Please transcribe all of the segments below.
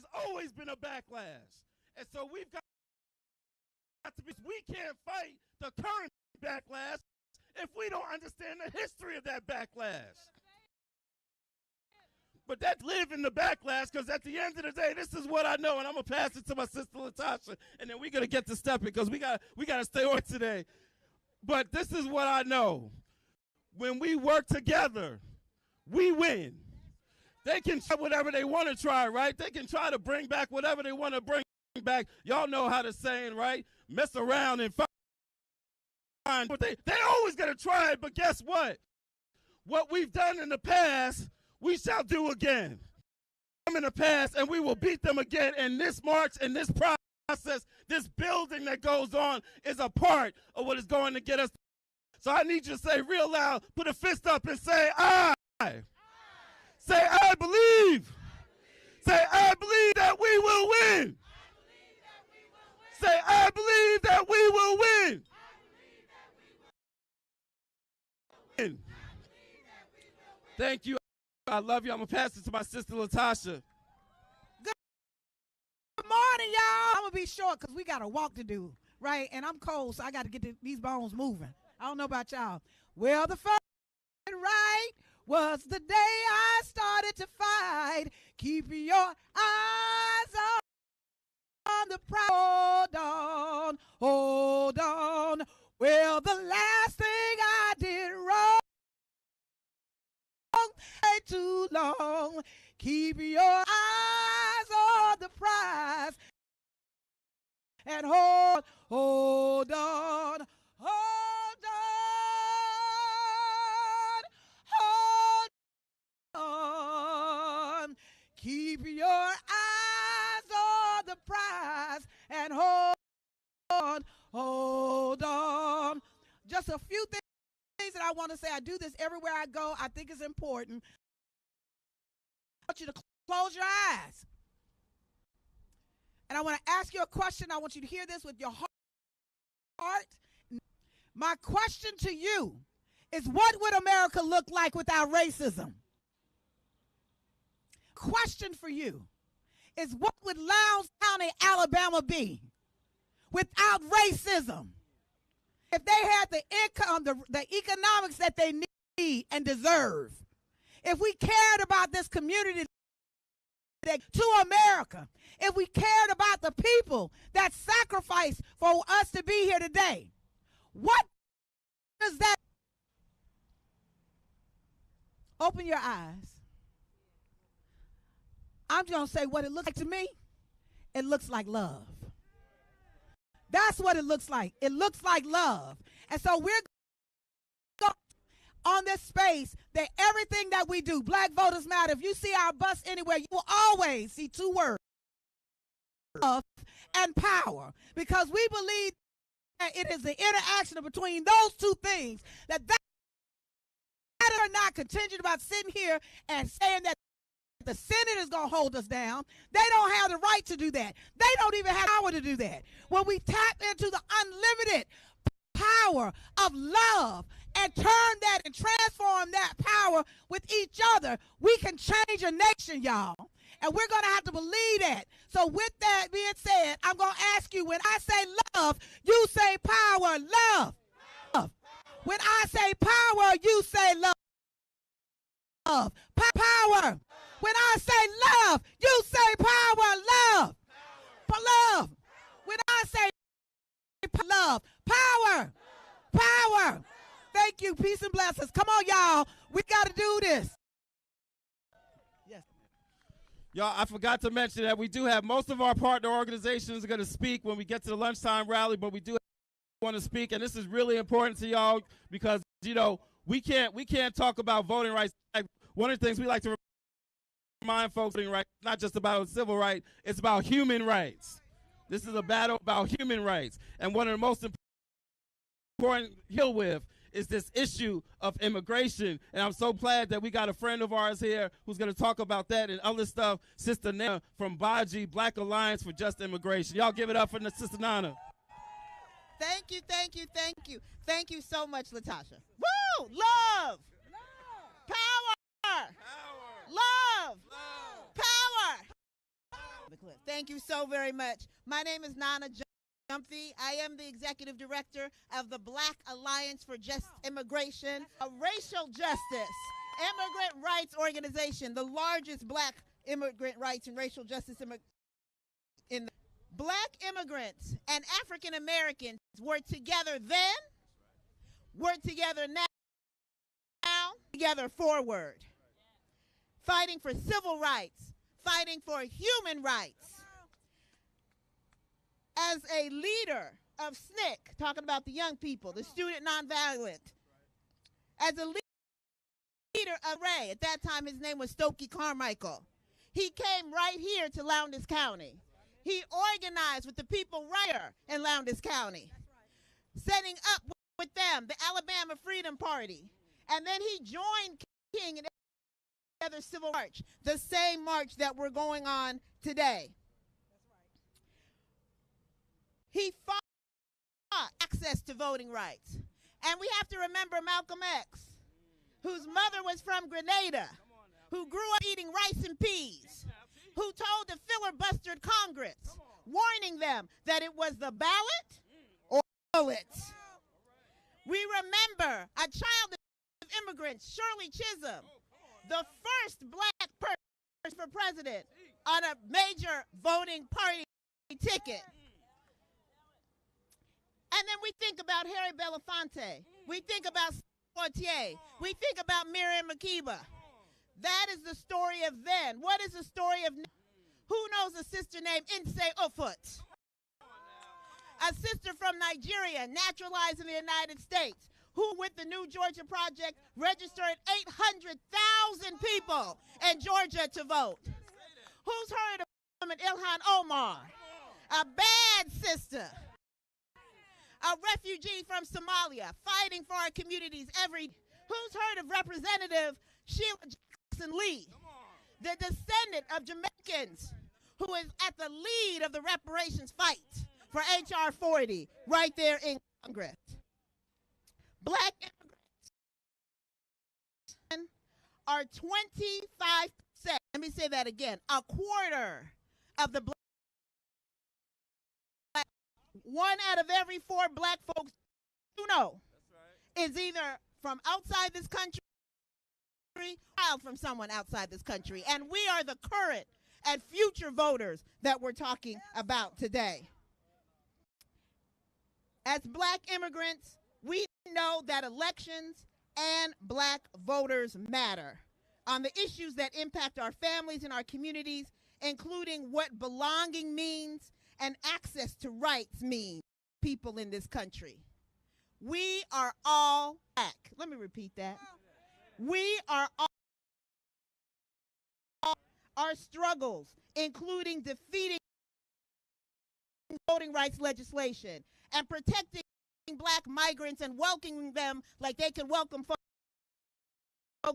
there's always been a backlash. And so we've got to be, we can't fight the current backlash if we don't understand the history of that backlash. But that live in the backlash, because at the end of the day, this is what I know, and I'm gonna pass it to my sister Latasha, and then we're gonna get to stepping because we gotta stay on today. But this is what I know: when we work together, we win. They can try whatever they want to try, right? They can try to bring back whatever they want to bring back. Y'all know how the saying, right? Mess around and find. But they always gonna try it. But guess what? What we've done in the past, we shall do again. In the past, and we will beat them again. And this march and this process, this building that goes on, is a part of what is going to get us. So I need you to say real loud, put a fist up and say, I. Say, I believe. Say, I believe that we will win. Say, I believe that we will win. Thank you. I love you. I'm going to pass it to my sister, Latasha. Good morning, y'all. I'm going to be short because we got a walk to do, right? And I'm cold, so I got to get these bones moving. I don't know about y'all. Well, the first right was the day I started to fight. Keep your eyes on the prize. Hold on, hold on. Well, the last thing I did wrong, ain't too long. Keep your eyes on the prize and hold on, hold on. Keep your eyes on the prize and hold on. Just a few things that I want to say. I do this everywhere I go. I think it's important. I want you to close your eyes. And I want to ask you a question. I want you to hear this with your heart. My question to you is, what would America look like without racism? Question for you is, what would Lowndes County, Alabama be without racism? If they had the income, the economics that they need and deserve, if we cared about this community to America, if we cared about the people that sacrificed for us to be here today, what does that? Open your eyes. I'm just going to say what it looks like to me. It looks like love. That's what it looks like. It looks like love. And so we're going on this space that everything that we do, Black Voters Matter, if you see our bus anywhere, you will always see two words, love and power, because we believe that it is the interaction between those two things that are not contingent about sitting here and saying that the Senate is going to hold us down. They don't have the right to do that. They don't even have power to do that. When we tap into the unlimited power of love and turn that and transform that power with each other, we can change a nation, y'all. And we're going to have to believe that. So with that being said, I'm going to ask you, when I say love, you say power. Love. Love. When I say power, you say love. Love. Power. When I say love, you say power. Love. Love. When I say love, power. Power. Thank you. Peace and blessings. Come on, y'all. We got to do this. Yes. Y'all, I forgot to mention that we do have most of our partner organizations are going to speak when we get to the lunchtime rally, but we do want to speak, and this is really important to y'all because, you know, we can't talk about voting rights. One of the things we like to remind folks, voting rights, not just about civil rights, it's about human rights. This is a battle about human rights, and one of the most important to deal with is this issue of immigration. And I'm so glad that we got a friend of ours here who's going to talk about that and other stuff, Sister Nana from BAJI, Black Alliance for Just Immigration. Y'all give it up for Sister Nana. Thank you, thank you, thank you. Thank you so much, Latasha. Woo! Love! Power! Love! Power! Thank you so very much. My name is Nana Jumpy. I am the executive director of the Black Alliance for Just Immigration, a racial justice immigrant rights organization, the largest black immigrant rights and racial justice in the black immigrants and African Americans were together then, we're together now, together forward. Fighting for civil rights, fighting for human rights. As a leader of SNCC, talking about the young people, the student nonviolent, as a leader of Ray, at that time his name was Stokely Carmichael, he came right here to Lowndes County. He organized with the people right here in Lowndes County, setting up with them the Alabama Freedom Party. And then he joined King in other civil march, the same march that we're going on today. He fought access to voting rights. And we have to remember Malcolm X, whose mother was from Grenada, who grew up eating rice and peas, who told the filibustered Congress, warning them that it was the ballot or bullets. We remember a child of immigrants, Shirley Chisholm, the first black person for president on a major voting party ticket. And then we think about Harry Belafonte. We think about Fortier. We think about Miriam Makeba. That is the story of then. What is the story of now? Who knows a sister named Nse Ofut? A sister from Nigeria, naturalized in the United States, who with the New Georgia Project registered 800,000 people in Georgia to vote. Who's heard of Ilhan Omar? A bad sister. A refugee from Somalia, fighting for our communities every day. Who's heard of Representative Sheila Jackson Lee, the descendant of Jamaicans, who is at the lead of the reparations fight for H.R. 40 right there in Congress? Black immigrants are 25%. Let me say that again. A quarter of the black. One out of every 4 black folks you know is either from outside this country or from someone outside this country. And we are the current and future voters that we're talking about today. As black immigrants, we know that elections and black voters matter on the issues that impact our families and our communities, including what belonging means and access to rights mean people in this country. We are all black. Let me repeat that. We are all our struggles, including defeating voting rights legislation and protecting black migrants and welcoming them like they can welcome folks. And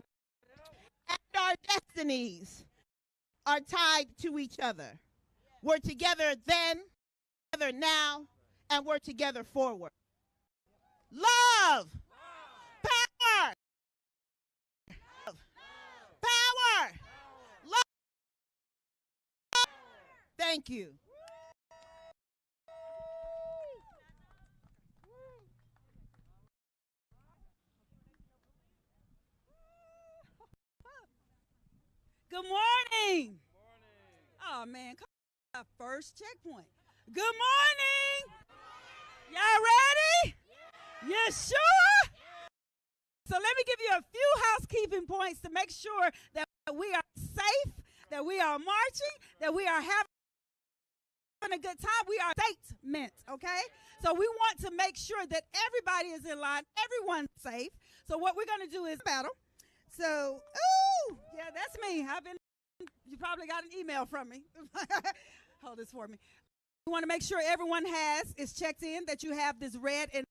our destinies are tied to each other. We're together then, together now, and we're together forward. Love! Power! Power! Love! Thank you. Good morning. Oh, man. First checkpoint. Good morning. Y'all ready? You sure? So let me give you a few housekeeping points to make sure that we are safe, that we are marching, that we are having a good time. We are statements, okay? So we want to make sure that everybody is in line, everyone's safe. So what we're going to do is battle. So, ooh, yeah, that's me. You probably got an email from me. Hold this for me. We want to make sure everyone is checked in, that you have this red and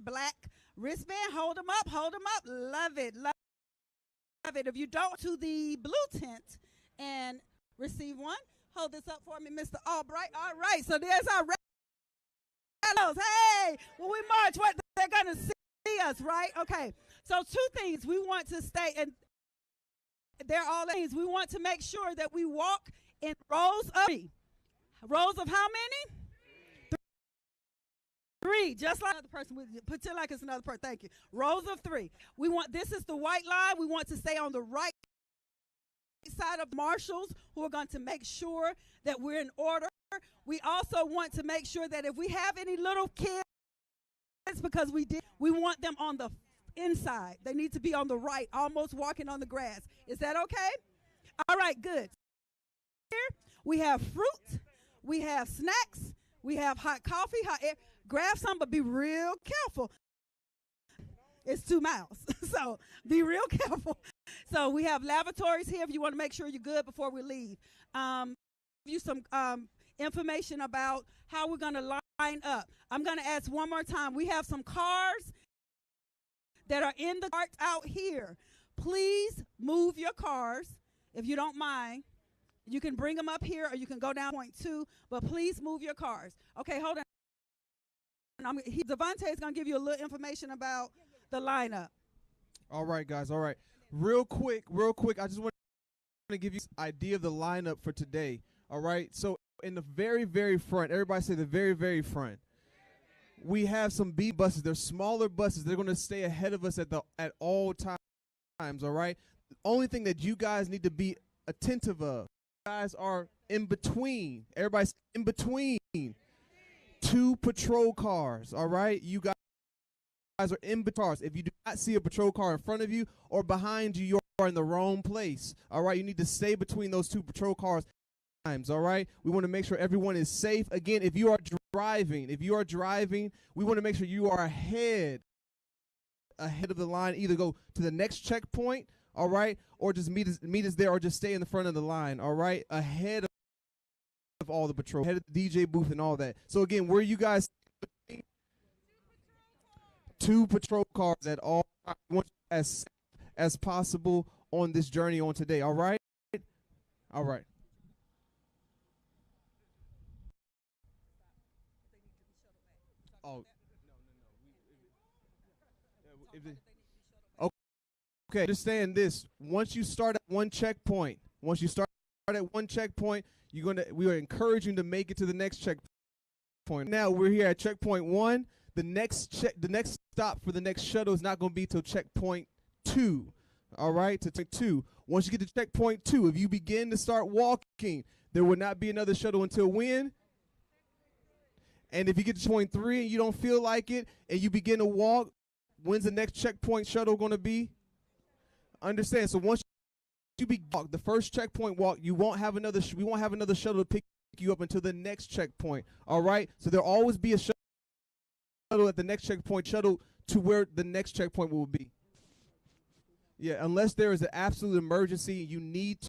black wristband. Hold them up, hold them up. Love it, love it. If you don't, to the blue tent and receive one. Hold this up for me, Mr. Albright. All right, so there's our red. Hey, when we march, what they're going to see us, right? Okay, so 2 things. We want to stay, and they're all things. We want to make sure that we walk in rows of 3. Rows of how many? Three, just like another person. Pretend like it's another person. Thank you. Rows of three. This is the white line. We want to stay on the right side of marshals who are going to make sure that we're in order. We also want to make sure that if we have any little kids, because we want them on the inside. They need to be on the right, almost walking on the grass. Is that okay? All right, good. Here we have fruit, we have snacks, we have hot coffee, hot air. Grab some, but be real careful. It's 2 miles, so be real careful. So we have lavatories here if you want to make sure you're good before we leave. Give you some information about how we're going to line up. I'm going to ask one more time. We have some cars that are in the cart out here. Please move your cars if you don't mind. You can bring them up here or you can go down point 2, but please move your cars. Okay, hold on. Devontae is going to give you a little information about the lineup. All right, guys. All right. Real quick. I just want to give you an idea of the lineup for today. All right. So in the very, very front, everybody say the very, very front. We have some B buses. They're smaller buses. They're going to stay ahead of us at all times. All right. The only thing that you guys need to be attentive of, you guys are in between. Everybody's in between 2 patrol cars. All right. You guys are in between cars. If you do not see a patrol car in front of you or behind you, you are in the wrong place. All right. You need to stay between those 2 patrol cars. All right. We want to make sure everyone is safe. Again, if you are driving, we want to make sure you are ahead of the line. Either go to the next checkpoint, all right, or just meet us there, or just stay in the front of the line, all right, ahead of all the patrol, ahead of the DJ booth and all that. So again, where you guys 2 patrol cars at all as possible on this journey on today. All right. All right. Oh, no. Okay, understand this. Once you start at one checkpoint, we are encouraging to make it to the next checkpoint. Now we're here at checkpoint 1. The next stop for the next shuttle is not going to be till checkpoint 2. All right, to check 2. Once you get to checkpoint 2, if you begin to start walking, there will not be another shuttle until when? And if you get to point 3 and you don't feel like it and you begin to walk, when's the next checkpoint shuttle going to be? Understand. So once you walk, the first checkpoint walk, we won't have another shuttle to pick you up until the next checkpoint. All right? So there'll always be a shuttle at the next checkpoint, shuttle to where the next checkpoint will be. Yeah, unless there is an absolute emergency, you need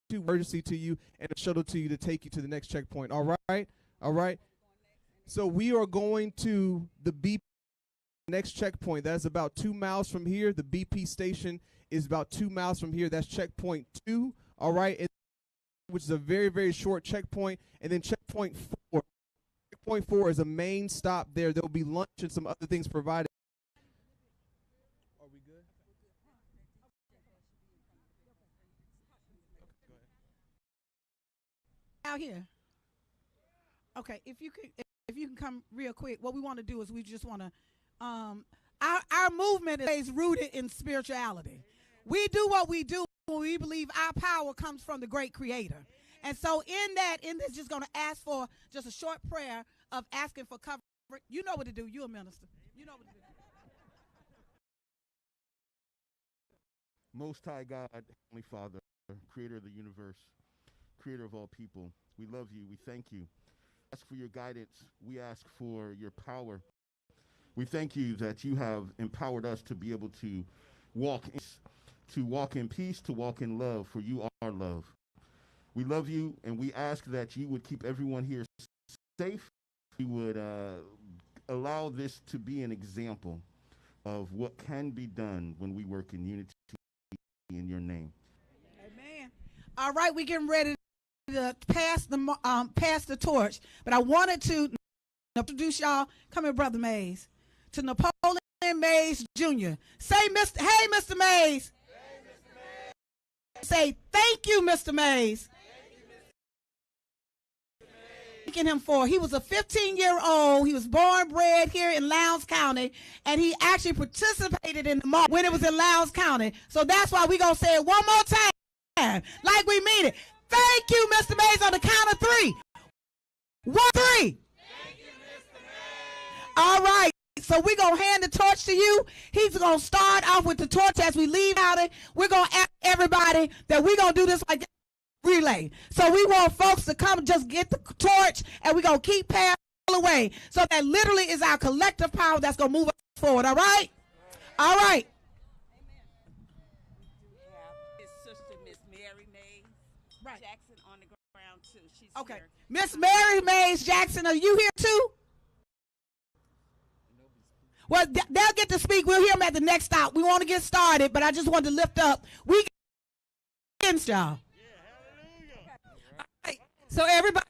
to emergency to you and a shuttle to you to take you to the next checkpoint. All right? All right? So we are going to the BP next checkpoint. That's about 2 miles from here. The BP station is about 2 miles from here. That's checkpoint 2. All right, which is a very, very short checkpoint. And then checkpoint 4. Checkpoint 4 is a main stop there. There will be lunch and some other things provided. Are we good? Out here. Okay, if you can come real quick. What we want to do is we just want to our movement is rooted in spirituality. We do what we do when we believe our power comes from the great creator. And so in this just going to ask for just a short prayer of asking for cover. You know what to do. You're a minister. You know what to do. Most High God, Heavenly Father, creator of the universe, creator of all people, we love you. We thank you. Ask for your guidance. We ask for your power. We thank you that you have empowered us to be able to walk in peace, to walk in love, for you are love. We love you, and we ask that you would keep everyone here safe. You would allow this to be an example of what can be done when we work in unity in your name. Amen. All right, we're getting ready to pass the torch, but I wanted to introduce y'all. Come here, Brother Mays, to Napoleon Mays Jr. Say, hey, Mr. Mays. Hey, Mr. Mays. Say, thank you, Mr. Mays. thanking him for. He was a 15-year-old. He was born, bred here in Lowndes County, and he actually participated in the march when it was in Lowndes County. So that's why we're going to say it one more time, like we mean it. Thank you, Mr. Mays, on the count of 3. 1, 3. Thank you, Mr. Mays. All right. So we're going to hand the torch to you. He's going to start off with the torch as we leave out it. We're going to ask everybody that we're going to do this like relay. So we want folks to come just get the torch, and we're going to keep passing away. So that literally is our collective power that's going to move us forward. All right? All right. We have his sister, Miss Mary Mays Jackson, on the ground, too. She's Okay. here. Miss Mary Mays Jackson, are you here too? Well, they'll get to speak. We'll hear them at the next stop. We want to get started, but I just wanted to lift up. We against y'all. All right. So everybody,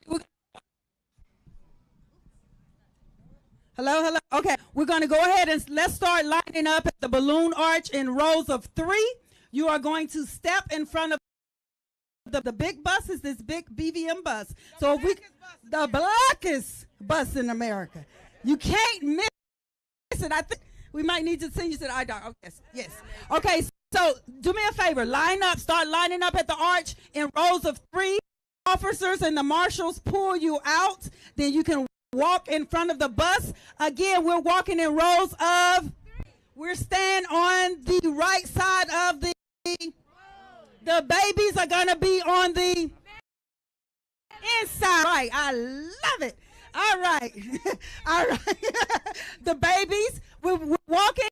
hello. Okay, we're going to go ahead and let's start lining up at the balloon arch in rows of 3. You are going to step in front of the big bus. Is this big BVM bus? So if we, the blackest bus in America, you can't miss it. I think we might need to send you to the eye doctor. Oh, yes. Okay, so do me a favor. Start lining up at the arch in rows of 3. Officers and the marshals pull you out. Then you can walk in front of the bus. Again, we're walking in rows of. We're staying on the right side of the babies are going to be on the inside. Right, I love it. All right. All right. The babies, we're walking.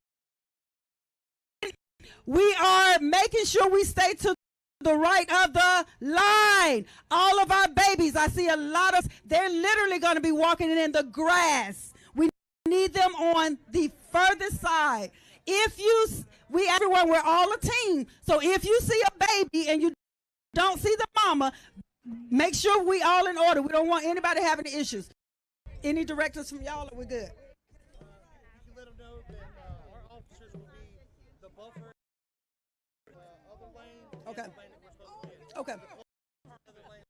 We are making sure we stay to the right of the line. All of our babies, I see a lot of, they're literally going to be walking in the grass. We need them on the furthest side. Everyone, we're all a team. So if you see a baby and you don't see the mama, make sure we all in order. We don't want anybody having issues. Any directives from y'all, or we're good? You can let them know that our officers will be the buffer, other lane. Okay. And the lane that we're supposed to be in. Okay. Other lane.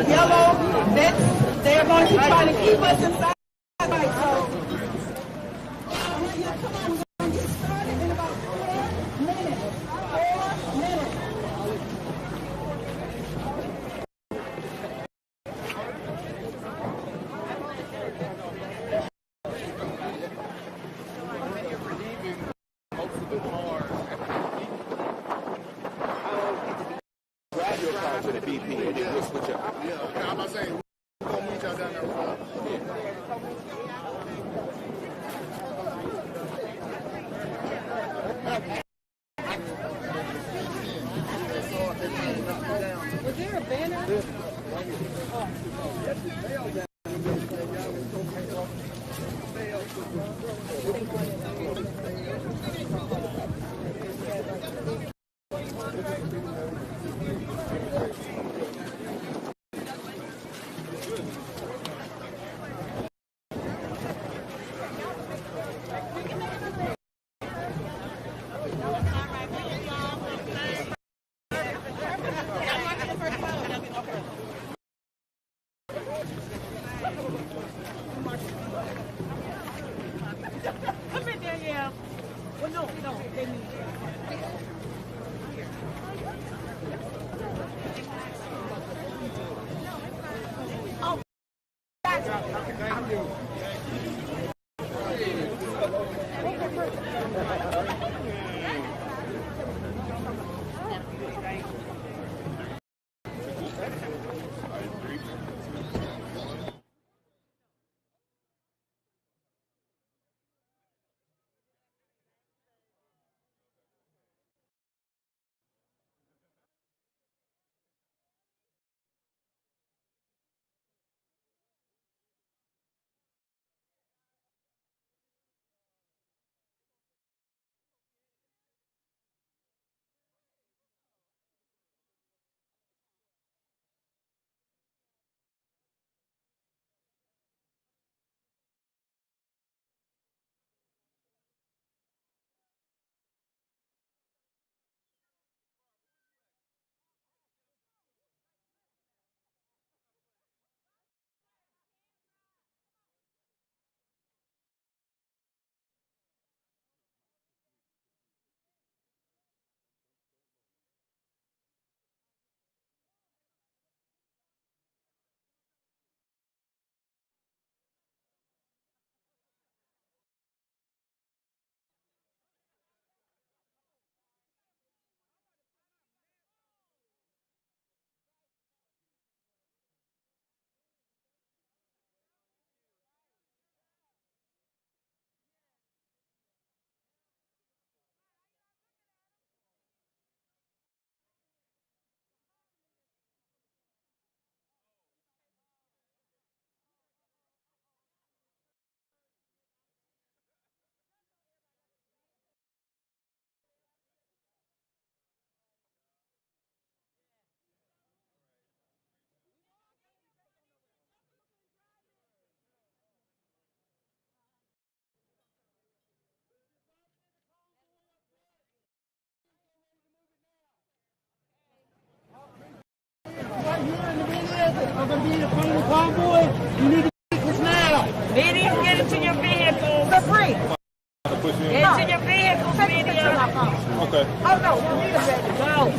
Yellow, they're going to try to keep us inside. I'm going to be the final convoy. You need to vehicles now. Medium, get into your vehicles. For free. Get into your vehicles, medium. Okay. Oh, no. We need them ready. Go.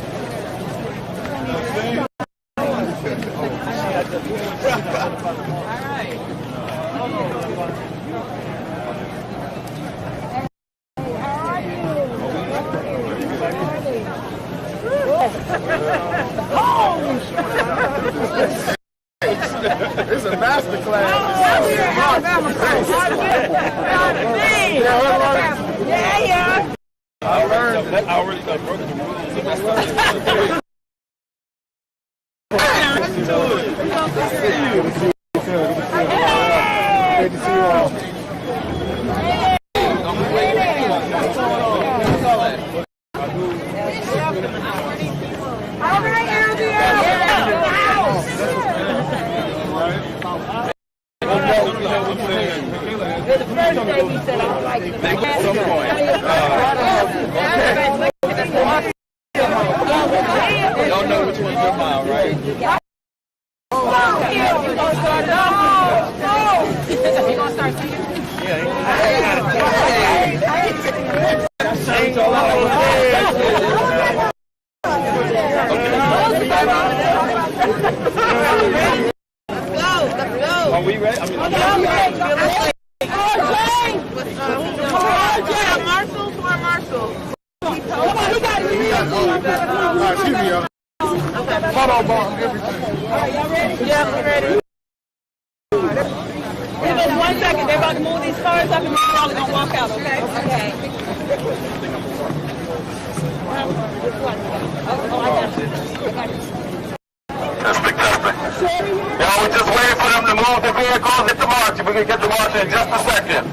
It's a master class. Yeah. I learned that I already got broken. Good to see you all. All right, You're the first lady said I like it. At some point. Y'all know which one's your mile, right? Are we ready? I mean, Marshall for Marshall. excuse me, y'all. Photo bomb, everything. Y'all ready? Yeah, we're ready. Give us 1 second. They're about to move these cars up and we're probably going to walk out, okay? Okay. Y'all, we're just waiting for them to move the vehicles at the march. We're going to get the march in just a second.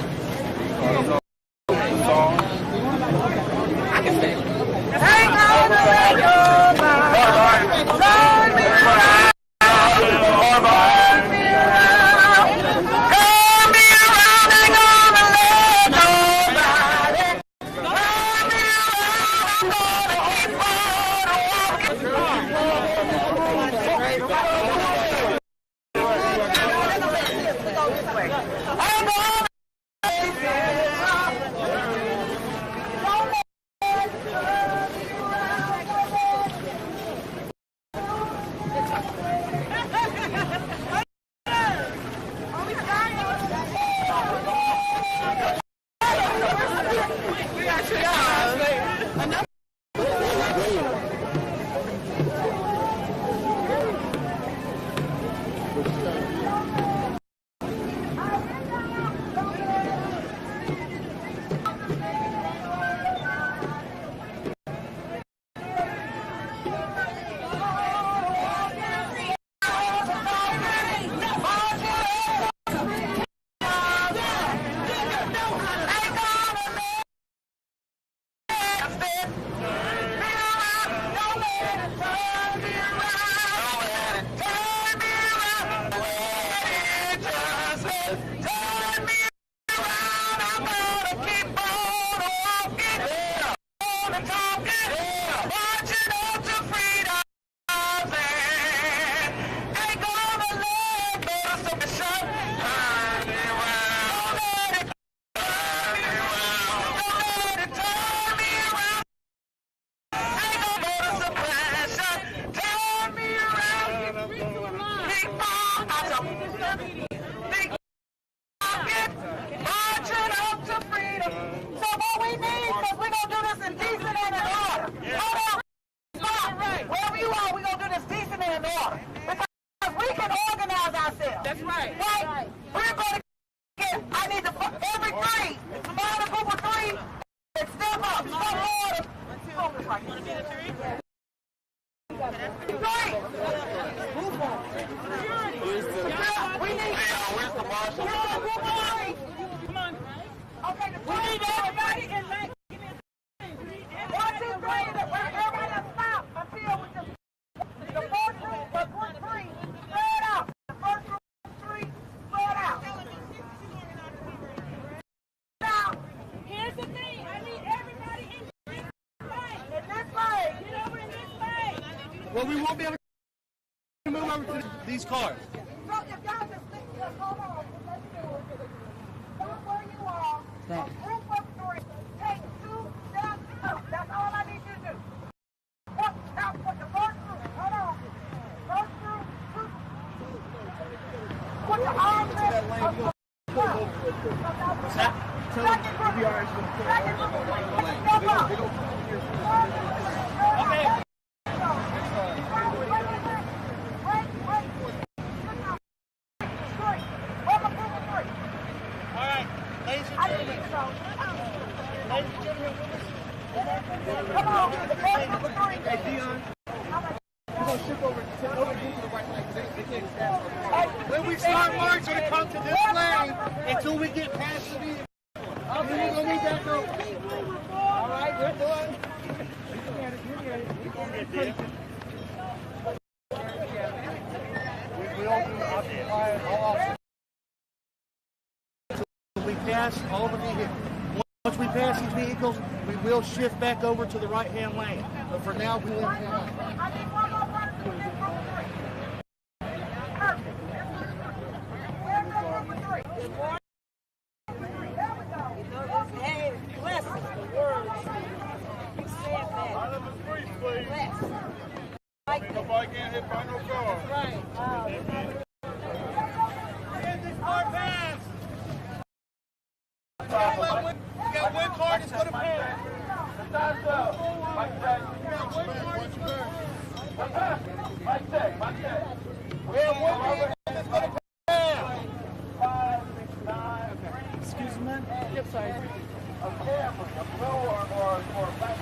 Well, we won't be able to move over to these cars. So if y'all just hold on, let's do it. Stop where you are. A group of three. Take 2 steps up. That's all I need you to do. Now, put the first group. Hold on. First group. Put your arms in. Second group. Second group. Okay. Ladies and gentlemen, come on, the first group of three. hey Dion, we're going to shift over to the right lane. They can't stand. When we start marching, to come to this lane until we get past the vehicle. Then we're going to need that door. All right, we're done. We occupy all officers. We pass all the vehicles. Once we pass these vehicles, we will shift back over to the right-hand lane. But for now, we will have Hey, bless the words. You said that. Bless. Nobody can't hit by no car. Right. this car pass. We got one car that's going to pass. The time's up. Mike check. Mike check. We have one vehicle that's going to pass. 5, 6, 9. Excuse me, man? Yep, sorry. A camera, a blue or a black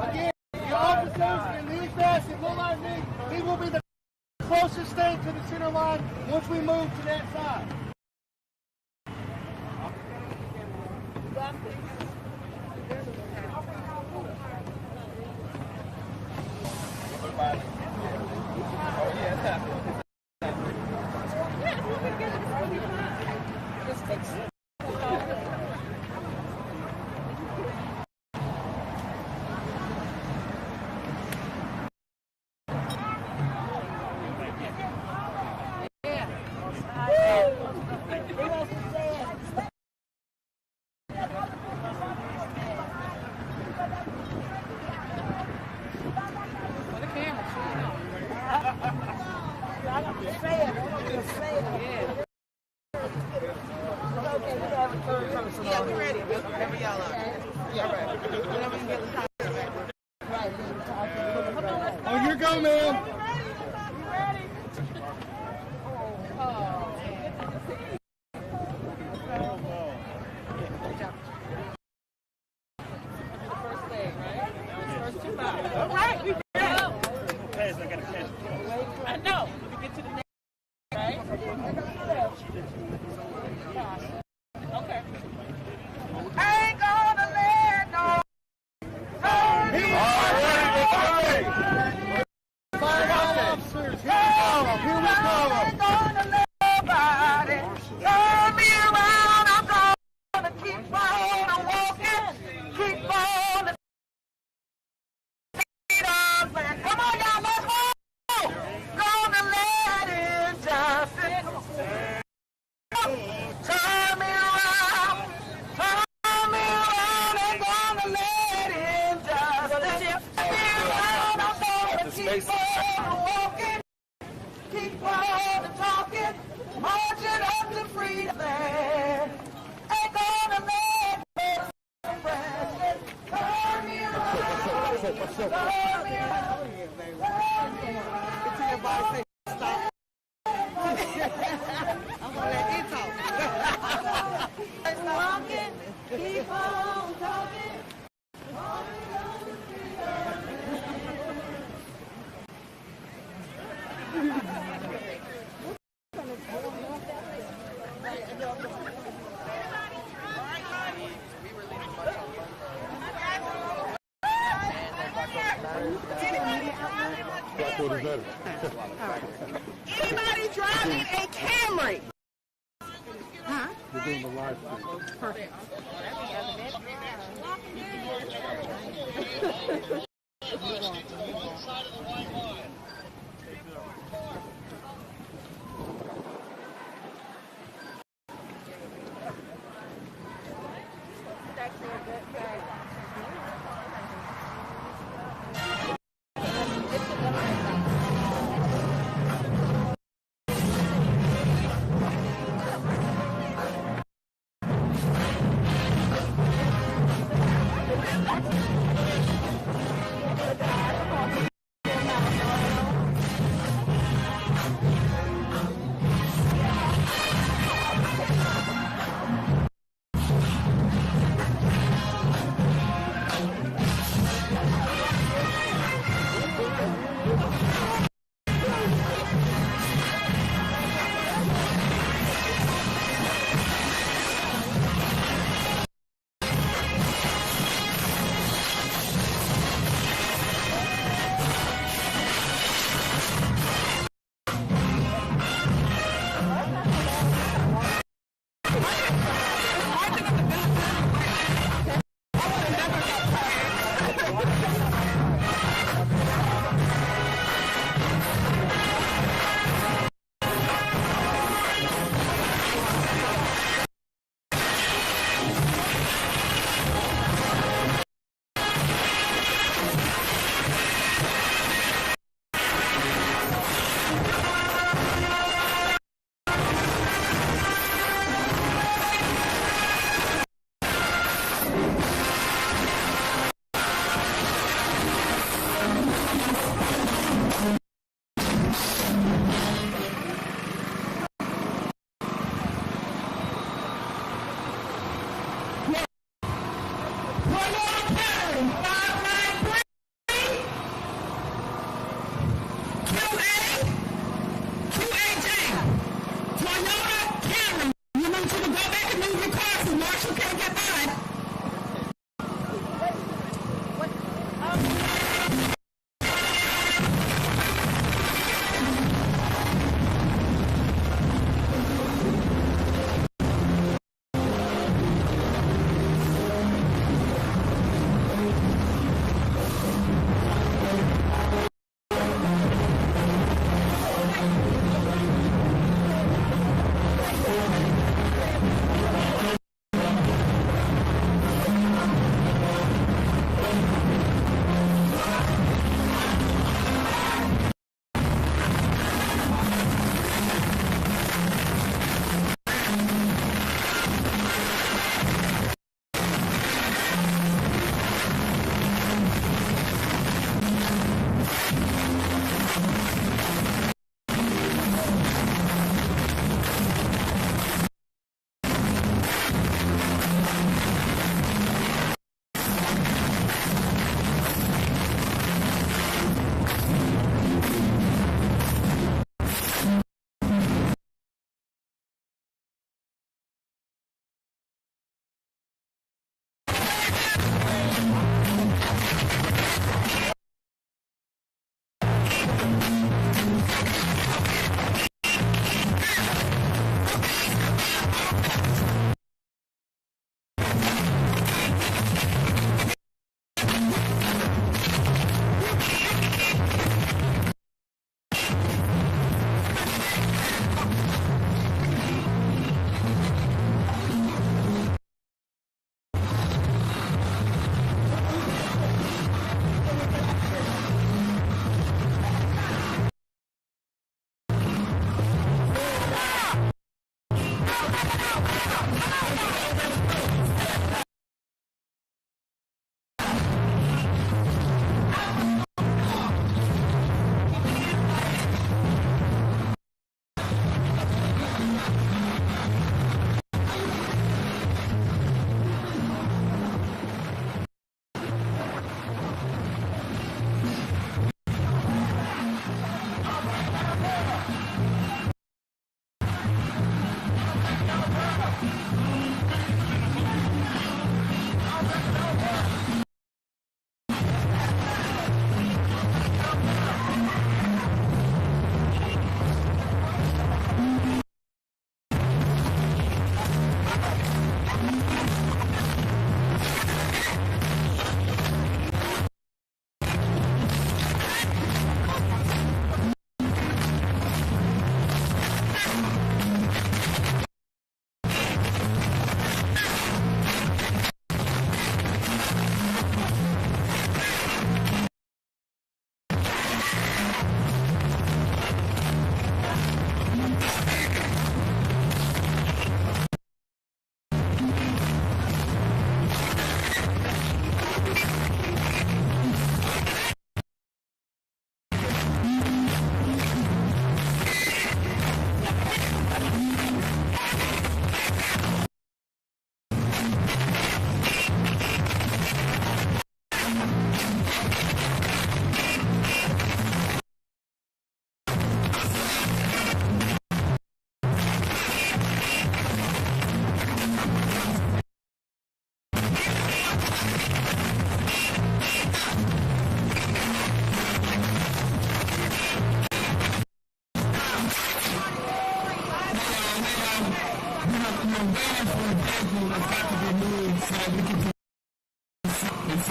Again, the officers in these vests, it look like me, he will be the closest thing to the center line once we move to that side. Yeah, we ready. Whenever y'all are. Yeah, right. Whenever you get the time. Right. On your go, man. All right, we ready. I know. We get to the next, right? Okay. I ain't gonna let no. Fire officers, here we go. I ain't gonna let nobody turn me around. I'm gonna keep on walking, keep on the feet on. Come on, y'all, let's move. Gonna let injustice turn me around, turn me around. Ain't gonna let injustice turn me around. I'm gonna keep on walking, keep on talking, marching up to freedom land. Ain't gonna let injustice turn me around, turn me around, turn me around. I'm gonna let you talk. Walking, keep on talking. Anybody driving a Camry? Huh? We're doing the live stream. Perfect.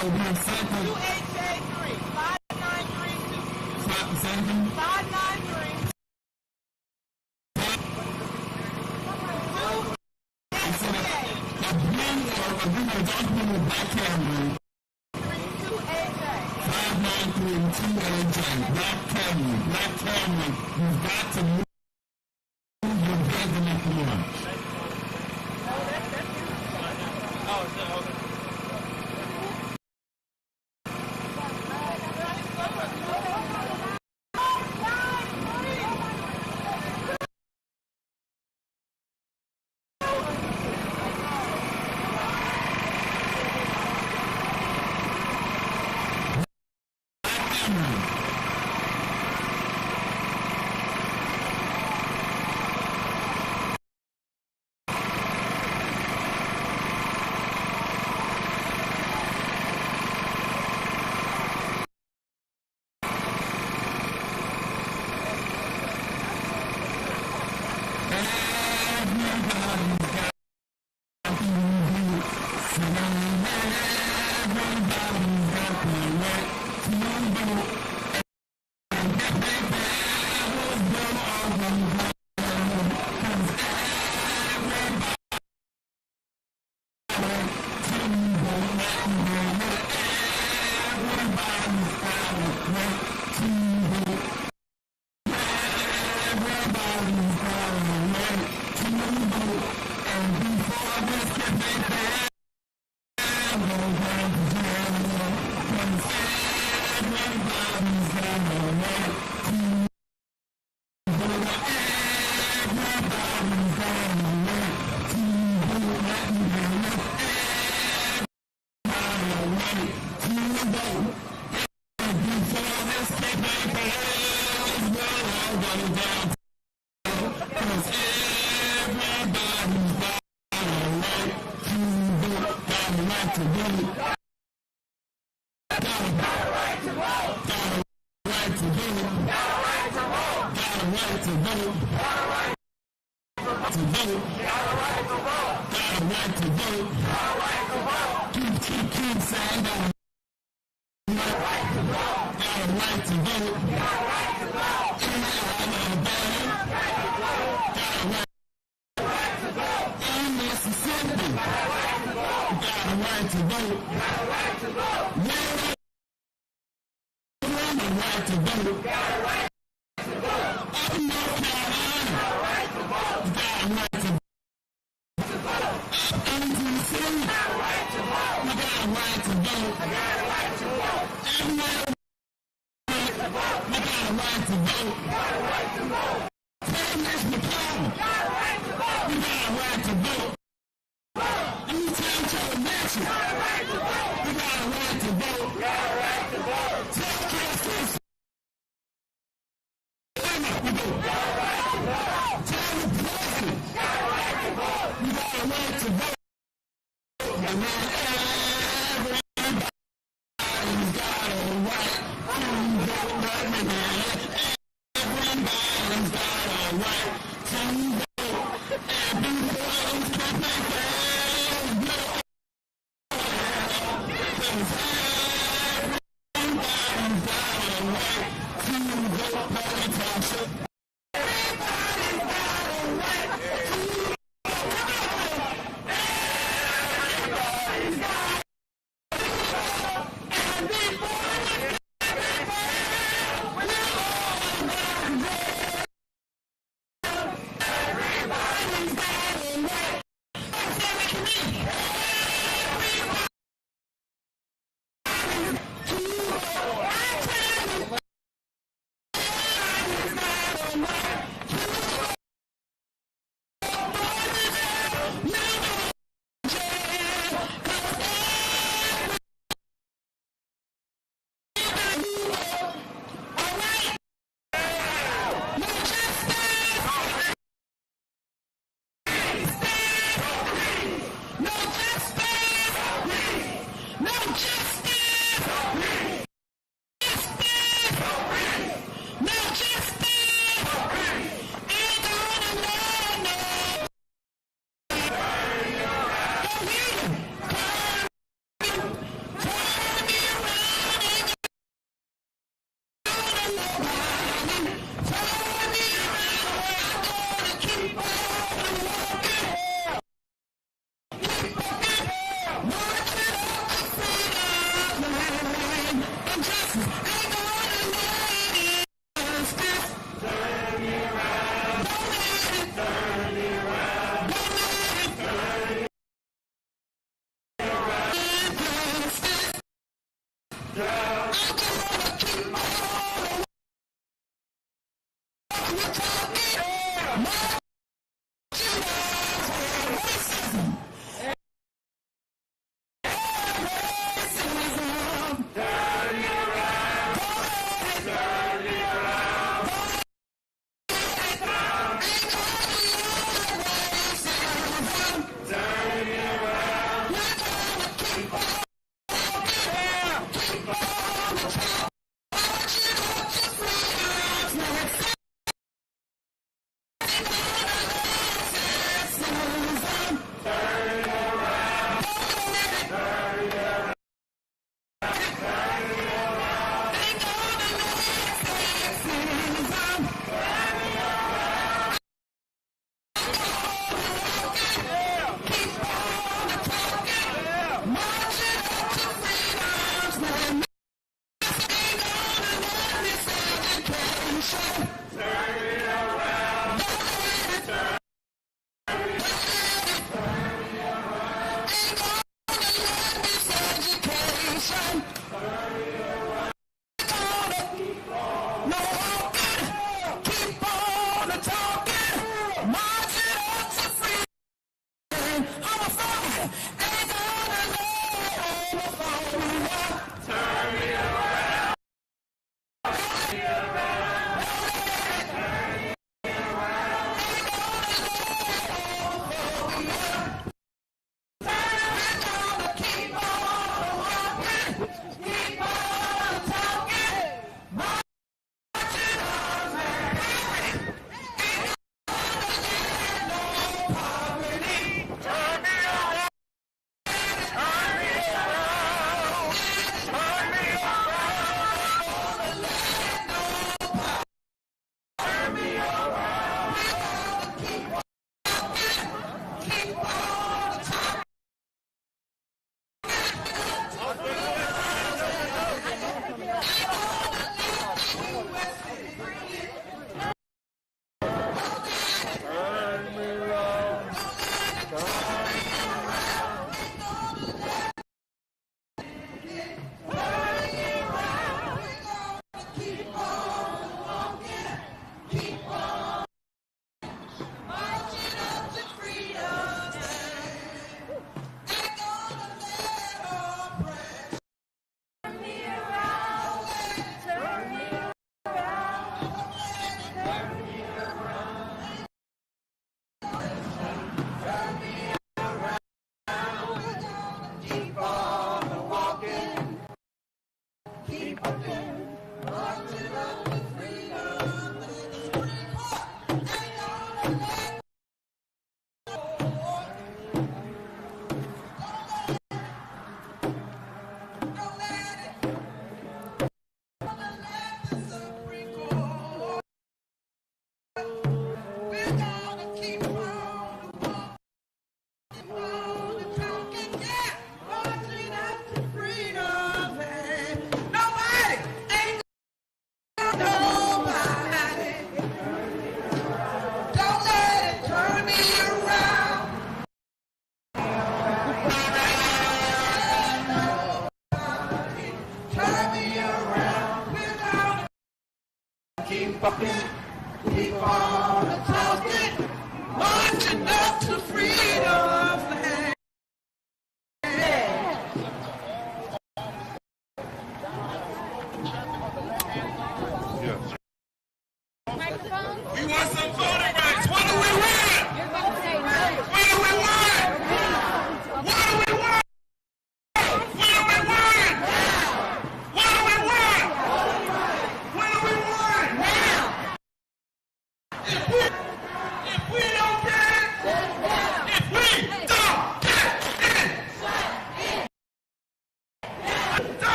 2HJ3. 5932. 593. Black Cameron, you've got to move your business more.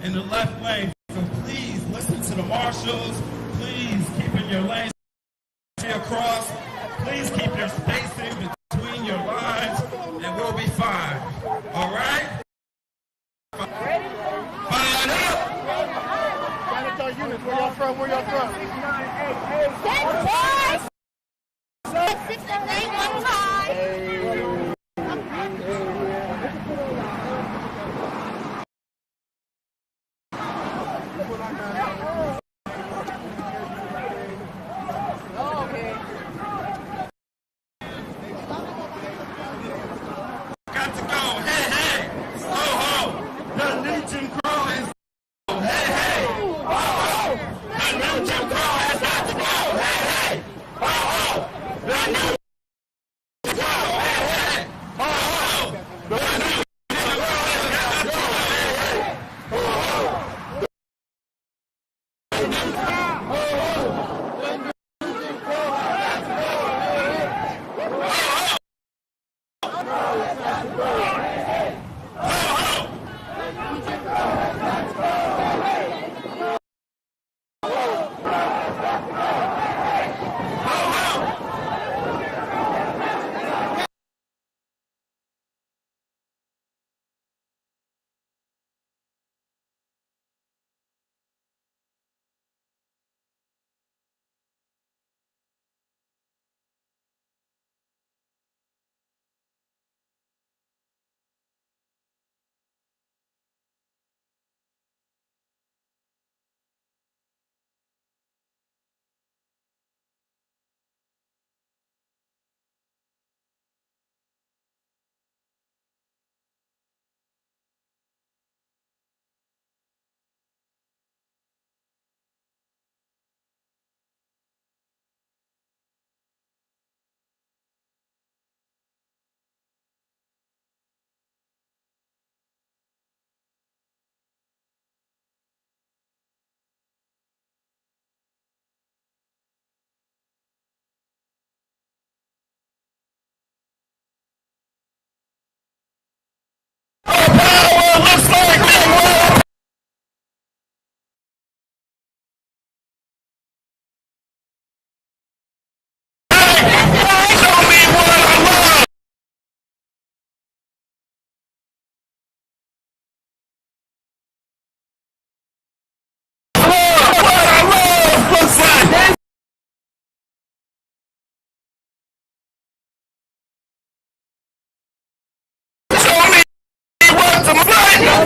in the left lane. So please listen to the marshals. Please keep in your lane across. Please keep your spacing between your lines, and we'll be fine. All right? Fine up! Units, where y'all from? Where y'all from? 6 and 8 one time. Got to go. Hey, hey. Ho, ho. The new Jim Crow is. Hey, hey. Ho, ho. The new Jim Crow has got to go. Hey, hey. Ho, ho. The new Jim Crow. Hey, hey. Ho, ho. The new Jim Crow has got to go. Hey, hey. Ho, ho.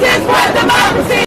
This is what democracy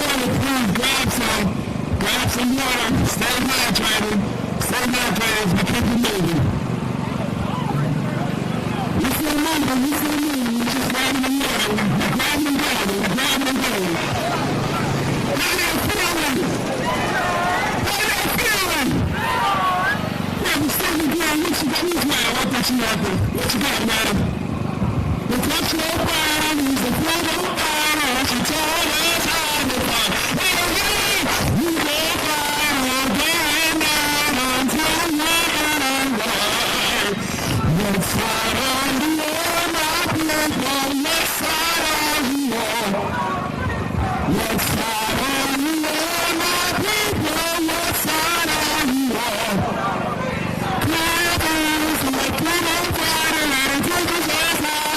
water, please grab some. Grab some water. Stay hydrated. Stay hydrated as we keep it moving. We still moving. We still moving. We're just grabbing the water. We're grabbing and going. We're grabbing and going. How you feeling? How you feeling? Yeah, we're still going. What you got? Who's mad? I thought you had to. What you got, madam? The touch your bodies, the flow of fire, she told us how to fight. You go fire day and night until we're alive. Let's fight on the war, my people, let's fight on the war. Let's fight on the war, my people, let's fight on the war. Clear things, let them on fire, and take us as high.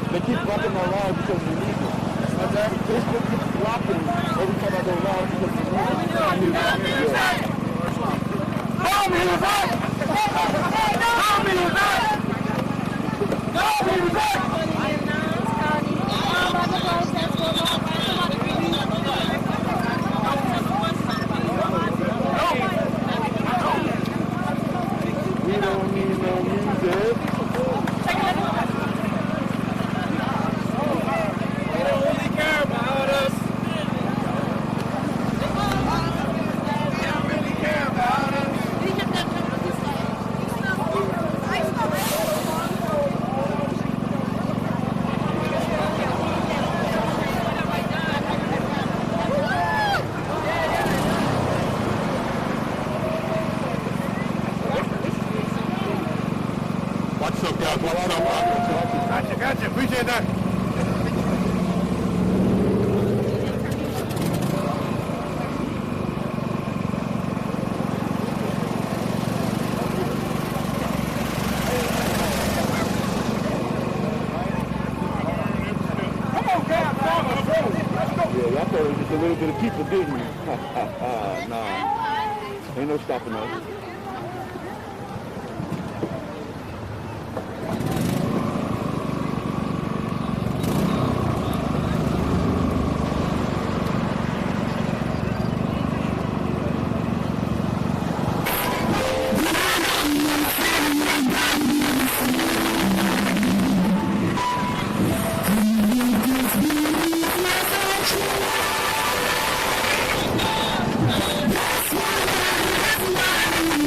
They keep blocking my live because it's illegal. Facebook keeps blocking every time I go live because it's illegal. No music! No music! No music! We don't need no music. Watch up, guys. Watch up. Gotcha. Appreciate that. Yeah, y'all thought it was just a little bit of people, didn't you? Nah. Ain't no stopping us. That's what I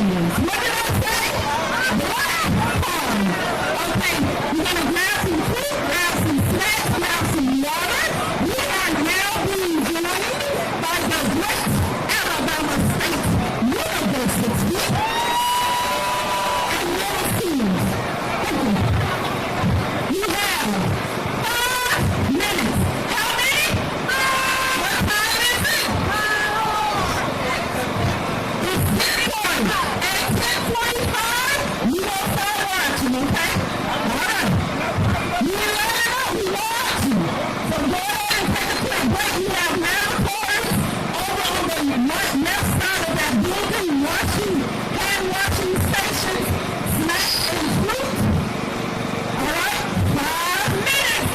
Indians. What did I say? Black corn. Okay, you're going to grab some fruit, grab some snacks, grab some water. We are now being joined by the great Alabama State University and Little Seeds. You have 5 minutes. How many? What time is it? It's 10:40. At 10:45, you will start watching, okay? All right. You let it know we want you. So go ahead and take a quick break. We have laboratories over on the left side of that building, hand washing stations, snacks and fruit. All right, 5 minutes.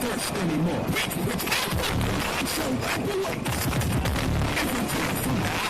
thirst anymore. So wipe away. Every tear from the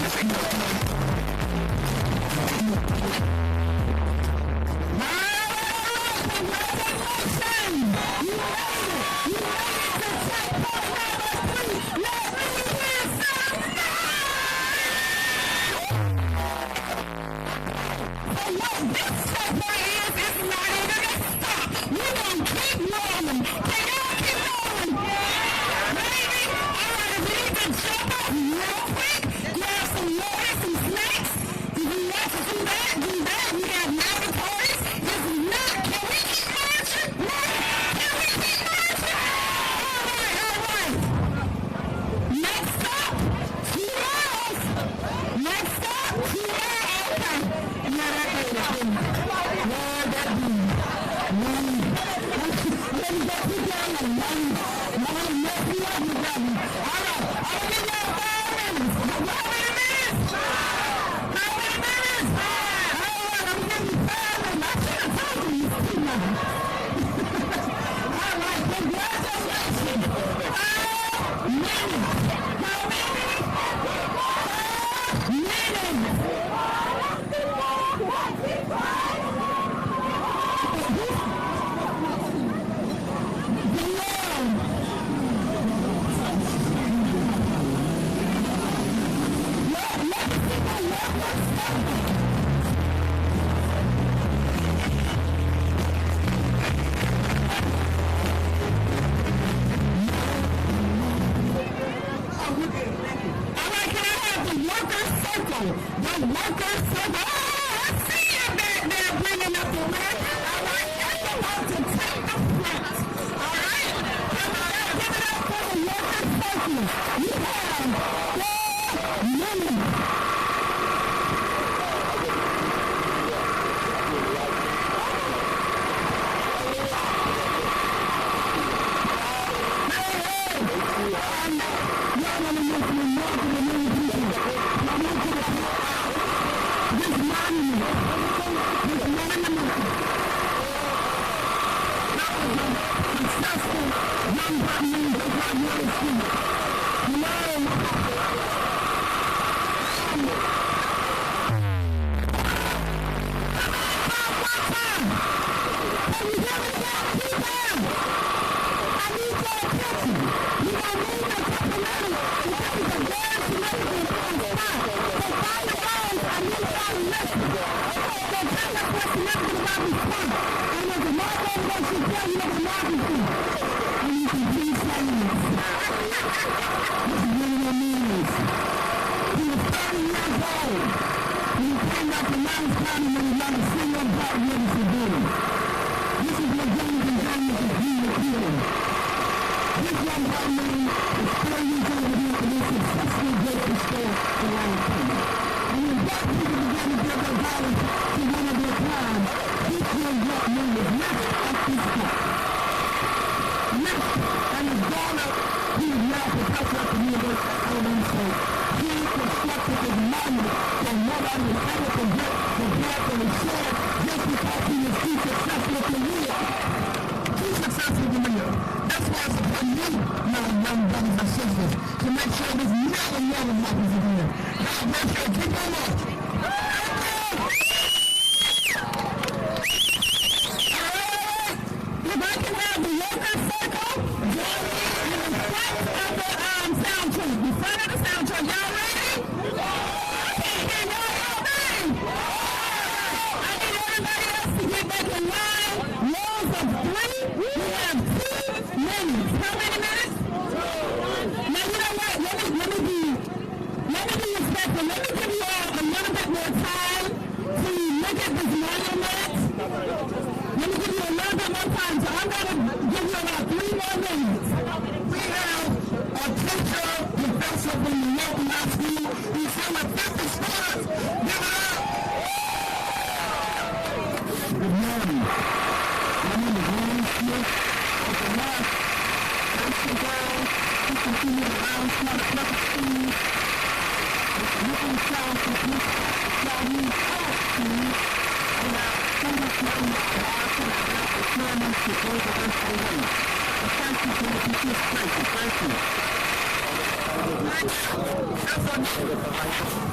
Thank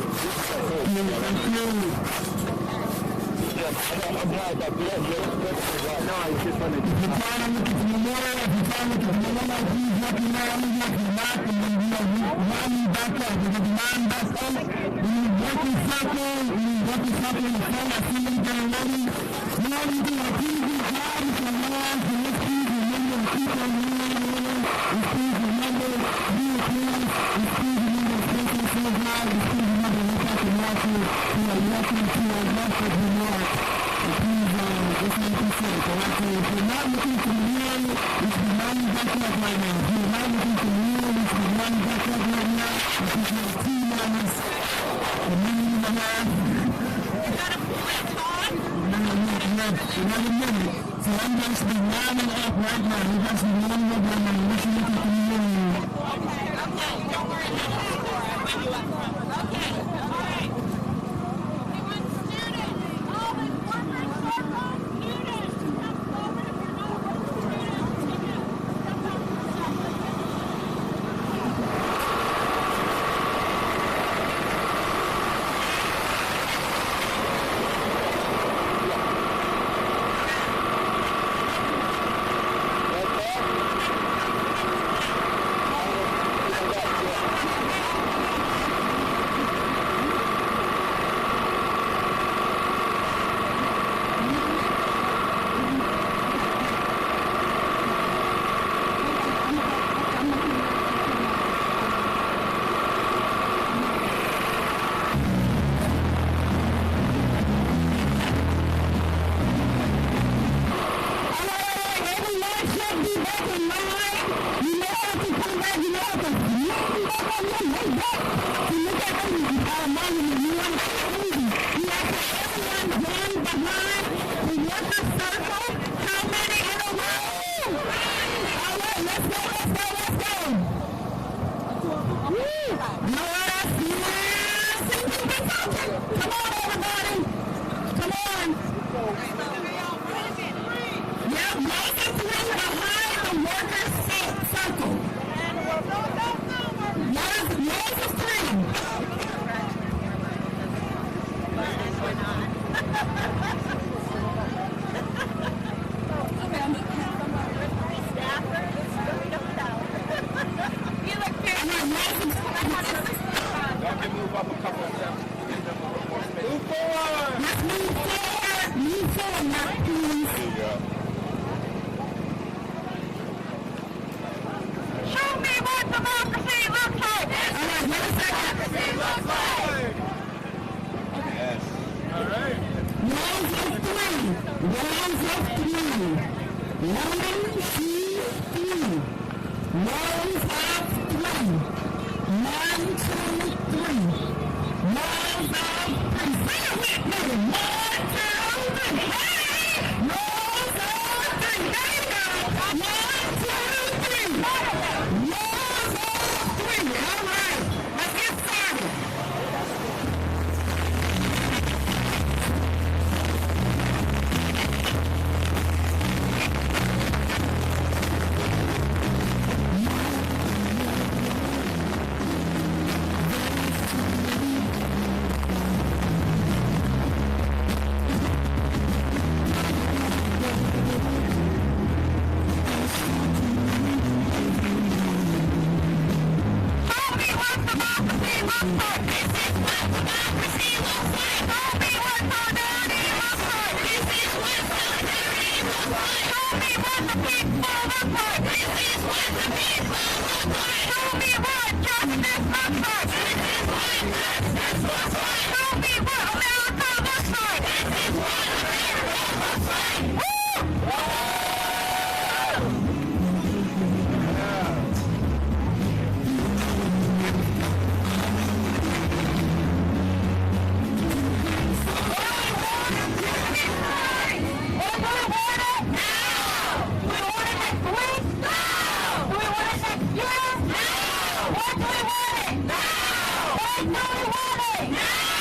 you. What do we want it? Now!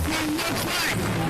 We're gonna fight together!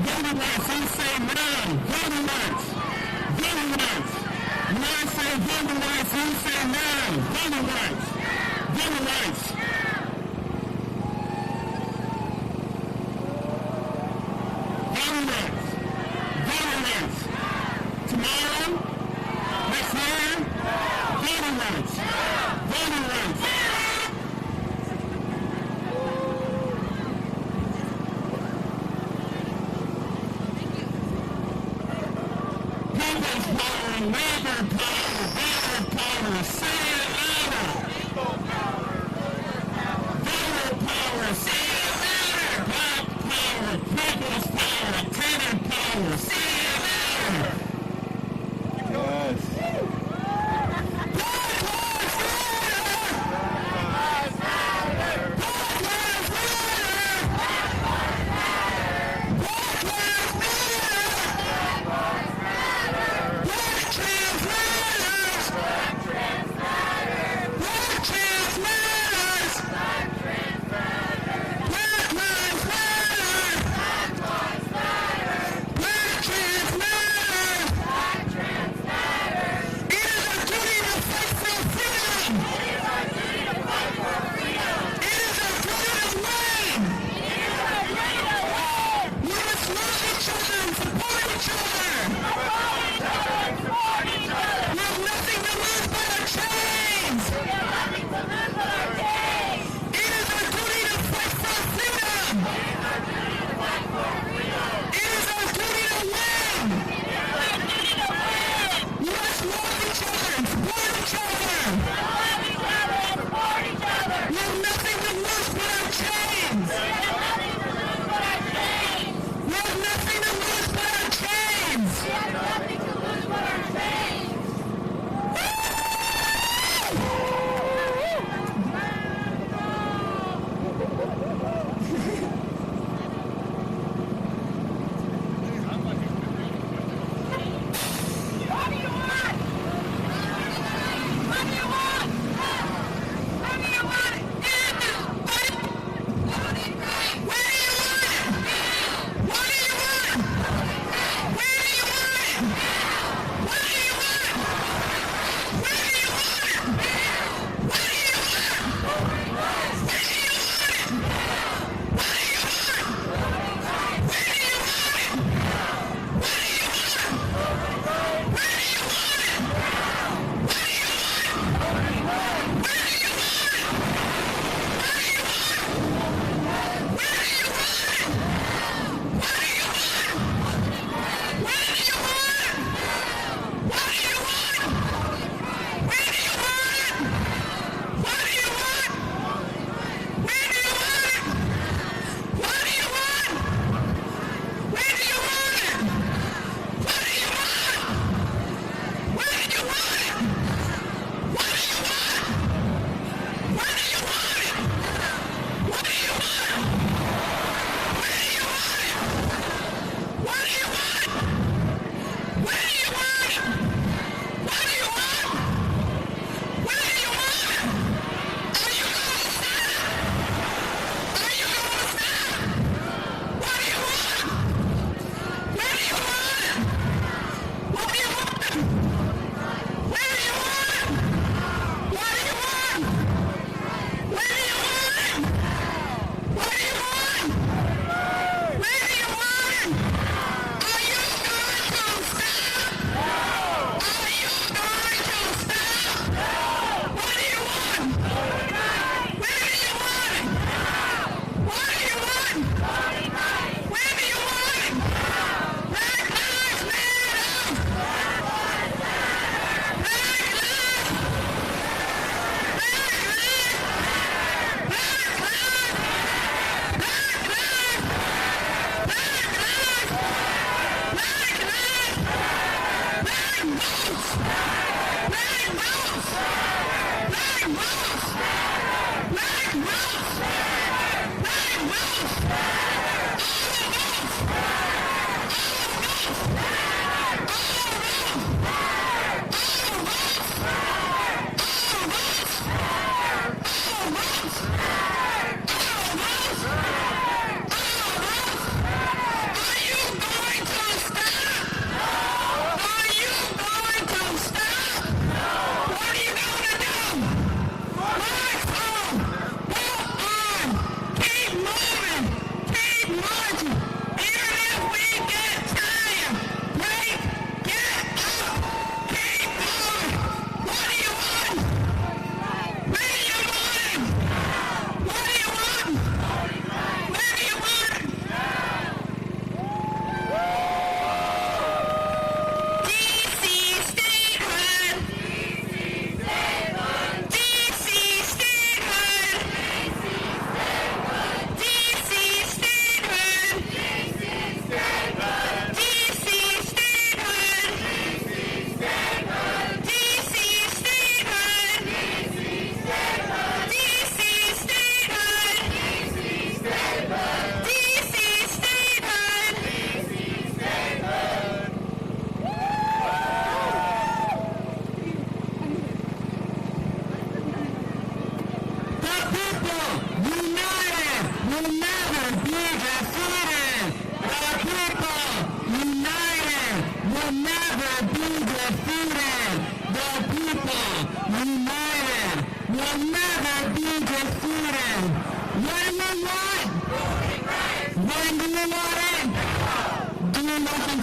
voting rights, you say no. Voting rights. Voting rights. When I say voting rights, you say no. Voting rights. Voting rights. Voting rights. Voting rights. Tomorrow, next year, voting rights. Voting rights. Labor power, say it louder. Voter power, say it louder. Black power, people's power, tenant power, say it louder. Yes.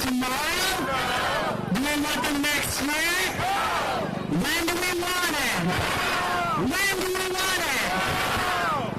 tomorrow? No. Do we want them next year? No. When do we want it? No. When do we want it? No.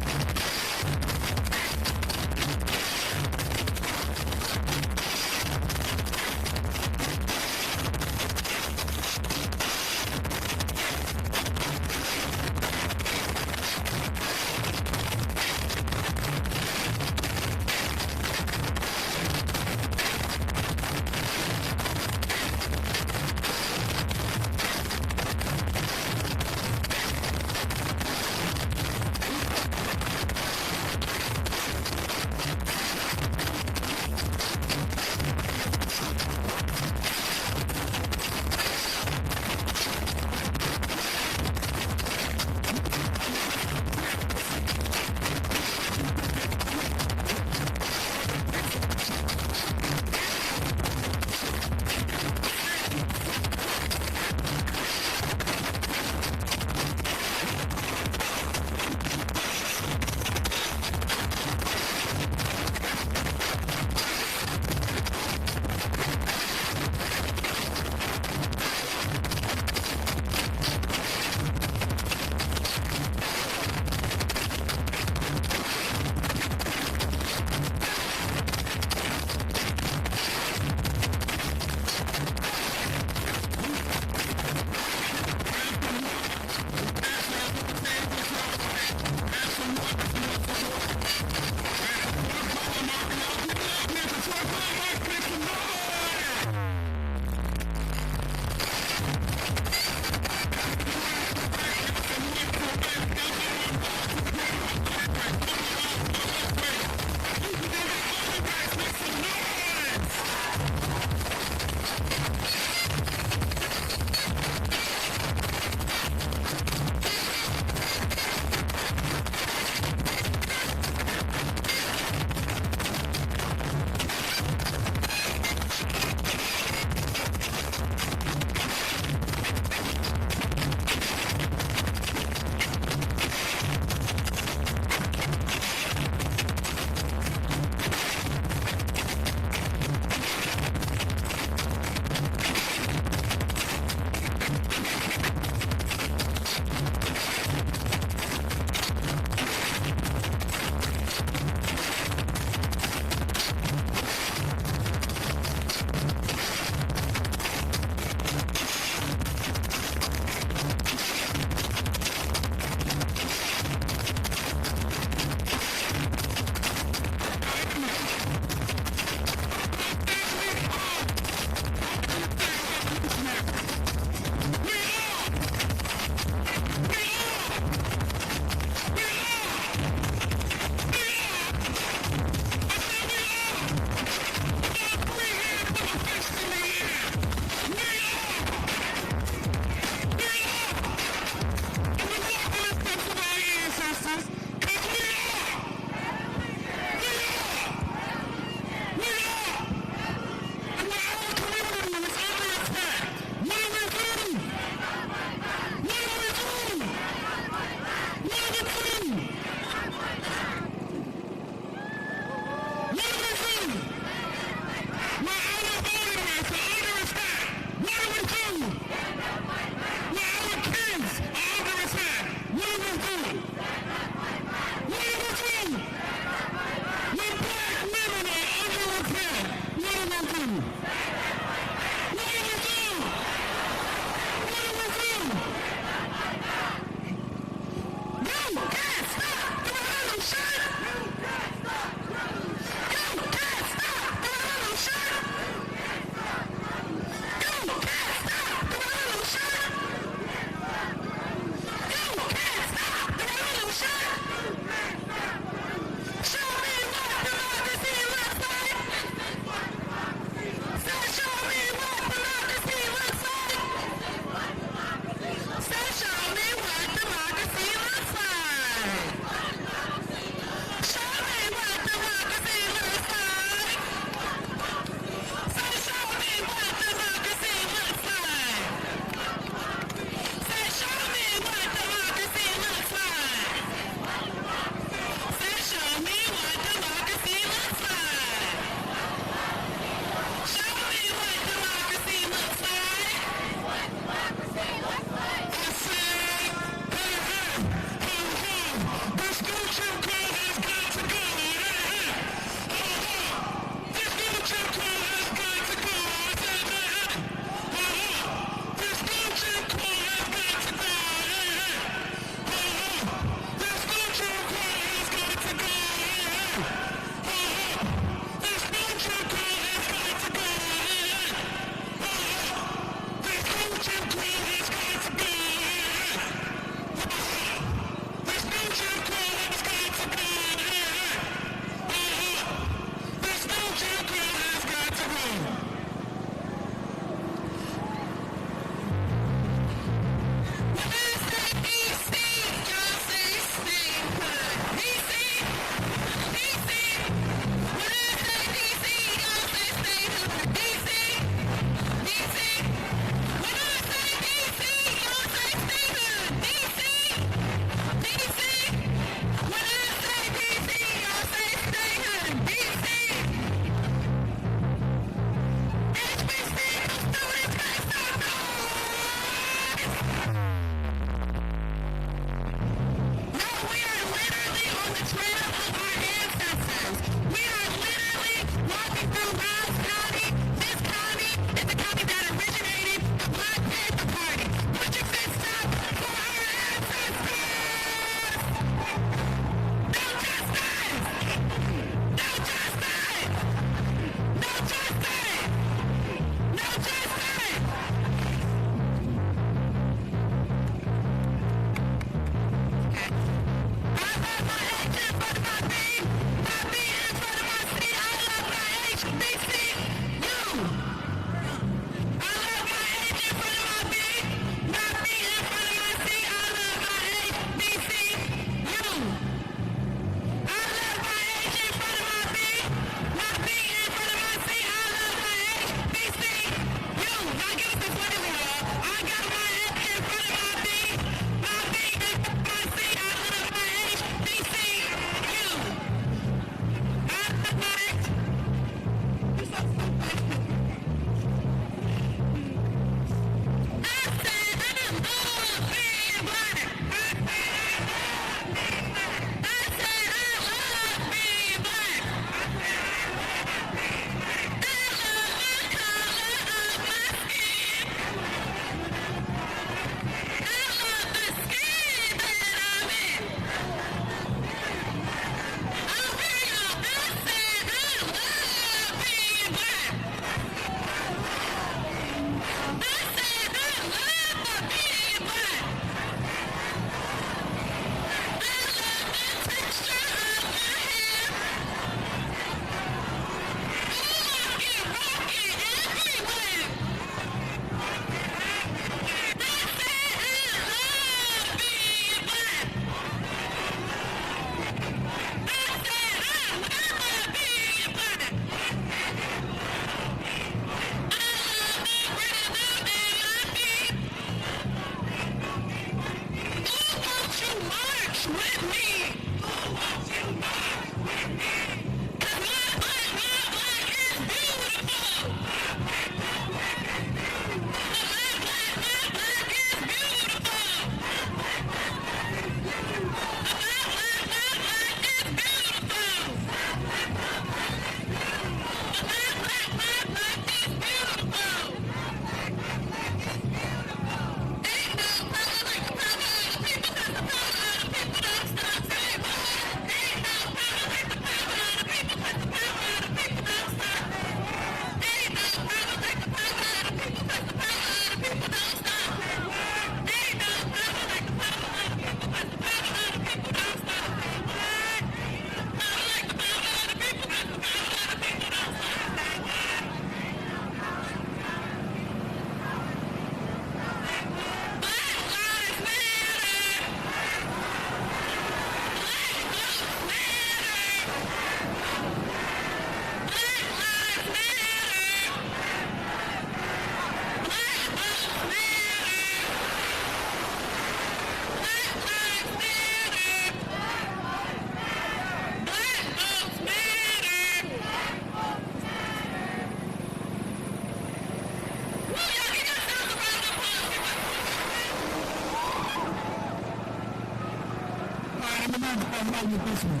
along with this one.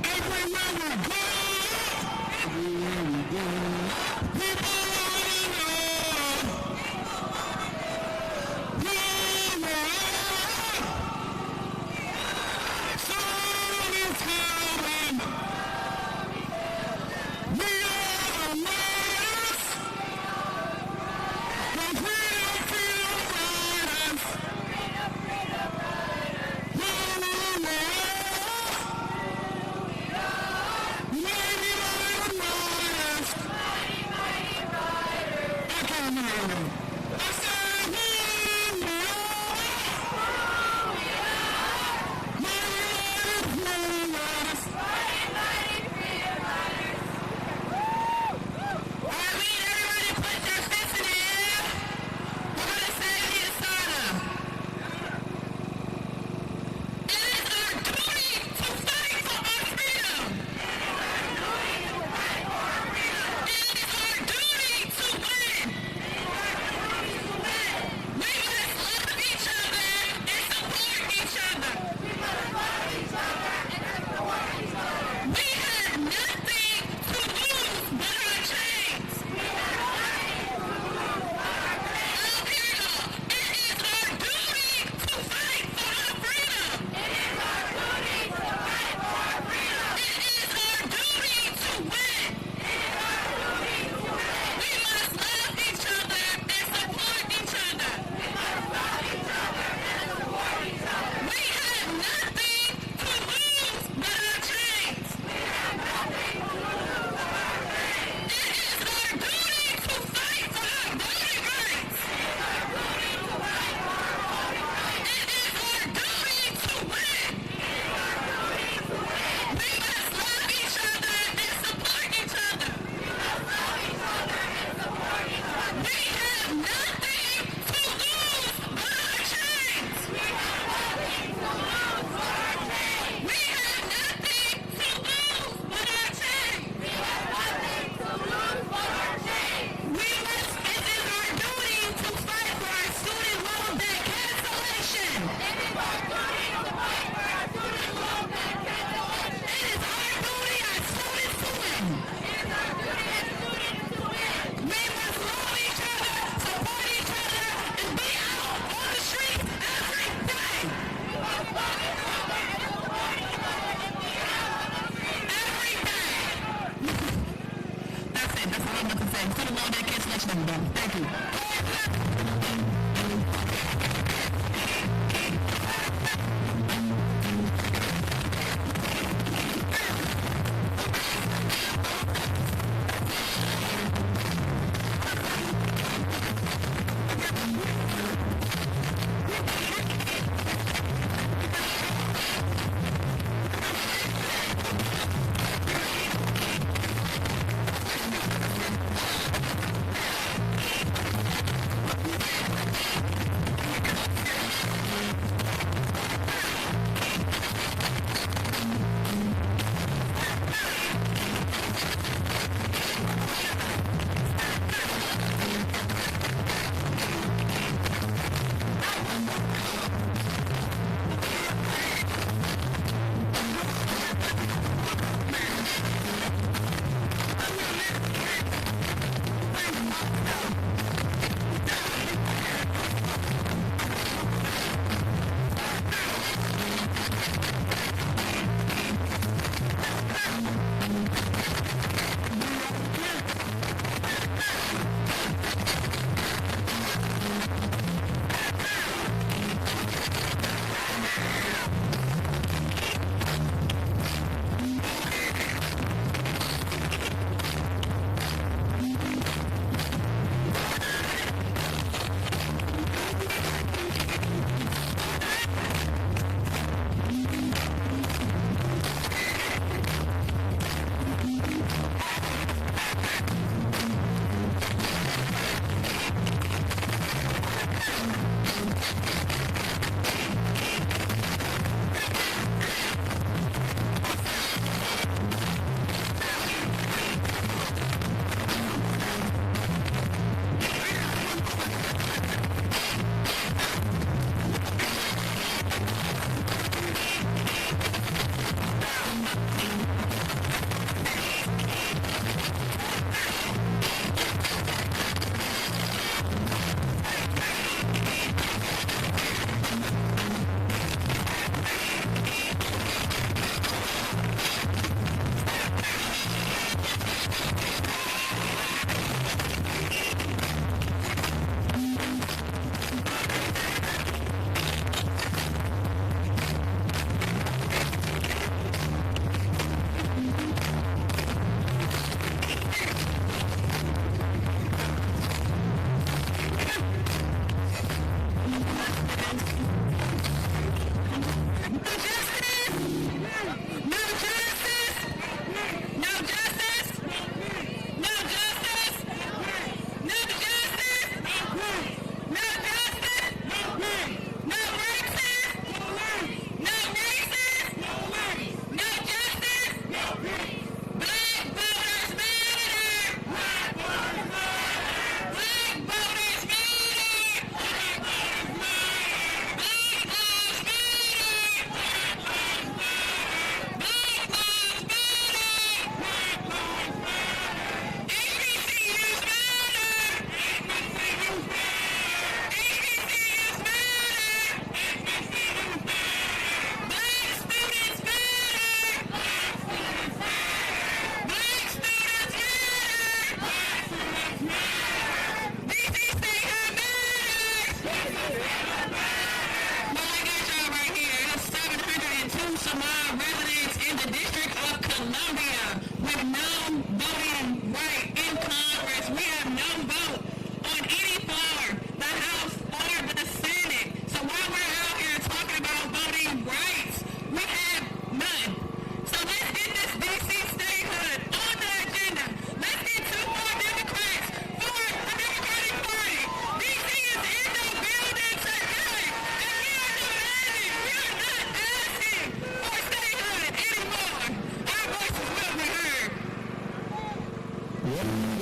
Everywhere we go, everywhere we go, people wanna know. Sun is coming. We are the riders. The freedom riders. Thank you. Thank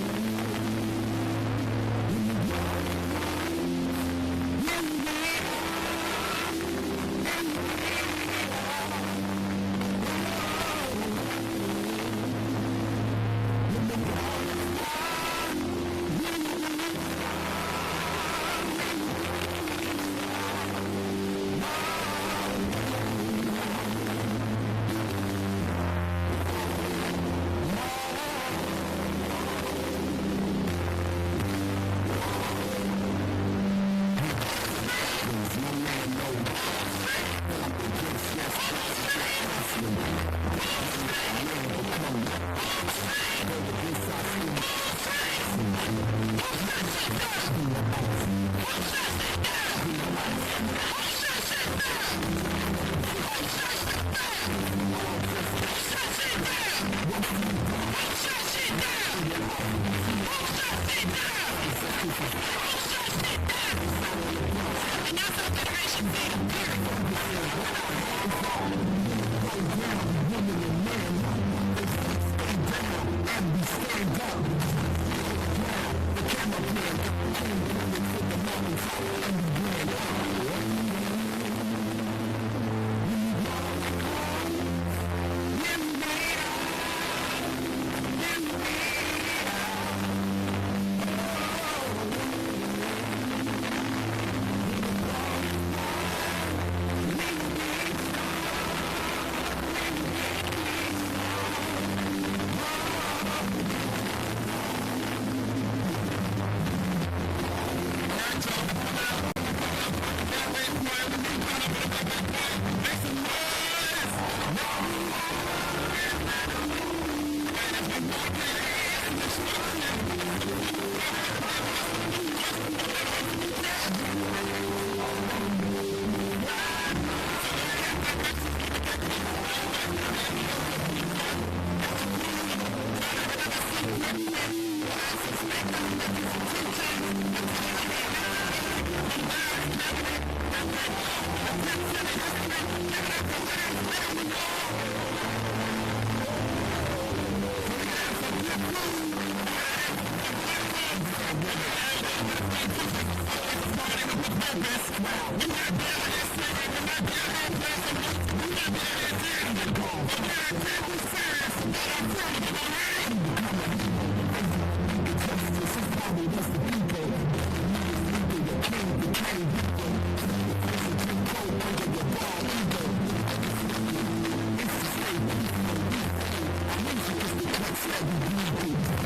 you.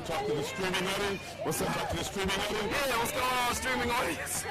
What's up to the streaming audience? What's up to the streaming audience? Yeah, what's going on, streaming audience?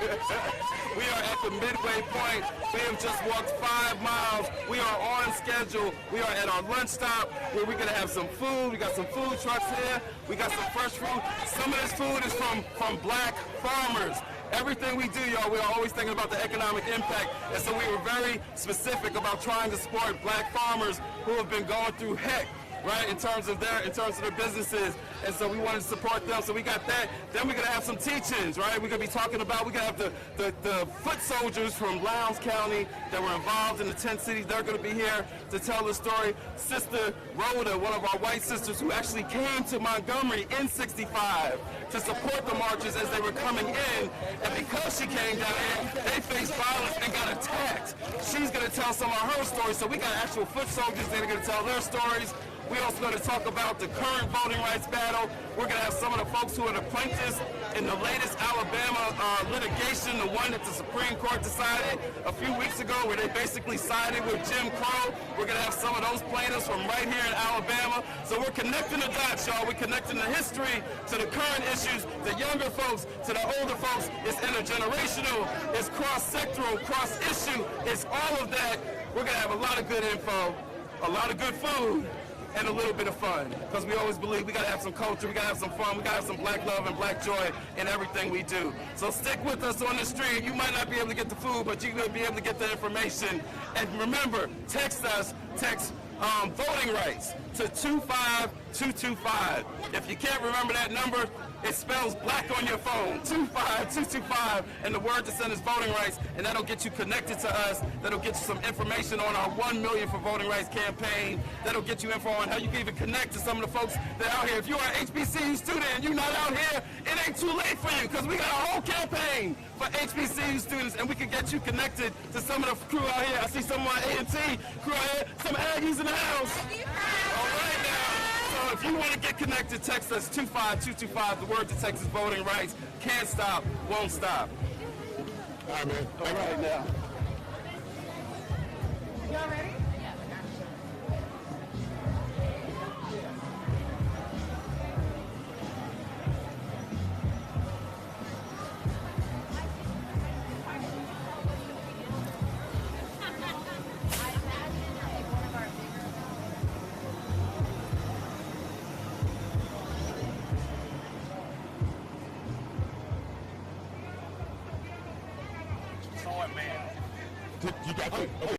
We are at the midway point. We have just walked 5 miles. We are on schedule. We are at our lunch stop where we're going to have some food. We got some food trucks here. We got some fresh food. Some of this food is from black farmers. Everything we do, y'all, we are always thinking about the economic impact. And so we were very specific about trying to support black farmers who have been going through heck, right, in terms of their businesses. And so we wanted to support them. So we got that. Then we're going to have some teachings, right? We're going to be talking about, we're going to have the foot soldiers from Lowndes County that were involved in the 10 cities. They're going to be here to tell the story. Sister Rhoda, one of our white sisters who actually came to Montgomery in '65 to support the marches as they were coming in. And because she came down here, they faced violence and got attacked. She's going to tell some of her stories. So we got actual foot soldiers that are going to tell their stories. We're also going to talk about the current voting rights battle. We're going to have some of the folks who are the plaintiffs in the latest Alabama litigation, the one that the Supreme Court decided a few weeks ago where they basically sided with Jim Crow. We're going to have some of those plaintiffs from right here in Alabama. So we're connecting the dots, y'all. We're connecting the history to the current issues, the younger folks to the older folks. It's intergenerational, it's cross-sectoral, cross-issue. It's all of that. We're going to have a lot of good info, a lot of good food, and a little bit of fun, because we always believe we gotta have some culture, we gotta have some fun, we gotta have some black love and black joy in everything we do. So stick with us on the stream. You might not be able to get the food, but you're gonna be able to get the information. And remember, text us, text voting rights to 25225. If you can't remember that number, it spells black on your phone, 25225, and the word to send is voting rights, and that'll get you connected to us. That'll get you some information on our 1 Million for Voting Rights campaign. That'll get you info on how you can even connect to some of the folks that are out here. If you are an HBCU student and you're not out here, it ain't too late for you, because we got a whole campaign for HBCU students, and we can get you connected to some of the crew out here. I see some of my A&T crew out here, some Aggies in the house. All right now. So if you want to get connected, text us 25225. The word to text is voting rights. Can't stop, won't stop. All right, man. All right now. Y'all ready? You got it. Okay.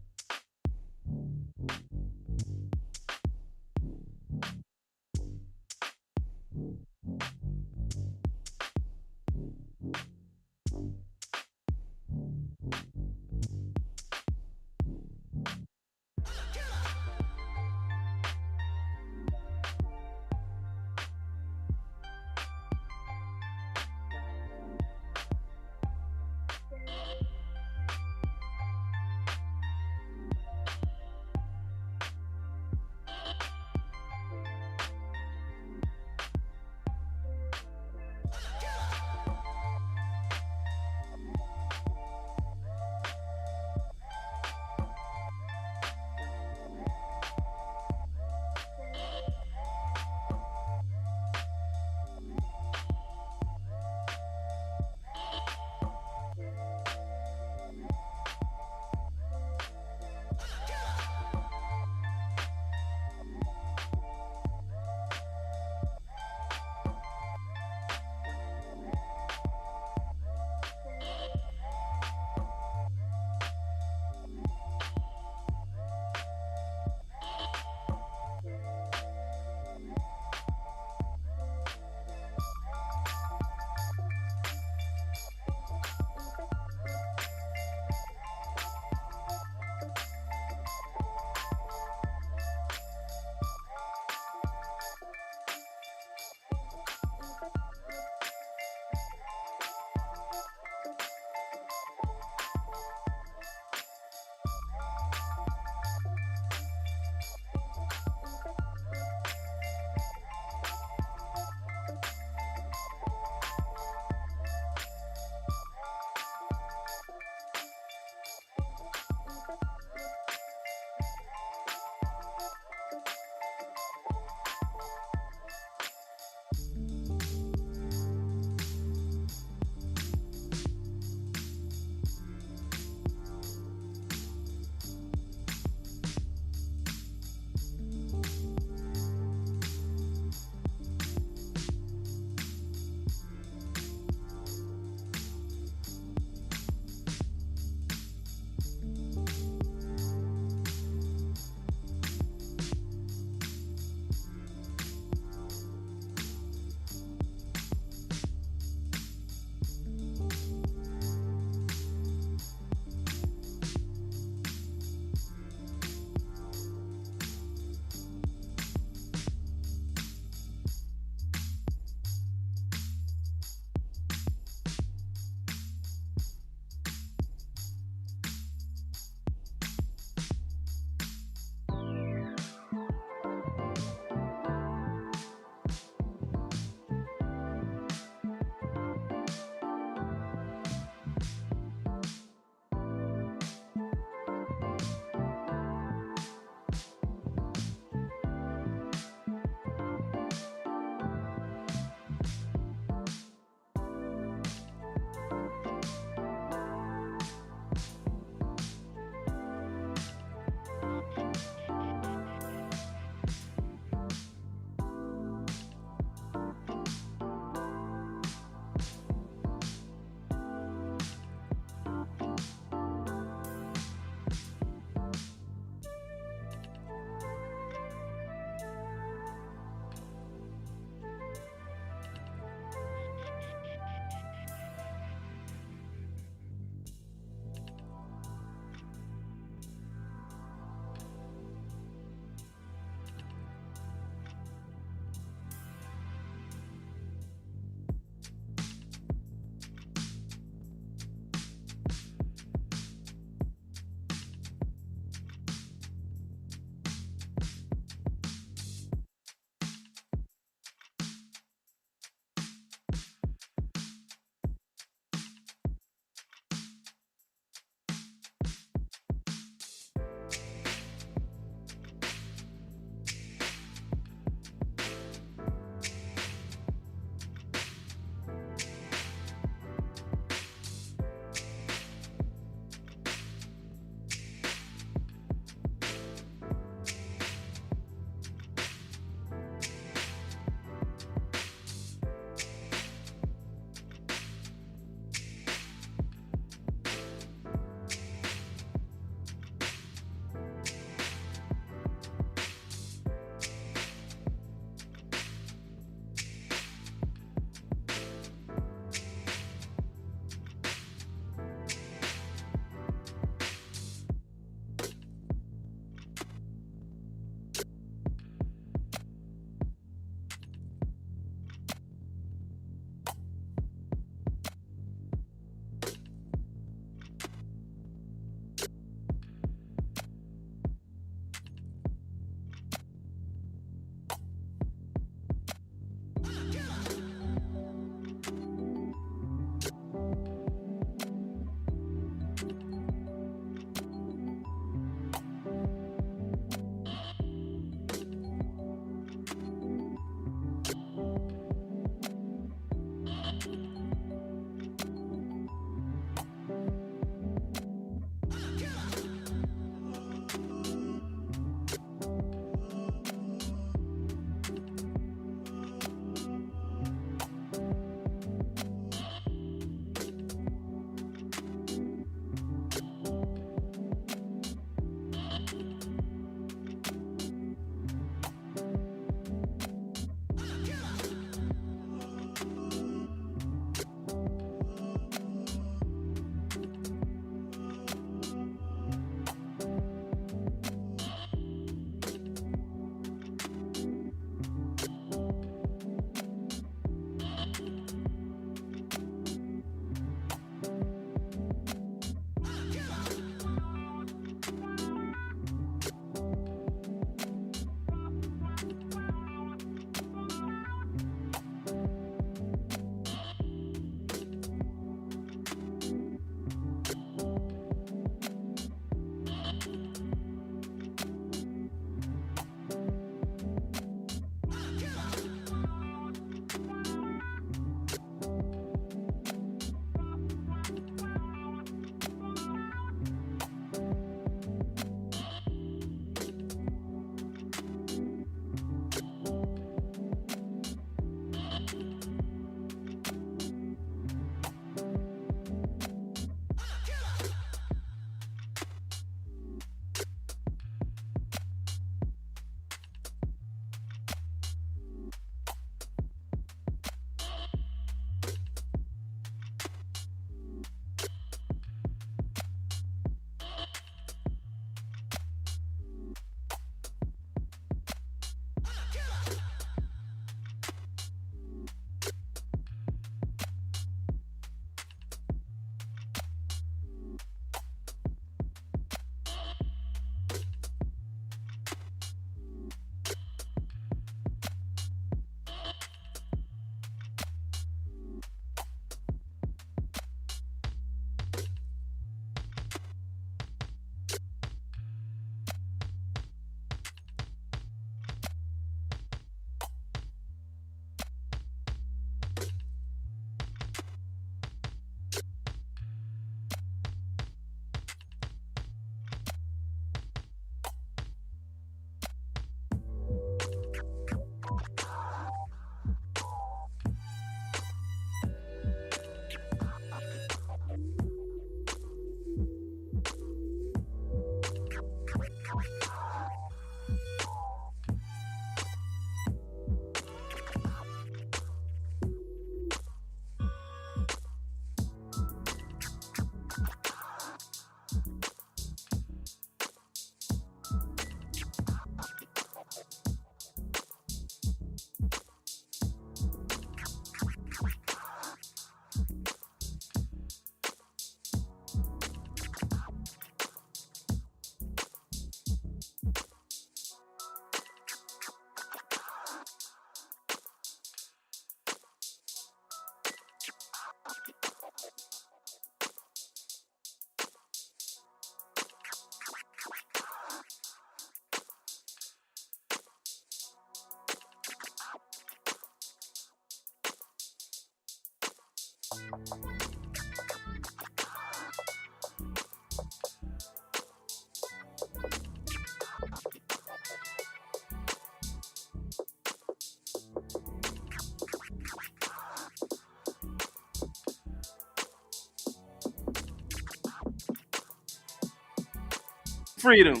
Freedom.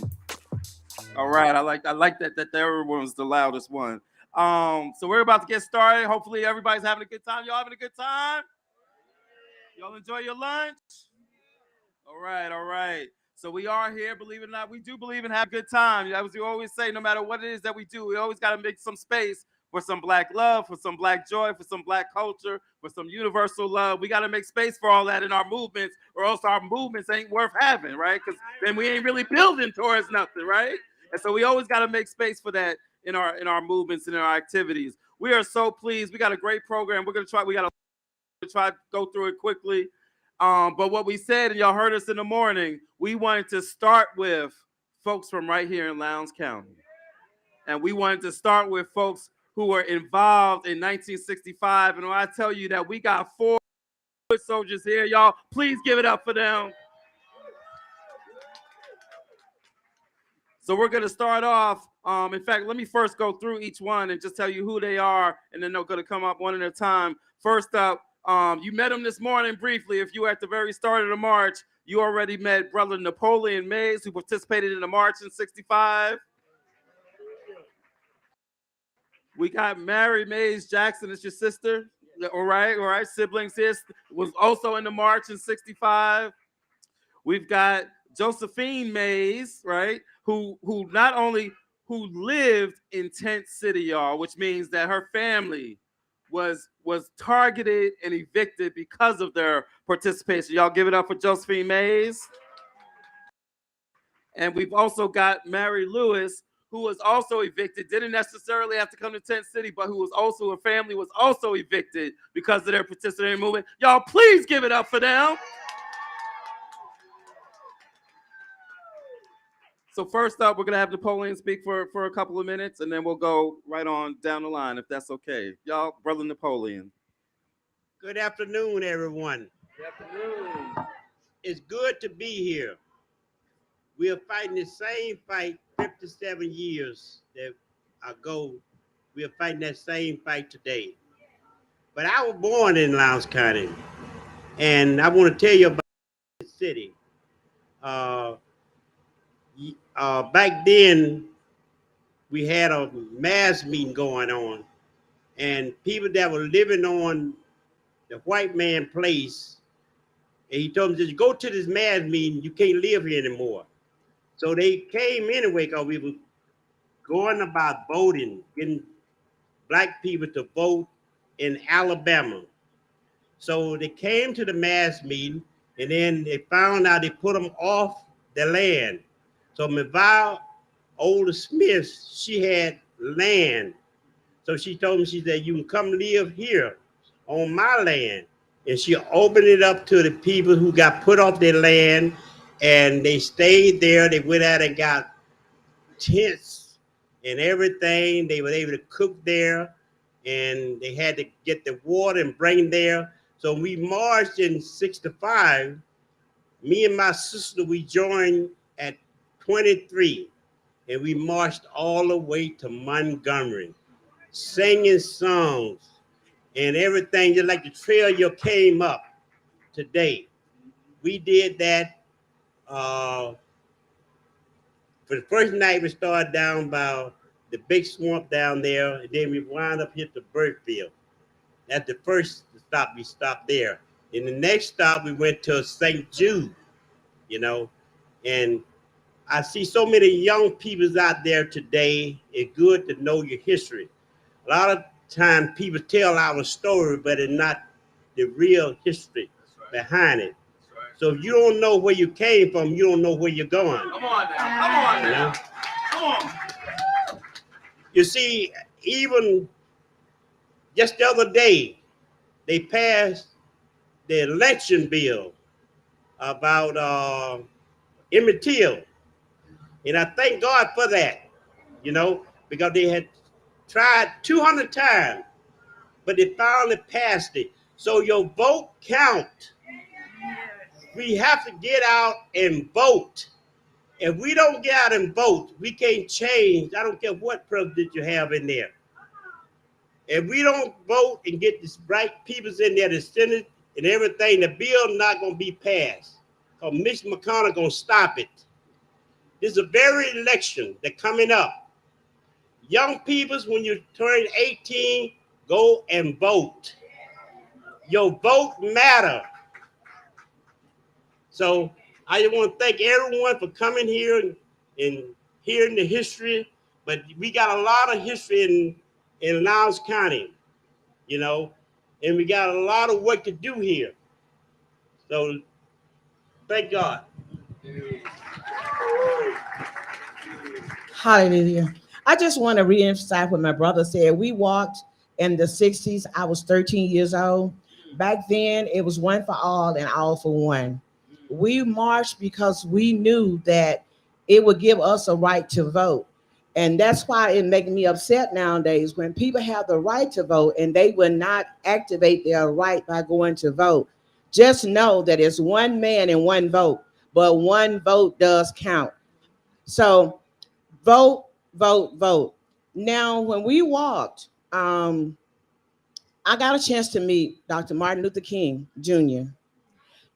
All right, I like that there was the loudest one. So we're about to get started. Hopefully everybody's having a good time. Y'all having a good time? Y'all enjoy your lunch? All right, all right. So we are here, believe it or not. We do believe in having a good time. As we always say, no matter what it is that we do, we always got to make some space for some black love, for some black joy, for some black culture, for some universal love. We got to make space for all that in our movements, or else our movements ain't worth having, right? Because then we ain't really building towards nothing, right? And so we always got to make space for that in our movements and in our activities. We are so pleased. We got a great program. We got to try to go through it quickly. But what we said, and y'all heard us in the morning, we wanted to start with folks from right here in Lowndes County. And we wanted to start with folks who were involved in 1965. And when I tell you that we got 4 foot soldiers here, y'all, please give it up for them. So we're going to start off. In fact, let me first go through each one and just tell you who they are, and then they're going to come up one at a time. First up, you met him this morning briefly. If you were at the very start of the march, you already met Brother Napoleon Mays, who participated in the march in 65. We got Mary Mays Jackson. It's your sister. All right. Siblings here. Was also in the march in 65. We've got Josephine Mays, right? Who not only who lived in Tent City, y'all, which means that her family was targeted and evicted because of their participation. Y'all give it up for Josephine Mays. And we've also got Mary Lewis, who was also evicted, didn't necessarily have to come to Tent City, but who was also, her family was also evicted because of their participating movement. Y'all, please give it up for them. So first up, we're going to have Napoleon speak for a couple of minutes, and then we'll go right on down the line, if that's okay. Y'all, Brother Napoleon. Good afternoon, everyone. Good afternoon. It's good to be here. We are fighting the same fight 57 years ago. We are fighting that same fight today. But I was born in Lowndes County, and I want to tell you about the city. Back then, we had a mass meeting going on, and people that were living on the white man place, and he told them, just go to this mass meeting, you can't live here anymore. So they came anyway because we were going about voting, getting black people to vote in Alabama. So they came to the mass meeting, and then they found out they put them off the land. So Ms. Older Smith, she had land. So she told me, she said, you can come live here on my land. And she opened it up to the people who got put off their land, and they stayed there. They went out and got tents and everything. They were able to cook there, and they had to get the water and bring there. So we marched in 65. Me and my sister, we joined at 23, and we marched all the way to Montgomery, singing songs and everything, just like the trail you came up today. We did that For the first night, we started down by the big swamp down there, and then we wound up hit the bird field. That's the first stop. We stopped there. In the next stop, we went to St. Jude, you know, and I see so many young people out there today. It's good to know your history. A lot of times people tell our story, but it's not the real history behind it. So if you don't know where you came from, you don't know where you're going. Come on now. Come on now. Come on. You see, even just the other day, they passed the election bill about Emmett Till. And I thank God for that, you know, because they had tried 200 times, but they finally passed it. So your vote count. We have to get out and vote. If we don't get out and vote, we can't change. I don't care what president you have in there. If we don't vote and get these right peoples in there, the Senate and everything, the bill not going to be passed. Because Mitch McConnell going to stop it. This is a very election that's coming up. Young peoples, when you turn 18, go and vote. Your vote matter. So I just want to thank everyone for coming here and hearing the history. But we got a lot of history in Lowndes County, you know, and we got a lot of work to do here. So thank God. Hallelujah. I just want to reemphasize what my brother said. We walked in the 60s. I was 13 years old. Back then, it was one for all and all for one. We marched because we knew that it would give us a right to vote. And that's why it makes me upset nowadays when people have the right to vote and they will not activate their right by going to vote. Just know that it's one man and one vote, but one vote does count. So vote, vote, vote. Now, when we walked, I got a chance to meet Dr. Martin Luther King Jr.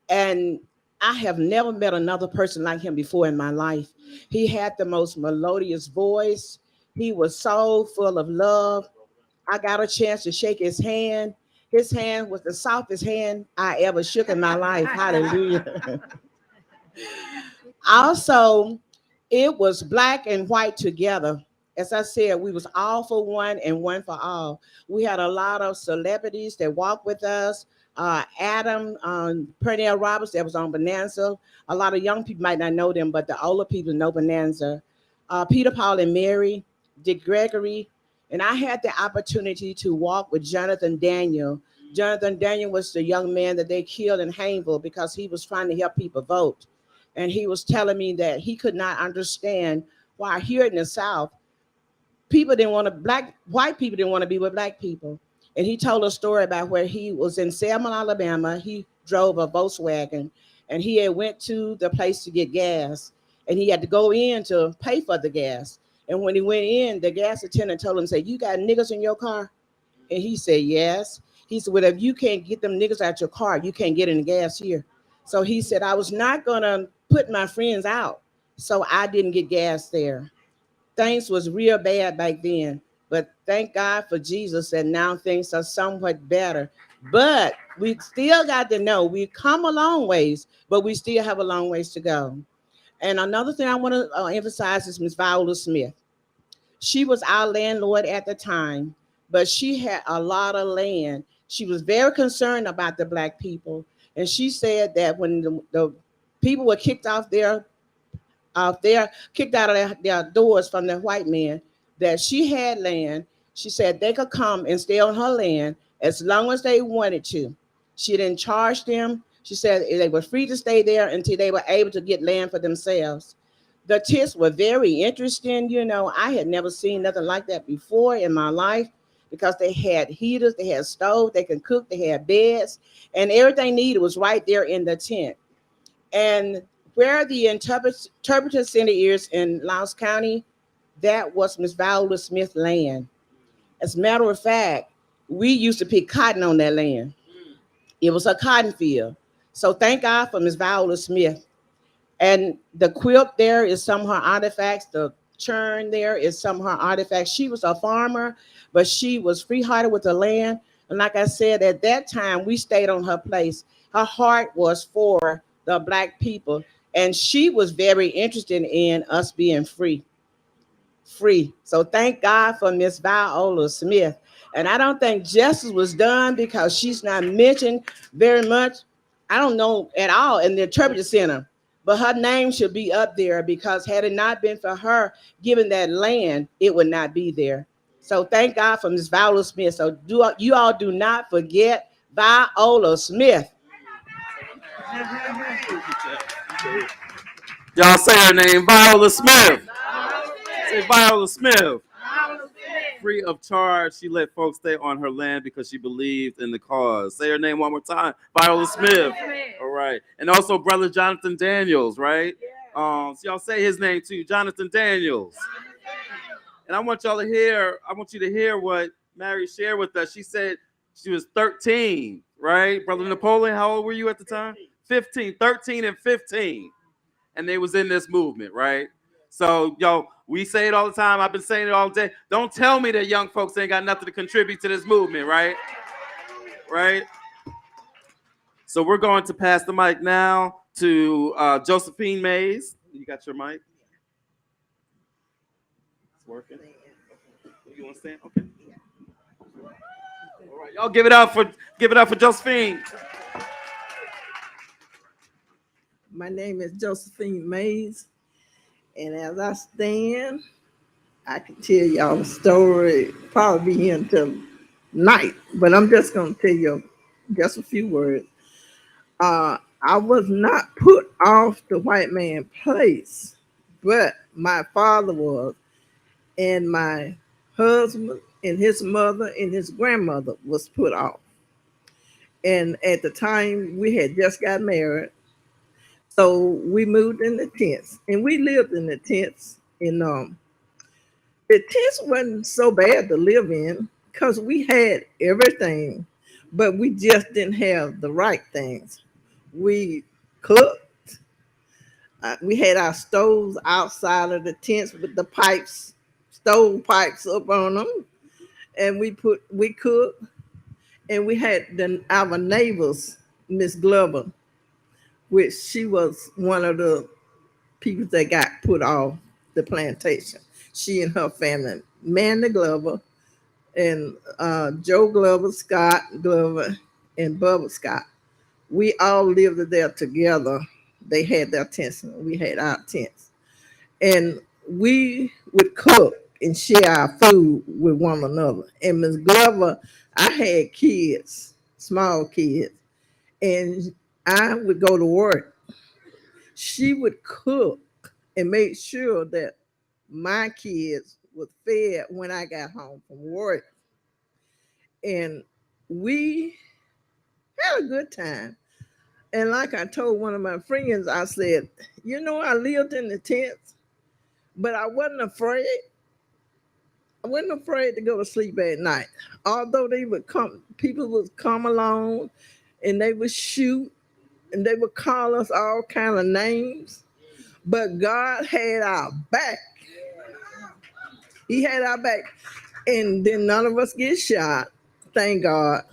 And I have never met another person like him before in my life. He had the most melodious voice. He was so full of love. I got a chance to shake his hand. His hand was the softest hand I ever shook in my life. Hallelujah. Also, it was black and white together. As I said, we was all for one and one for all. We had a lot of celebrities that walked with us. Adam Pernell Roberts that was on Bonanza. A lot of young people might not know them, but the older people know Bonanza. Peter, Paul, and Mary, Dick Gregory. And I had the opportunity to walk with Jonathan Daniel. Jonathan Daniel was the young man that they killed in Haynesville because he was trying to help people vote. And he was telling me that he could not understand why here in the South, people didn't want to, white people didn't want to be with black people. And he told a story about where he was in Selma, Alabama. He drove a Volkswagen and he had went to the place to get gas and he had to go in to pay for the gas. And when he went in, the gas attendant told him, say, "You got niggas in your car?" And he said, "Yes." He said, "Well, if you can't get them niggas out your car, you can't get any gas here." So he said, "I was not gonna put my friends out, so I didn't get gas there." Things was real bad back then, but thank God for Jesus, and now things are somewhat better. But we still got to know we come a long ways, but we still have a long ways to go. And another thing I want to emphasize is Miss Viola Smith. She was our landlord at the time, but she had a lot of land. She was very concerned about the black people. And she said that when the people were kicked off kicked out of their doors from the white man, that she had land. She said they could come and stay on her land as long as they wanted to. She didn't charge them. She said they were free to stay there until they were able to get land for themselves. The tents were very interesting. You know, I had never seen nothing like that before in my life because they had heaters, they had stoves, they could cook, they had beds, and everything needed was right there in the tent. And where the interpreter center is in Lowndes County, that was Miss Viola Smith land. As a matter of fact, we used to pick cotton on that land. It was a cotton field. So thank God for Miss Viola Smith. And the quilt there is some of her artifacts. The churn there is some of her artifacts. She was a farmer, but she was free-hearted with the land. And like I said, at that time, we stayed on her place. Her heart was for the Black people. And she was very interested in us being free. Free. So thank God for Miss Viola Smith. And I don't think justice was done because she's not mentioned very much. I don't know at all in the Interpretive Center. But her name should be up there because had it not been for her giving that land, it would not be there. So thank God for Miss Viola Smith. So you all do not forget Viola Smith. Y'all say her name, Viola Smith. Say Viola Smith. Free of charge, she let folks stay on her land because she believed in the cause. Say her name one more time, Viola Smith. All right, and also Brother Jonathan Daniels, right? So y'all say his name too, Jonathan Daniels. And I want y'all to hear. I want you to hear what Mary shared with us. She said she was 13, right? Brother Napoleon, how old were you at the time? 15, 13 and 15. And they was in this movement, right? So, yo, we say it all the time. I've been saying it all day. Don't tell me that young folks ain't got nothing to contribute to this movement, right? Right? So we're going to pass the mic now to Josephine Mays. You got your mic? It's working. You want to stand? Okay. All right, y'all give it up for Josephine. My name is Josephine Mays, and as I stand, I can tell y'all a story, probably be here until night, but I'm just going to tell you just a few words. I was not put off the white man place, but my father was, and my husband and his mother and his grandmother was put off. And at the time, we had just got married. So we moved in the tents, and we lived in the tents. And the tents wasn't so bad to live in because we had everything, but we just didn't have the right things. We cooked. We had our stoves outside of the tents with the pipes, stove pipes up on them, and we cooked. And we had our neighbors, Miss Glover, which she was one of the people that got put off the plantation. She and her family, Mandy Glover and Joe Glover, Scott Glover, and Bubba Scott. We all lived there together. They had their tents and we had our tents. And we would cook and share our food with one another. And Miss Glover, I had kids, small kids, and I would go to work. She would cook and make sure that my kids was fed when I got home from work. And we had a good time. And like I told one of my friends, I said, I lived in the tents, but I wasn't afraid. I wasn't afraid to go to sleep at night. Although people would come along and they would shoot and they would call us all kind of names. But God had our back. He had our back. And then none of us get shot. Thank God.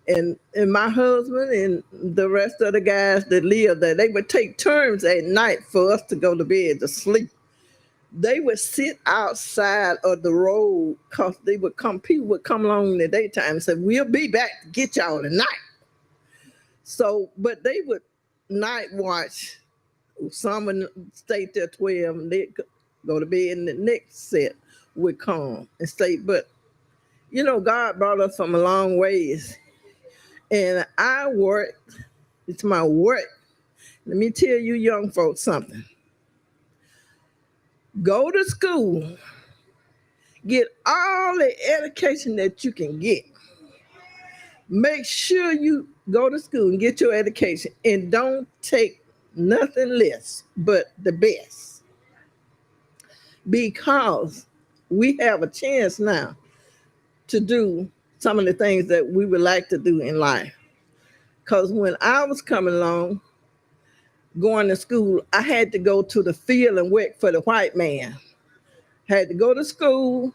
And my husband and the rest of the guys that lived there, they would take turns at night for us to go to bed to sleep. They would sit outside of the road because people would come along in the daytime and say, we'll be back to get y'all tonight. So, but they would night watch. Some would stay till 12 and they'd go to bed, and the next set would come and stay. But, God brought us from a long ways. And I worked. It's my work. Let me tell you young folks something. Go to school. Get all the education that you can get. Make sure you go to school and get your education. And don't take nothing less but the best. Because we have a chance now to do some of the things that we would like to do in life. Because when I was coming along, going to school, I had to go to the field and work for the white man. Had to go to school,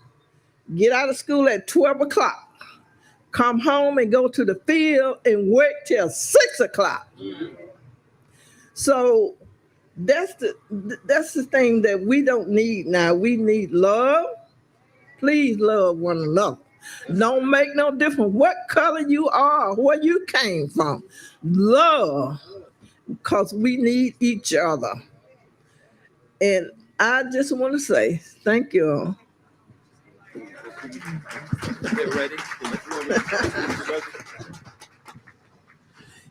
get out of school at 12 o'clock, come home and go to the field and work till 6 o'clock. So that's the thing that we don't need now. We need love. Please love one another. Don't make no difference what color you are, where you came from. Love, because we need each other. And I just want to say thank you all. Get ready.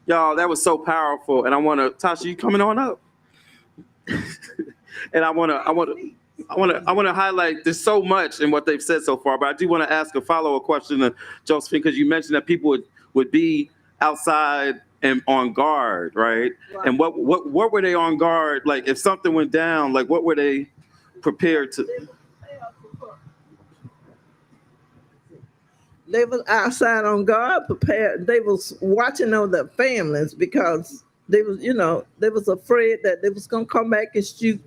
Y'all, that was so powerful. And I want to, Tasha, you coming on up? And I want to highlight, there's so much in what they've said so far, but I do want to ask a follow-up question to Josephine, because you mentioned that people would be outside and on guard, right? And what were they on guard? Like, if something went down, like, what were they prepared to? They was outside on guard, prepared. They was watching on their families because they was, they was afraid that they was gonna come back and shoot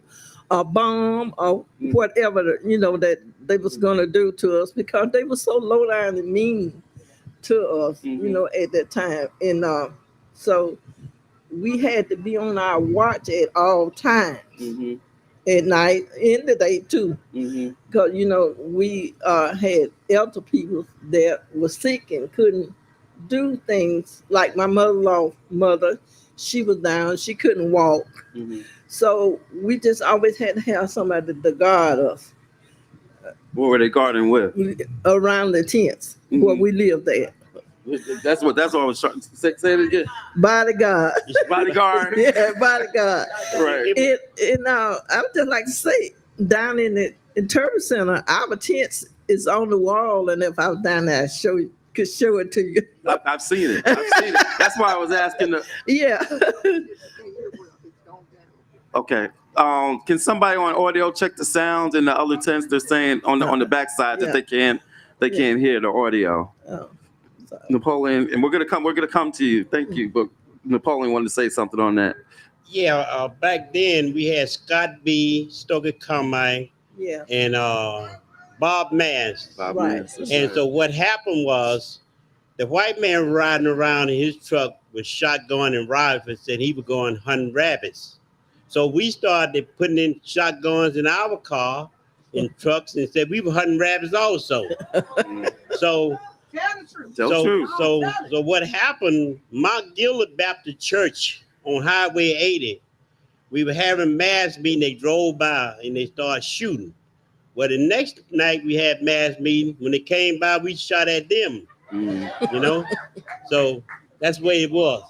a bomb or whatever, that they was gonna do to us, because they were so low down and mean to us, at that time. And so we had to be on our watch at all times. At night, in the day too, because we had elder people that were sick and couldn't do things. Like my mother, she was down, she couldn't walk, so we just always had to have somebody to guard us. What were they guarding with? Around the tents where we lived at. That's what I was trying to say it again. Bodyguard. Bodyguard. Yeah, bodyguard. Right. And I would just like to say, down in the interpret center, our tents is on the wall, and if I was down there, I could show it to you. I've seen it. That's why I was asking. Yeah. Okay. Can somebody on audio check the sound in the other tents? They're saying on the backside that they can't hear the audio. Oh. Napoleon, and we're gonna come to you. Thank you, but Napoleon wanted to say something on that. Yeah, back then we had Scott B, Stokely Carmine, and Bob Mans. And so what happened was, the white man riding around in his truck with shotgun and rifles, and he was going hunting rabbits. So we started putting in shotguns in our car, in trucks, and said we were hunting rabbits also. So what happened, Mount Gilead Baptist Church on Highway 80, we were having mass meeting. They drove by and they started shooting. Well, the next night we had mass meeting. When they came by, we shot at them. So that's the way it was.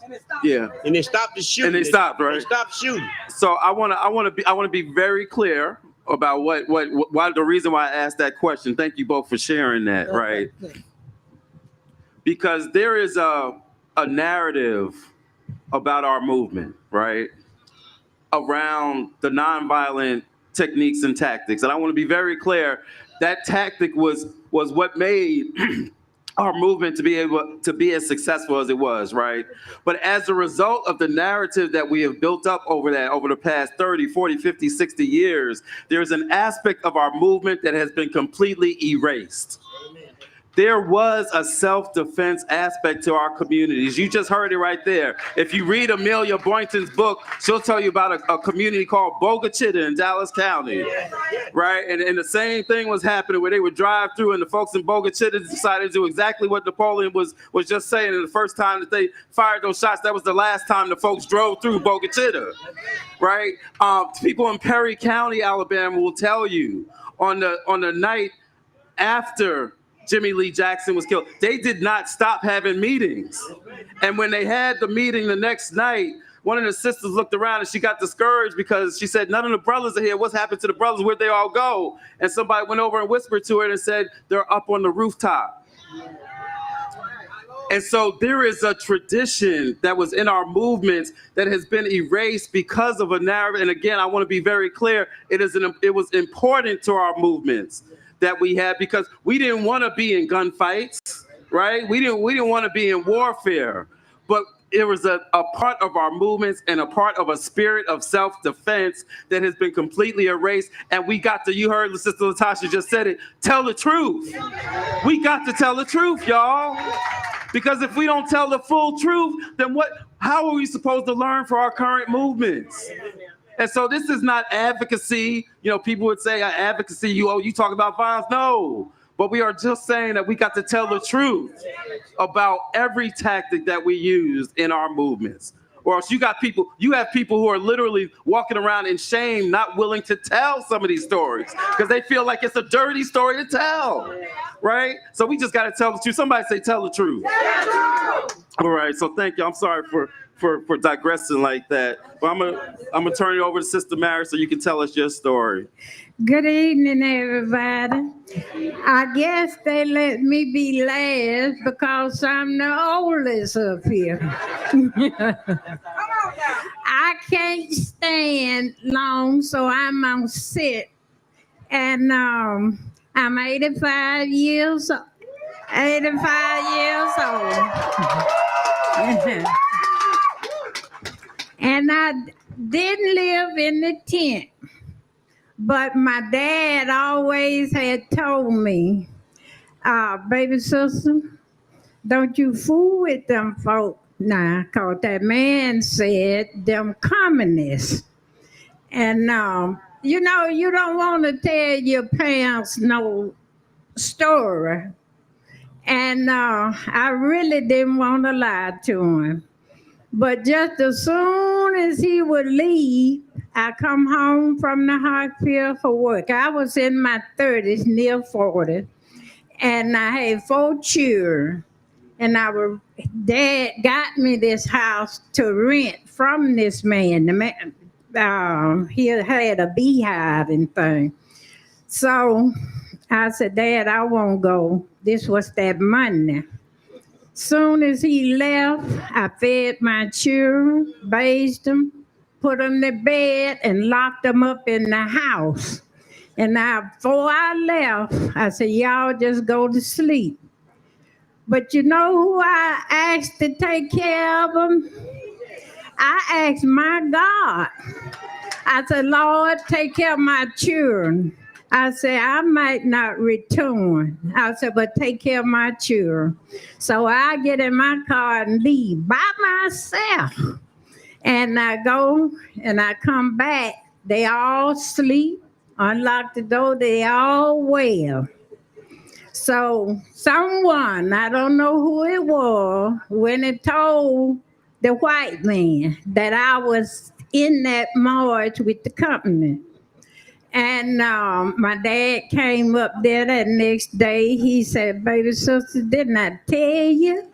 Yeah. And they stopped the shooting. And they stopped, right? They stopped shooting. So I want to be very clear about why the reason why I asked that question. Thank you both for sharing that, right? Because there is a narrative about our movement, right, around the nonviolent techniques and tactics. And I want to be very clear, that tactic was what made our movement to be able to be as successful as it was, right? But as a result of the narrative that we have built up over the past 30, 40, 50, 60 years, there's an aspect of our movement that has been completely erased. There was a self-defense aspect to our communities. You just heard it right there. If you read Amelia Boynton's book, she'll tell you about a community called Bogachita in Dallas County, right? And the same thing was happening where they would drive through, and the folks in Bogachita decided to do exactly what Napoleon was just saying. And the first time that they fired those shots, that was the last time the folks drove through Bogachita, right? People in Perry County, Alabama will tell you on the night after Jimmy Lee Jackson was killed, they did not stop having meetings. And when they had the meeting the next night, one of the sisters looked around and she got discouraged because she said, none of the brothers are here. What's happened to the brothers? Where'd they all go? And somebody went over and whispered to her and said, they're up on the rooftop. And so there is a tradition that was in our movements that has been erased because of a narrative. And again, I want to be very clear. It was important to our movements that we had, because we didn't want to be in gunfights, right? We didn't want to be in warfare. But a part of our movements and a part of a spirit of self-defense that has been completely erased. And we got to, you heard Sister Latasha just said it, tell the truth. We got to tell the truth, y'all. Because if we don't tell the full truth, then how are we supposed to learn for our current movements? And so this is not advocacy. You know, people would say advocacy, you talk about violence. No, but we are just saying that we got to tell the truth about every tactic that we use in our movements. Or else you have people who are literally walking around in shame, not willing to tell some of these stories because they feel like it's a dirty story to tell, right? So we just got to tell the truth. Somebody say, tell the truth. All right, so thank you. I'm sorry for digressing like that. But I'm gonna turn it over to Sister Mary so you can tell us your story. Good evening, everybody. I guess they let me be last because I'm the oldest up here. I can't stand long, so I'm gonna sit. And I'm 85 years old. And I didn't live in the tent. But my dad always had told me, baby sister, don't you fool with them folk now, because that man said them communists. And, you know, you don't want to tell your parents no story. And I really didn't want to lie to him. But just as soon as he would leave, I come home from the hospital for work. I was in my 30s, near 40, and I had 4 children. And our dad got me this house to rent from this man. The man, he had a beehive and thing. So I said, Dad, I won't go. This was that Monday. Soon as he left, I fed my children, bathed them, put them to bed, and locked them up in the house. And now, before I left, I said, y'all just go to sleep. But you know who I asked to take care of them? I asked my God. I said, Lord, take care of my children. I said, I might not return. I said, but take care of my children. So I get in my car and leave by myself. And I go and I come back. They all sleep, unlock the door, they all well. So someone, I don't know who it was, when it told the white man that I was in that march with the company. And my dad came up there that next day. He said, baby sister, didn't I tell you?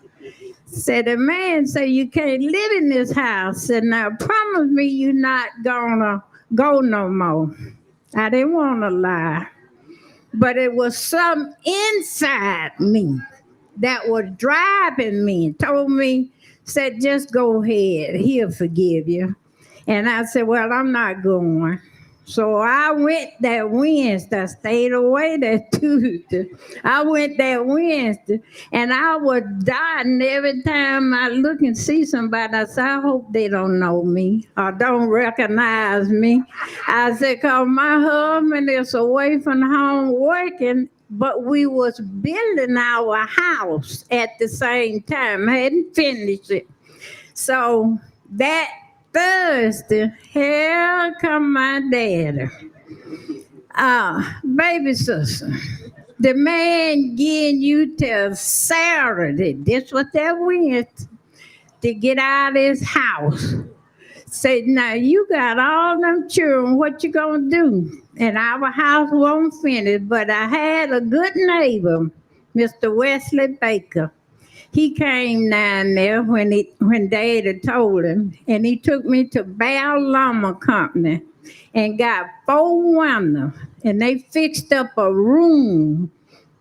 Said, the man said you can't live in this house. And now promise me you're not gonna go no more. I didn't want to lie. But it was something inside me that was driving me and told me, said, just go ahead. He'll forgive you. And I said, well, I'm not going. So I went that Wednesday. I stayed away that Tuesday. I went that Wednesday, and I was dying every time I look and see somebody. I said, I hope they don't know me or don't recognize me. I said, because my husband is away from home working, but we was building our house at the same time. Hadn't finished it. So that Thursday, here come my daddy. Baby sister, the man getting you till Saturday, this was that Wednesday, to get out of his house. Said, now you got all them children, what you gonna do? And our house won't finish, but I had a good neighbor, Mr. Wesley Baker. He came down there when Daddy told him, and he took me to Bell Lumber Company and got 4 windows, and they fixed up a room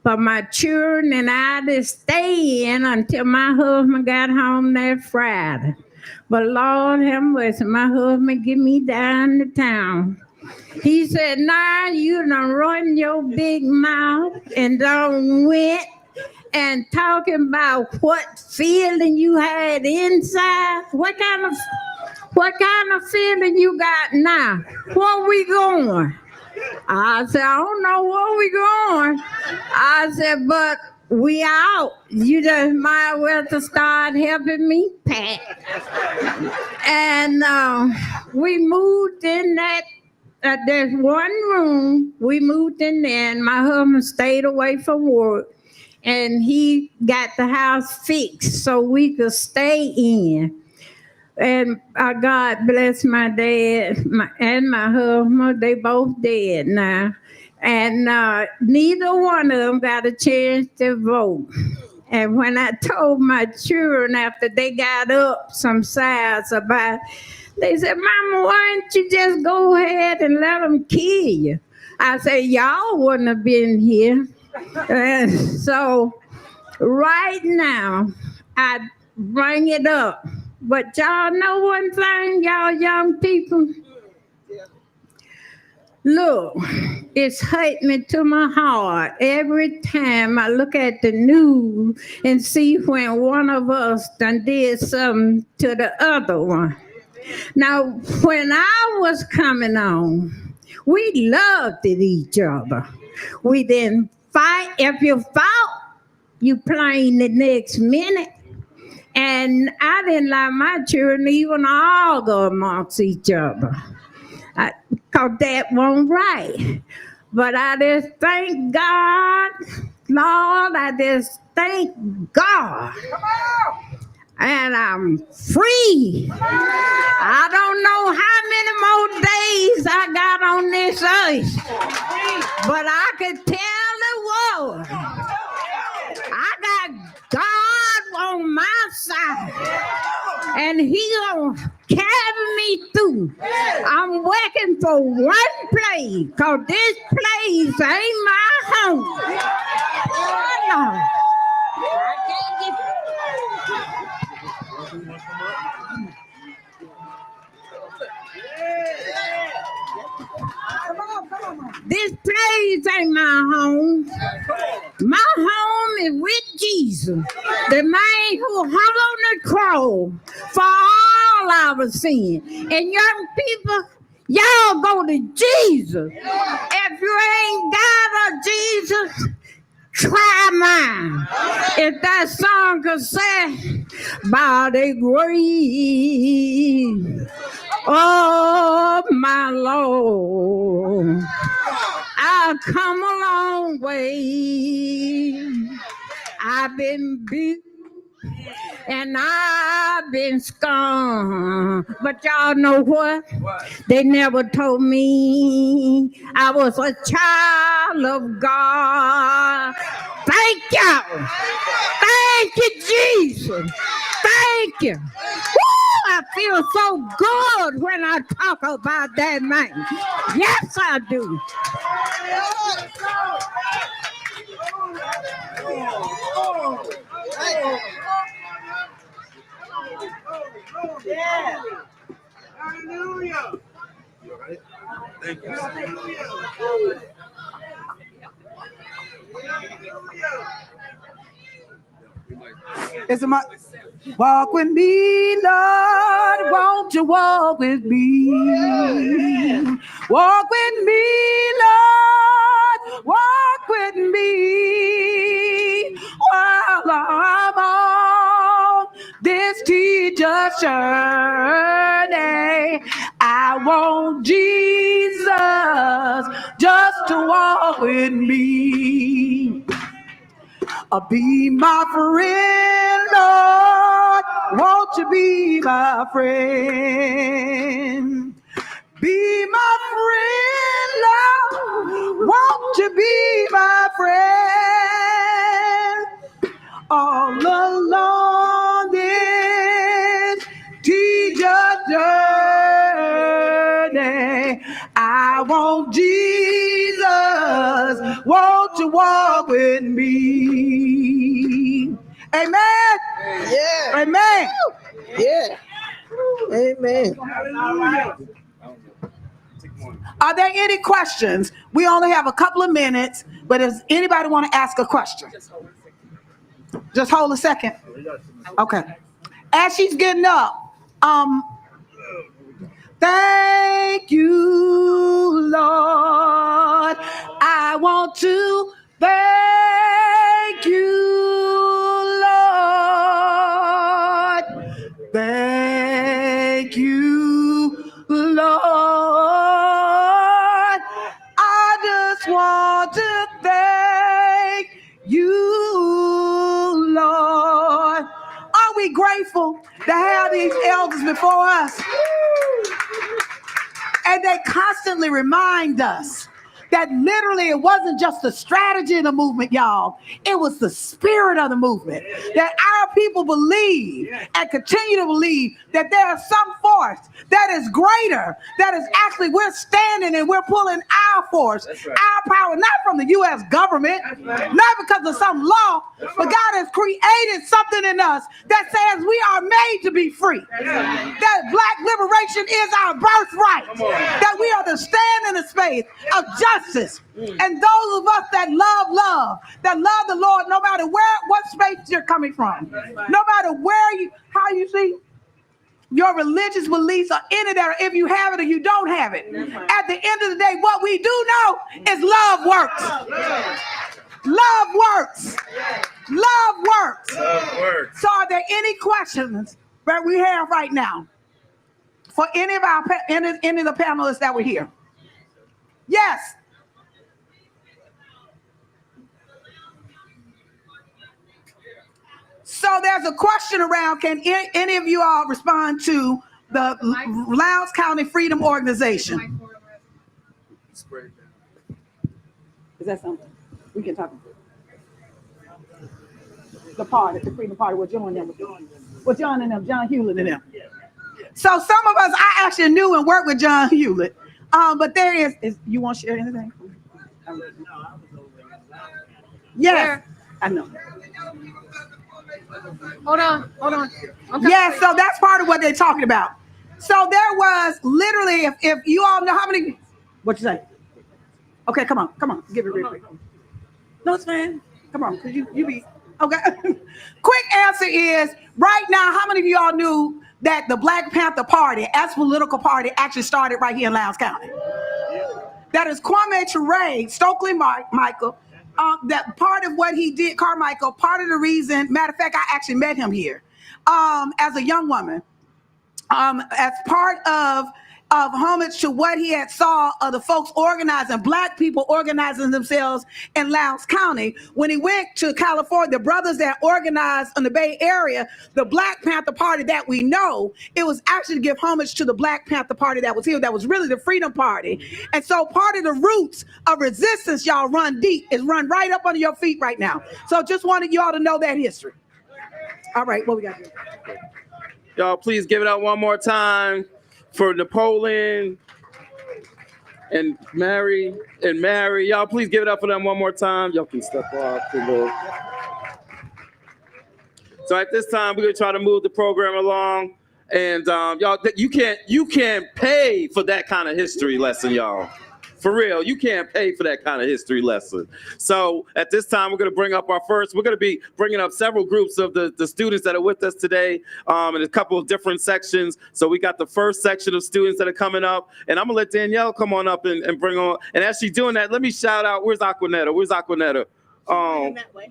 for my children and I to stay in until my husband got home that Friday. But Lord have mercy, my husband get me down to town. He said, nah, you done run your big mouth and done went and talking about what feeling you had inside. What kind of feeling you got now? Where we going? I said, I don't know where we going. I said, but we out. You just might well to start helping me pack. And we moved in there's one room. We moved in there, and my husband stayed away from work. And he got the house fixed so we could stay in. And God bless my dad and my husband. They both dead now. And neither one of them got a chance to vote. And when I told my children after they got up some sides about, they said, Mama, why don't you just go ahead and let them kill you? I said, y'all wouldn't have been here. And so right now, I bring it up. But y'all know one thing, y'all young people? Look, it's hurt me to my heart every time I look at the news and see when one of us done did something to the other one. Now, when I was coming on, we loved each other. We didn't fight. If you fought, you playing the next minute. And I didn't like my children even argue amongst each other. Because that wasn't right. But I just thank God, Lord, I just thank God. And I'm free. I don't know how many more days I got on this earth, but I can tell the world I got God on my side, and He gonna carry me through. I'm working for one place, cause this place ain't my home. Oh, no. This place ain't my home. My home is with Jesus, the man who hung on the cross for all our sin. And young people, y'all go to Jesus. If you ain't got a Jesus, try mine. If that song could say, by the grace of my Lord, I've come a long way. I've been beat and I've been scorned. But y'all know what? They never told me I was a child of God. Thank y'all. Thank you, Jesus. Thank you. Woo, I feel so good when I talk about that man. Yes, I do. Yeah. Hallelujah. Thank you. It's my walk with me, Lord. Won't you walk with me? Walk with me, Lord. Walk with me while I'm on this teacher's journey. I want Jesus just to walk with me. Be my friend, Lord. Won't you be my friend? Be my friend, Lord. Won't you be my friend? All along this teacher journey, I want Jesus. Won't you walk with me? Amen. Yeah. Amen. Yeah. Amen. Are there any questions? We only have a couple of minutes, but does anybody want to ask a question? Just hold a second. Okay. As she's getting up, thank you, Lord. I want to thank you, Lord. Thank you, Lord. I just want to thank you, Lord. Are we grateful to have these elders before us? And they constantly remind us that literally it wasn't just the strategy of the movement, y'all. It was the spirit of the movement. That our people believe and continue to believe that there is some force that is greater, that is actually we're standing and we're pulling our force, our power, not from the U.S. government, not because of some law, but God has created something in us that says we are made to be free. That black liberation is our birthright. That we are to stand in the space of justice. And those of us that love the Lord, no matter what space you're coming from, no matter how you see your religious beliefs or any that, if you have it or you don't have it. At the end of the day, what we do know is love works. Love works. Love works. So are there any questions that we have right now for any of the panelists that were here? Yes. So there's a question around, can any of you all respond to the Lowndes County Freedom Organization? Is that something we can talk about? The Freedom Party, we're joining them. We're joining them, John Hewlett and them. So some of us, I actually knew and worked with John Hewlett. But there is you want to share anything? Yes, I know. Hold on. Okay. Yeah, so that's part of what they're talking about. So there was literally, if you all know how many, what you say? Okay, come on, give it real quick. No, it's fine. Come on, because you be, okay. Quick answer is, right now, how many of you all knew that the Black Panther Party, as a political party, actually started right here in Lowndes County? That is Kwame Ture, Stokely Michael. That part of what he did, Carmichael, part of the reason, matter of fact, I actually met him here as a young woman, as part of homage to what he had saw of the folks organizing, black people organizing themselves in Lowndes County. When he went to California, the brothers that organized in the Bay Area, the Black Panther Party that we know, it was actually to give homage to the Black Panther Party that was here, that was really the Freedom Party. And so part of the roots of resistance, y'all, run deep, is run right up under your feet right now. So just wanted y'all to know that history. All right, what we got here? Y'all, please give it up one more time for Napoleon and Mary. Y'all, please give it up for them one more time. Y'all can step off a little. So at this time, we're gonna try to move the program along. And y'all, you can't pay for that kind of history lesson, y'all. For real, you can't pay for that kind of history lesson. So at this time, we're going to bring up we're going to be bringing up several groups of the students that are with us today in a couple of different sections. So we got the first section of students that are coming up, and I'm going to let Danielle come on up and bring on. And as she's doing that, let me shout out, where's Aquanetta?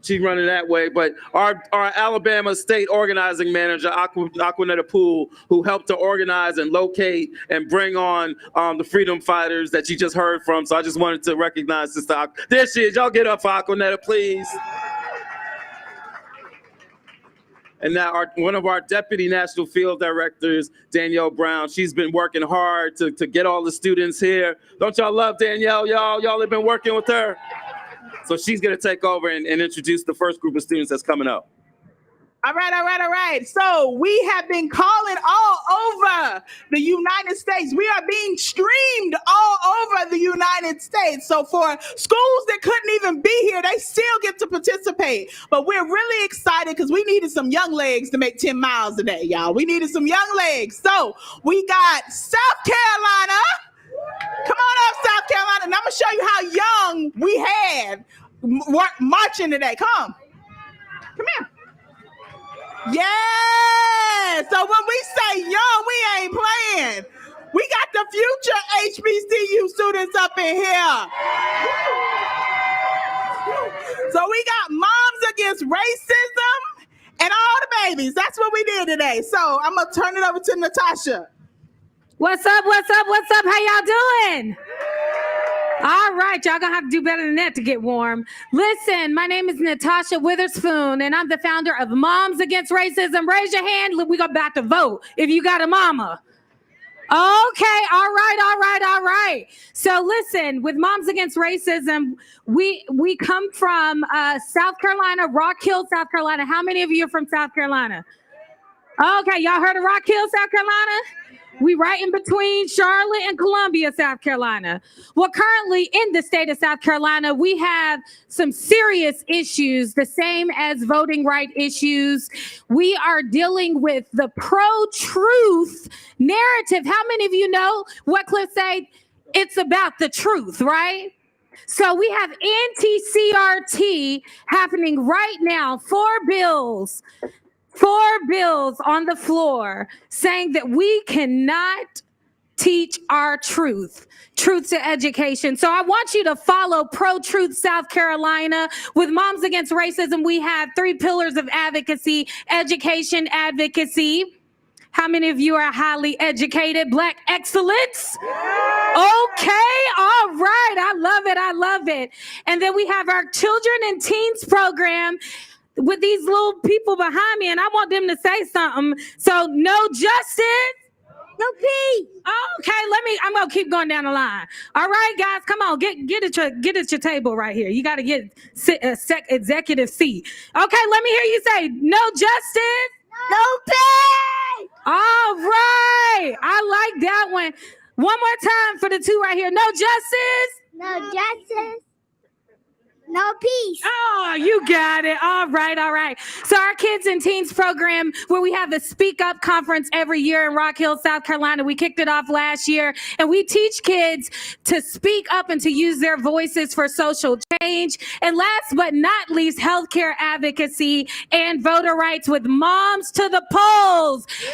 She's running that way. But our Alabama State Organizing Manager, Aquanetta Poole, who helped to organize and locate and bring on the freedom fighters that you just heard from. So I just wanted to recognize Sister there she is. Y'all get up for Aquanetta, please. And now one of our Deputy National Field Directors, Danielle Brown, she's been working hard to get all the students here. Don't y'all love Danielle, y'all? Y'all have been working with her. So she's going to take over and introduce the first group of students that's coming up. All right. So we have been calling all over the United States. We are being streamed all over the United States. So for schools that couldn't even be here, they still get to participate. But we're really excited because we needed some young legs to make 10 miles a day, y'all. We needed some young legs. So we got South Carolina. Come on up, South Carolina, and I'm going to show you how young we had marching today. Come here. Yeah. So when we say young, we ain't playing. We got the future HBCU students up in here. So we got moms against racism and all the babies. That's what we did today. So I'm going to turn it over to Natasha. What's up? What's up? What's up? How y'all doing? All right, y'all gonna have to do better than that to get warm. Listen, my name is Natasha Witherspoon, and I'm the founder of Moms Against Racism. Raise your hand. We about to vote if you got a mama. Okay, all right. So listen, with Moms Against Racism, we come from South Carolina, Rock Hill, South Carolina. How many of you are from South Carolina? Okay, y'all heard of Rock Hill, South Carolina? We right in between Charlotte and Columbia, South Carolina. Well, currently in the state of South Carolina, we have some serious issues, the same as voting right issues. We are dealing with the pro-truth narrative. How many of you know what Cliff said? It's about the truth, right? So we have anti-CRT happening right now, 4 bills on the floor saying that we cannot teach our truth to education. So I want you to follow Pro-Truth South Carolina. With Moms Against Racism, we have 3 pillars of advocacy: education, advocacy. How many of you are highly educated? Black excellence? Okay, all right. I love it. And then we have our children and teens program with these little people behind me, and I want them to say something. So, no justice, no peace. Okay, I'm gonna keep going down the line. All right, guys, come on, get at your table right here. You got to get executive seat. Okay, let me hear you say, no justice, no peace. All right, I like that one. One more time for the 2 right here. No justice, No justice, no peace. Oh, you got it. All right. So our kids and teens program, where we have the Speak Up conference every year in Rock Hill, South Carolina. We kicked it off last year, and we teach kids to speak up and to use their voices for social change. And last but not least, healthcare advocacy and voter rights with Moms to the Polls. Yeah.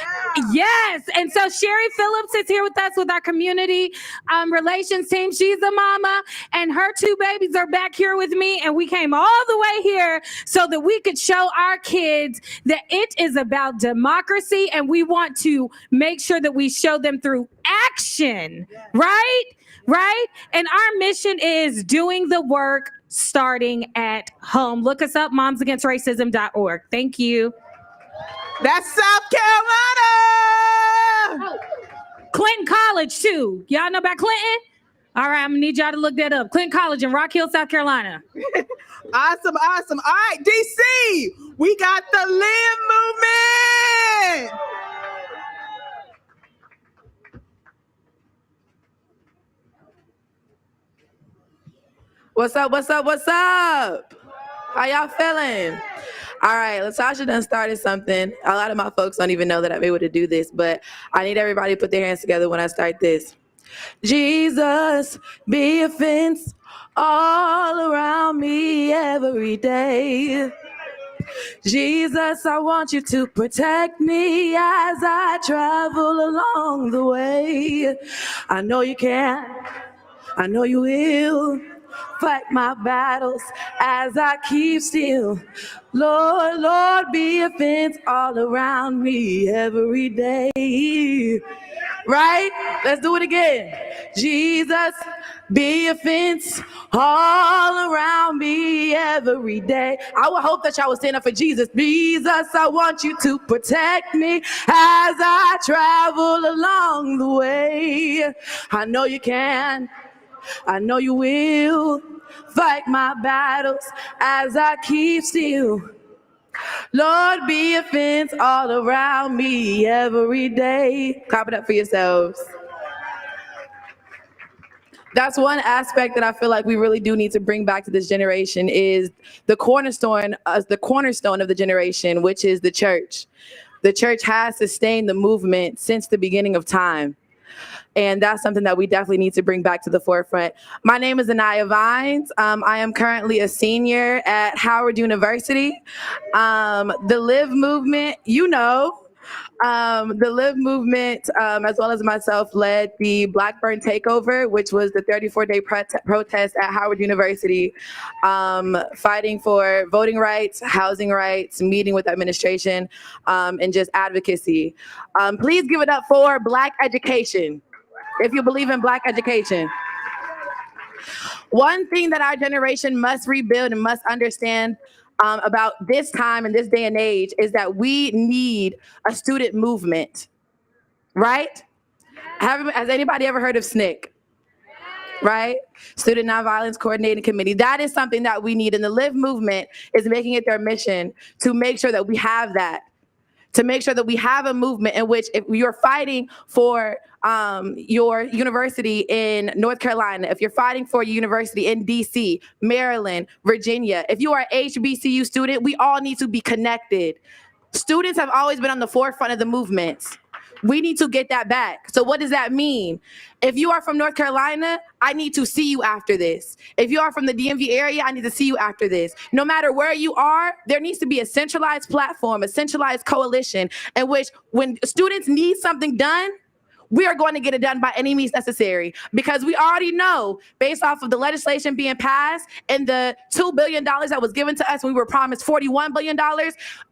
Yes. And so Sherry Phillips is here with us with our community relations team. She's a mama, and her 2 babies are back here with me. And we came all the way here so that we could show our kids that it is about democracy, and we want to make sure that we show them through action, right? And our mission is doing the work starting at home. Look us up, momsagainstracism.org. Thank you. That's South Carolina. Clinton College, too. Y'all know about Clinton? All right, I'm gonna need y'all to look that up. Clinton College in Rock Hill, South Carolina. Awesome. All right, DC, we got the Live Movement. What's up? How y'all feeling? All right, Latasha done started something. A lot of my folks don't even know that I'm able to do this, but I need everybody to put their hands together when I start this. Jesus, be a fence all around me every day. Jesus, I want you to protect me as I travel along the way. I know you can, I know you will. Fight my battles as I keep still. Lord, be a fence all around me every day. Right? Let's do it again. Jesus, be a fence all around me every day. I would hope that y'all would stand up for Jesus. Jesus, I want you to protect me as I travel along the way. I know you can, I know you will. Fight my battles as I keep still. Lord, be a fence all around me every day. Clap it up for yourselves. That's one aspect that I feel like we really do need to bring back to this generation, is the cornerstone of the generation, which is the church. The church has sustained the movement since the beginning of time. And that's something that we definitely need to bring back to the forefront. My name is Anaya Vines. I am currently a senior at Howard University. The Live movement, the Live movement, as well as myself, led the Blackburn Takeover, which was the 34-day protest at Howard University, fighting for voting rights, housing rights, meeting with administration, and just advocacy. Please give it up for Black education, if you believe in Black education. One thing that our generation must rebuild and must understand about this time and this day and age is that we need a student movement, right? Has anybody ever heard of SNCC? Right? Student Nonviolence Coordinating Committee. That is something that we need. And the Live movement is making it their mission to make sure that we have that. To make sure that we have a movement in which if you're fighting for your university in North Carolina, if you're fighting for your university in DC, Maryland, Virginia, if you are an HBCU student, we all need to be connected. Students have always been on the forefront of the movements. We need to get that back. So what does that mean? If you are from North Carolina, I need to see you after this. If you are from the DMV area, I need to see you after this. No matter where you are, there needs to be a centralized platform, a centralized coalition in which when students need something done, we are going to get it done by any means necessary, because we already know, based off of the legislation being passed and the $2 billion that was given to us when we were promised $41 billion,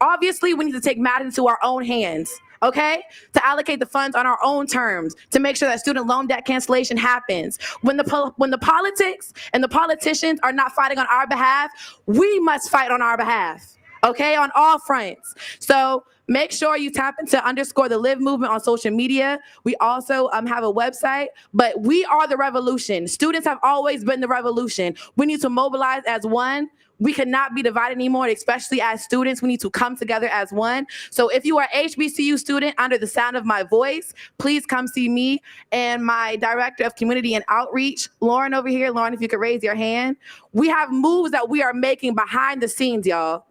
obviously we need to take matters into our own hands, okay? To allocate the funds on our own terms, to make sure that student loan debt cancellation happens. When the politics and the politicians are not fighting on our behalf, we must fight on our behalf, okay? On all fronts. So make sure you tap into _ the Live movement on social media. We also have a website, but we are the revolution. Students have always been the revolution. We need to mobilize as one. We cannot be divided anymore, especially as students. We need to come together as one. So if you are an HBCU student under the sound of my voice, please come see me and my Director of Community and Outreach, Lauren over here. Lauren, if you could raise your hand. We have moves that we are making behind the scenes, y'all.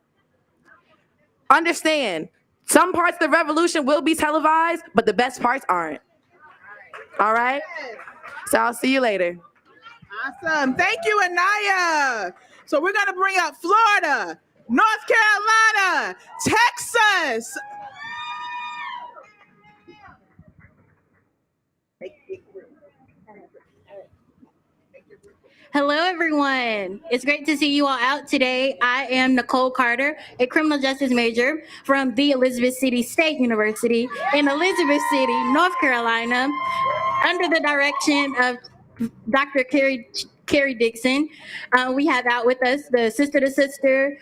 Understand, some parts of the revolution will be televised, but the best parts aren't. All right? So I'll see you later. Awesome. Thank you, Anaya. So we're going to bring up Florida, North Carolina, Texas. Hello, everyone. It's great to see you all out today. I am Nicole Carter, a criminal justice major from the Elizabeth City State University in Elizabeth City, North Carolina, under the direction of Dr. Carrie Dixon. We have out with us the Sister to Sister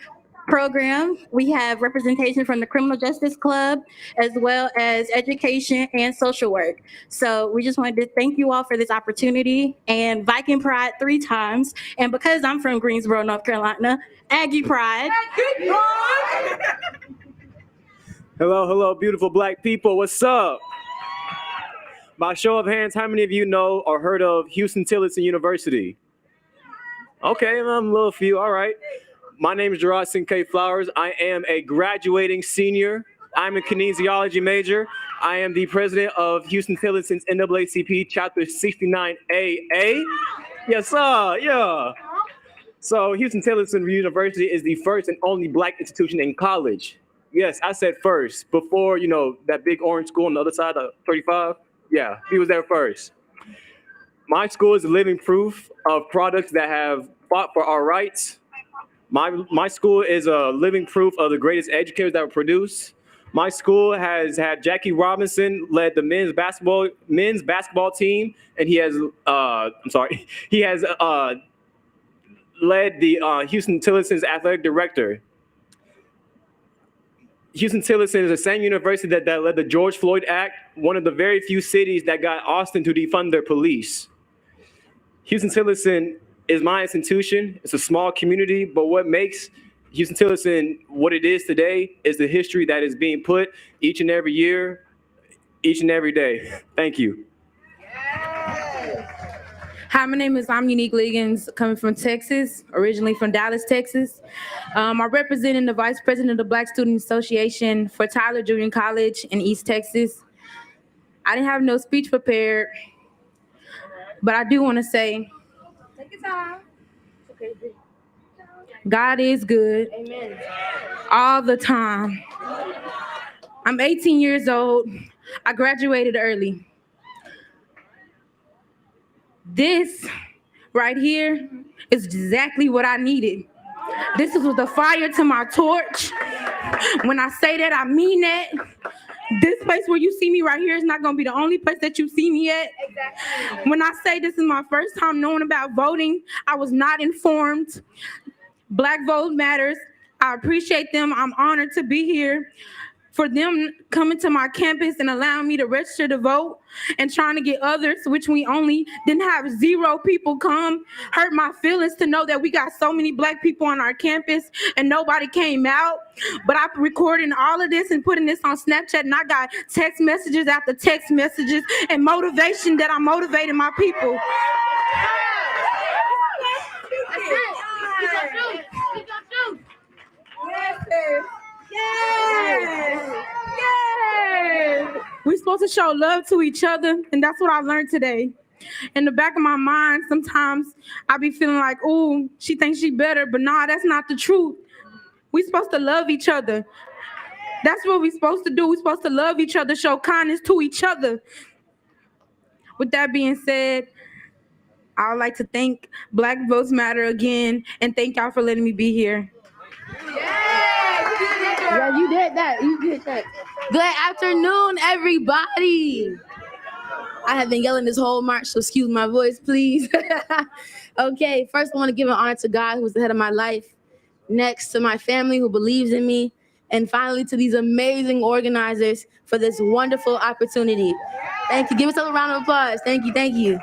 program. We have representation from the Criminal Justice Club, as well as education and social work. So we just wanted to thank you all for this opportunity, and Viking Pride 3 times. And because I'm from Greensboro, North Carolina, Aggie Pride. Hello, hello, beautiful Black people. What's up? By show of hands, how many of you know or heard of Houston-Tillotson University? Okay, I'm a little few, all right. My name is Gerard Sinkay Flowers. I am a graduating senior. I'm a kinesiology major. I am the president of Houston-Tillotson's NAACP Chapter 69AA. Yes, sir, yeah. So Houston-Tillotson University is the first and only Black institution in college. Yes, I said first, before, you know, that big orange school on the other side of 35. Yeah, he was there first. My school is a living proof of products that have fought for our rights. My school is a living proof of the greatest educators that were produced. My school has had Jackie Robinson led the men's basketball team, and he has led the Houston-Tillotson's athletic director. Houston-Tillotson is the same university that led the George Floyd Act, one of the very few cities that got Austin to defund their police. Houston-Tillotson is my institution. It's a small community, but what makes Houston-Tillotson what it is today is the history that is being put each and every year, each and every day. Thank you. Hi, my name is Unique Liggins, coming from Texas, originally from Dallas, Texas. I'm representing the Vice President of the Black Student Association for Tyler Junior College in East Texas. I didn't have no speech prepared, but I do want to say, take your time. Okay. God is good. Amen. All the time. I'm 18 years old. I graduated early. This right here is exactly what I needed. This was the fire to my torch. When I say that, I mean that. This place where you see me right here is not going to be the only place that you see me at. Exactly. When I say this is my first time knowing about voting, I was not informed. Black Vote Matters. I appreciate them. I'm honored to be here. For them coming to my campus and allowing me to register to vote and trying to get others, which we only didn't have 0 people come, hurt my feelings to know that we got so many Black people on our campus and nobody came out. But I'm recording all of this and putting this on Snapchat, and I got text messages after text messages and motivation that I'm motivating my people. We're supposed to show love to each other, and that's what I learned today. In the back of my mind, sometimes I be feeling like, oh, she thinks she better, but nah, that's not the truth. We're supposed to love each other. That's what we're supposed to do. We're supposed to love each other, show kindness to each other. With that being said, I would like to thank Black Votes Matter again, and thank y'all for letting me be here. Yeah, you did that. You did that. Good afternoon, everybody. I have been yelling this whole march, so excuse my voice, please. Okay, first I want to give an honor to God, who's the head of my life. Next, to my family who believes in me. And finally, to these amazing organizers for this wonderful opportunity. Thank you. Give us a round of applause. Thank you. Thank you.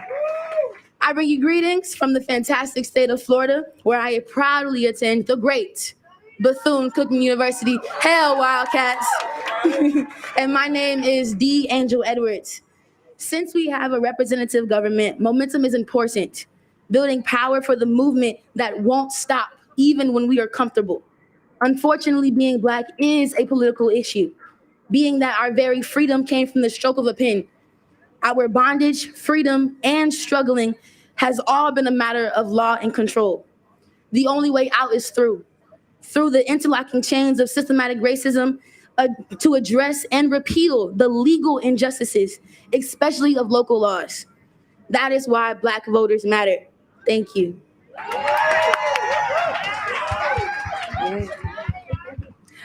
I bring you greetings from the fantastic state of Florida, where I proudly attend the great Bethune-Cookman University. Hail, Wildcats. And my name is D. Angel Edwards. Since we have a representative government, momentum is important. Building power for the movement that won't stop even when we are comfortable. Unfortunately, being Black is a political issue, being that our very freedom came from the stroke of a pen. Our bondage, freedom, and struggling has all been a matter of law and control. The only way out is through the interlocking chains of systematic racism, to address and repeal the legal injustices, especially of local laws. That is why Black voters matter. Thank you.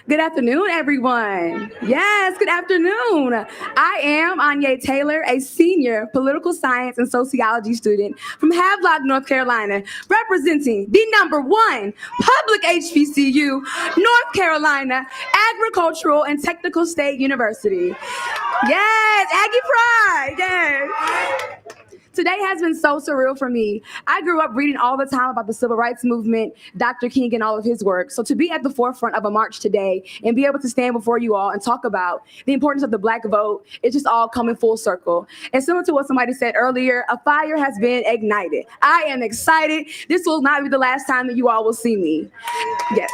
Good afternoon, everyone. Yes, good afternoon. I am Anya Taylor, a senior political science and sociology student from Havelock, North Carolina, representing the #1 public HBCU, North Carolina Agricultural and Technical State University. Yes, Aggie Pride, yes. Today has been so surreal for me. I grew up reading all the time about the civil rights movement, Dr. King and all of his work. So to be at the forefront of a march today and be able to stand before you all and talk about the importance of the Black vote, it's just all coming full circle. And similar to what somebody said earlier, a fire has been ignited. I am excited. This will not be the last time that you all will see me. Yes.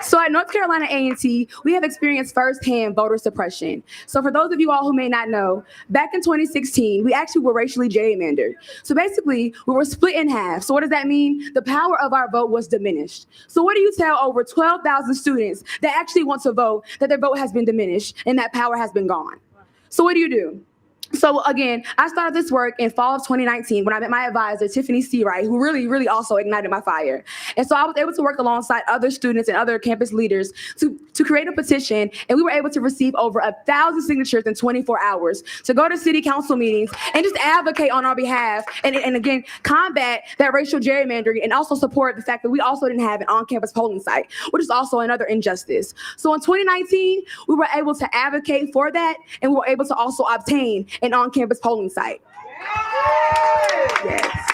So at North Carolina A&T, we have experienced firsthand voter suppression. So for those of you all who may not know, back in 2016, we actually were racially gerrymandered. So basically, we were split in half. So what does that mean? The power of our vote was diminished. So what do you tell over 12,000 students that actually want to vote that their vote has been diminished and that power has been gone? So what do? So again, I started this work in fall of 2019 when I met my advisor, Tiffany C. Wright, who really also ignited my fire. And so I was able to work alongside other students and other campus leaders to create a petition, and we were able to receive over 1,000 signatures in 24 hours to go to city council meetings and just advocate on our behalf and again, combat that racial gerrymandering and also support the fact that we also didn't have an on-campus polling site, which is also another injustice. So in 2019, we were able to advocate for that, and we were able to also obtain an on-campus polling site. Yes.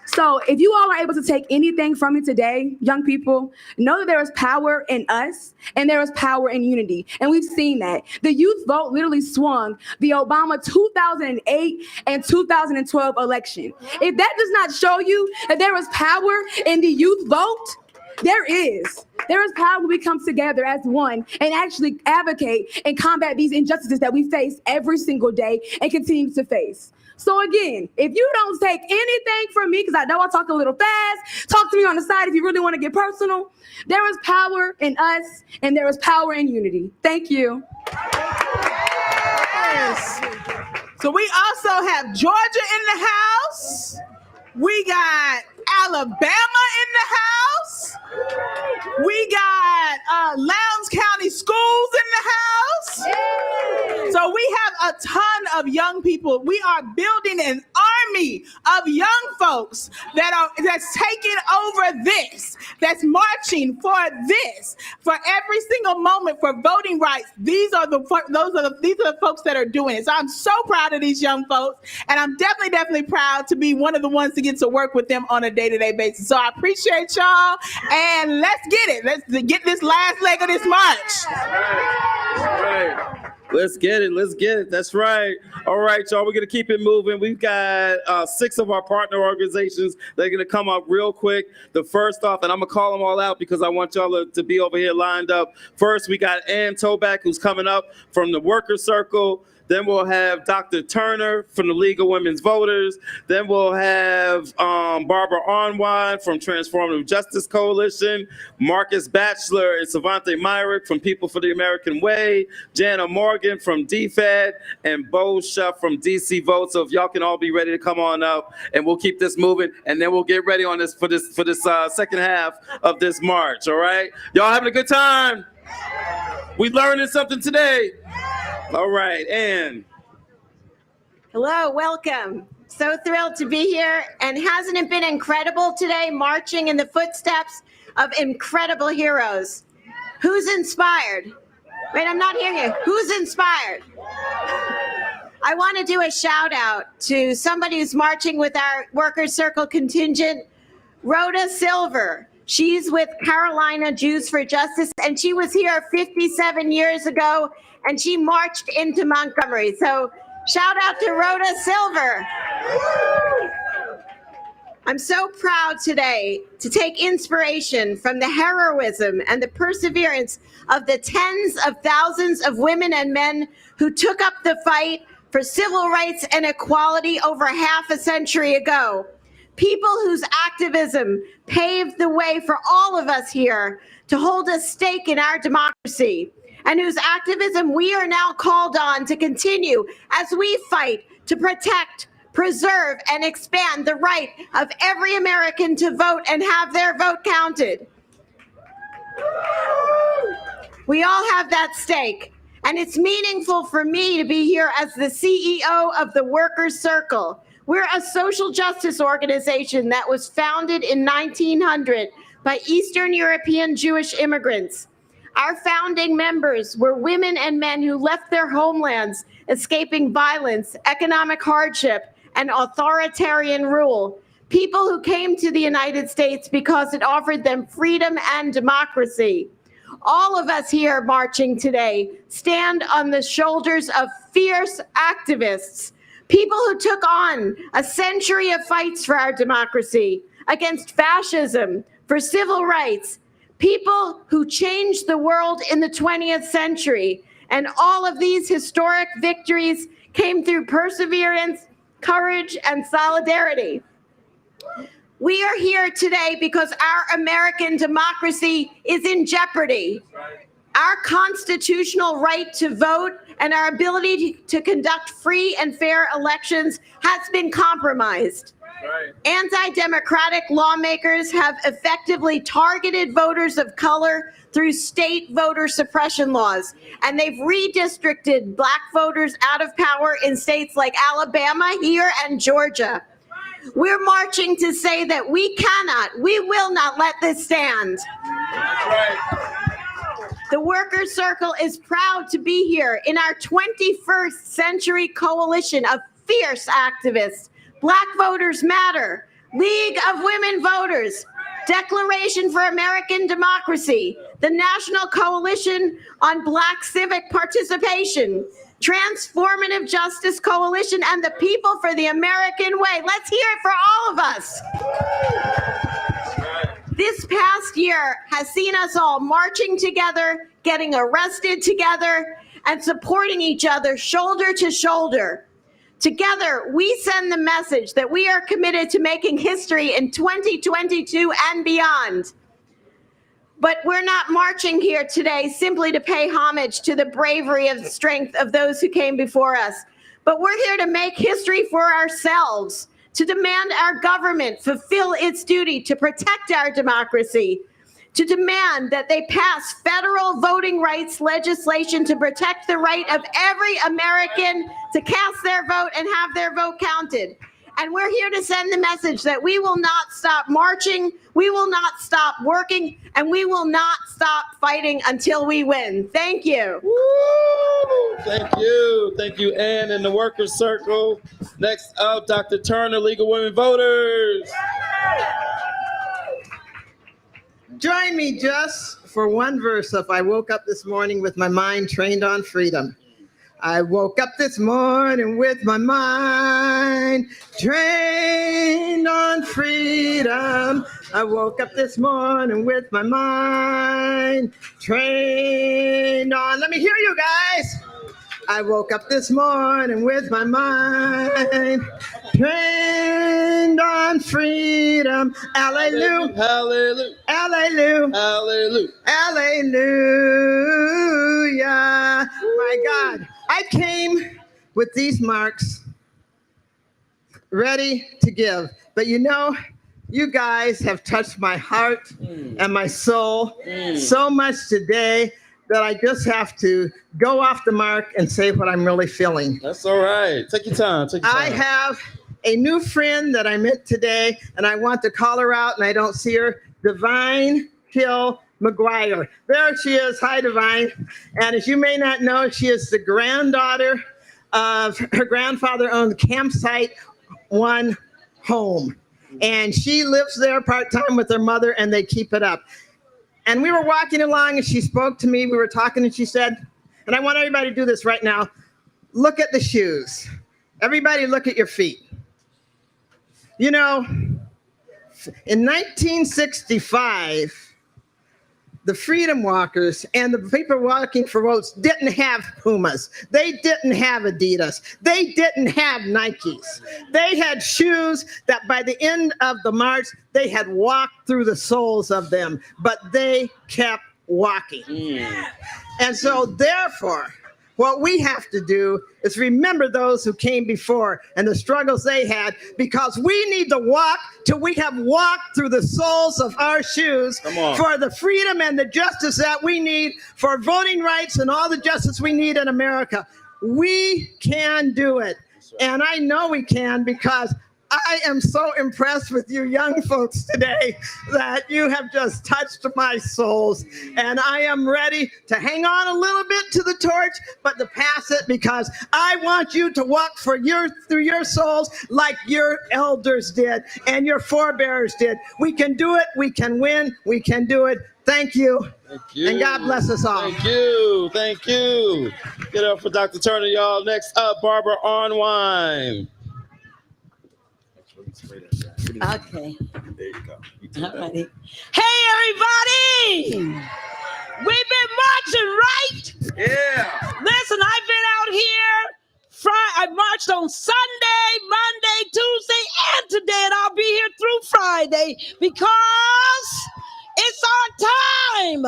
So if you all are able to take anything from me today, young people, know that there is power in us and there is power in unity. And we've seen that. The youth vote literally swung the Obama 2008 and 2012 election. If that does not show you that there is power in the youth vote, there is. There is power when we come together as one and actually advocate and combat these injustices that we face every single day and continue to face. So again, if you don't take anything from me, because I know I talk a little fast, talk to me on the side if you really want to get personal. There is power in us and there is power in unity. Thank you. Yes. So we also have Georgia in the house. We got Alabama in the house. We got Lowndes County Schools in the house. So we have a ton of young people. We are building an army of young folks that's taking over this, that's marching for this, for every single moment for voting rights. These are the folks that are doing it. So I'm so proud of these young folks, and I'm definitely proud to be one of the ones to get to work with them on a day-to-day basis. So I appreciate y'all, and let's get it. Let's get this last leg of this march. Right. Let's get it. Let's get it. That's right. All right, y'all. We're going to keep it moving. We've got 6 of our partner organizations that are going to come up real quick. The first off, and I'm going to call them all out because I want y'all to be over here lined up. First, we got Ann Toback, who's coming up from the Workers' Circle. Then we'll have Dr. Turner from the League of Women's Voters. Then we'll have Barbara Onwine from Transformative Justice Coalition, Marcus Batchelor and Savante Myrick from People for the American Way, Jana Morgan from DFAD, and Bo Shuff from DC Vote. So if y'all can all be ready to come on up, and we'll keep this moving, and then we'll get ready on this for this second half of this march. All right, y'all having a good time? We learning something today. All right, Ann. Hello, welcome. So thrilled to be here. And hasn't it been incredible today, marching in the footsteps of incredible heroes? Who's inspired? Wait, I'm not hearing you. Who's inspired? I want to do a shout out to somebody who's marching with our Workers' Circle contingent, Rhoda Silver. She's with Carolina Jews for Justice, and she was here 57 years ago, and she marched into Montgomery. So shout out to Rhoda Silver. I'm so proud today to take inspiration from the heroism and the perseverance of the tens of thousands of women and men who took up the fight for civil rights and equality over half a century ago. People whose activism paved the way for all of us here to hold a stake in our democracy, and whose activism we are now called on to continue as we fight to protect, preserve, and expand the right of every American to vote and have their vote counted. We all have that stake, and it's meaningful for me to be here as the CEO of the Workers' Circle. We're a social justice organization that was founded in 1900 by Eastern European Jewish immigrants. Our founding members were women and men who left their homelands, escaping violence, economic hardship, and authoritarian rule. People who came to the United States because it offered them freedom and democracy. All of us here marching today stand on the shoulders of fierce activists, people who took on a century of fights for our democracy, against fascism, for civil rights, people who changed the world in the 20th century. And all of these historic victories came through perseverance, courage, and solidarity. We are here today because our American democracy is in jeopardy. Our constitutional right to vote and our ability to conduct free and fair elections has been compromised. Right. Anti-democratic lawmakers have effectively targeted voters of color through state voter suppression laws, and they've redistricted Black voters out of power in states like Alabama, here, and Georgia. We're marching to say that we will not let this stand. Right. The Workers' Circle is proud to be here in our 21st century coalition of fierce activists. Black Voters Matter, League of Women Voters, Declaration for American Democracy, the National Coalition on Black Civic Participation, Transformative Justice Coalition, and the People for the American Way. Let's hear it for all of us. This past past year has seen us all marching together, getting arrested together, and supporting each other shoulder to shoulder. Together, we send the message that we are committed to making history in 2022 and beyond. But we're not marching here today simply to pay homage to the bravery and strength of those who came before us. But we're here to make history for ourselves, to demand our government fulfill its duty to protect our democracy, to demand that they pass federal voting rights legislation to protect the right of every American to cast their vote and have their vote counted. And we're here to send the message that we will not stop marching, we will not stop working, and we will not stop fighting until we win. Thank you. Woo! Thank you, Ann in the Workers Circle. Next up, Dr. Turner, League of Women Voters. Join me just for one verse of I woke up this morning with my mind trained on freedom. I woke up this morning with my mind trained on freedom. I woke up this morning with my mind trained on, let me hear you guys. I woke up this morning with my mind trained on freedom. Hallelujah. Hallelujah. Hallelujah. Hallelujah. Hallelujah. My God, I came with these marks ready to give. But you know, you guys have touched my heart and my soul so much today that I just have to go off the mark and say what I'm really feeling. That's all right. Take your time. Take your time. I have a new friend that I met today, and I want to call her out, and I don't see her. Divine Hill McGuire. There she is. Hi, Divine. And as you may not know, she is the granddaughter of her grandfather owned Campsite One home. And she lives there part-time with her mother, and they keep it up. And we were walking along, and she spoke to me. We were talking, and she said, and I want everybody to do this right now, look at the shoes. Everybody look at your feet. You know, in 1965, the Freedom Walkers and the people walking for votes didn't have Pumas. They didn't have Adidas. They didn't have Nikes. They had shoes that by the end of the march, they had walked through the soles of them, but they kept walking. And so therefore, what we have to do is remember those who came before and the struggles they had, because we need to walk till we have walked through the soles of our shoes for the freedom and the justice that we need, for voting rights and all the justice we need in America. We can do it. And I know we can, because I am so impressed with you young folks today that you have just touched my souls. And I am ready to hang on a little bit to the torch, but to pass it, because I want you to walk through your souls like your elders did and your forebears did. We can do it. We can win. We can do it. Thank you. Thank you. And God bless us all. Thank you. Thank you. Get up for Dr. Turner, y'all. Next up, Barbara Arnwine. Okay. There you go. All righty. Hey, everybody! We've been marching, right? Yeah. Listen, I've been out here. I marched on Sunday, Monday, Tuesday, and today, and I'll be here through Friday, because it's our time.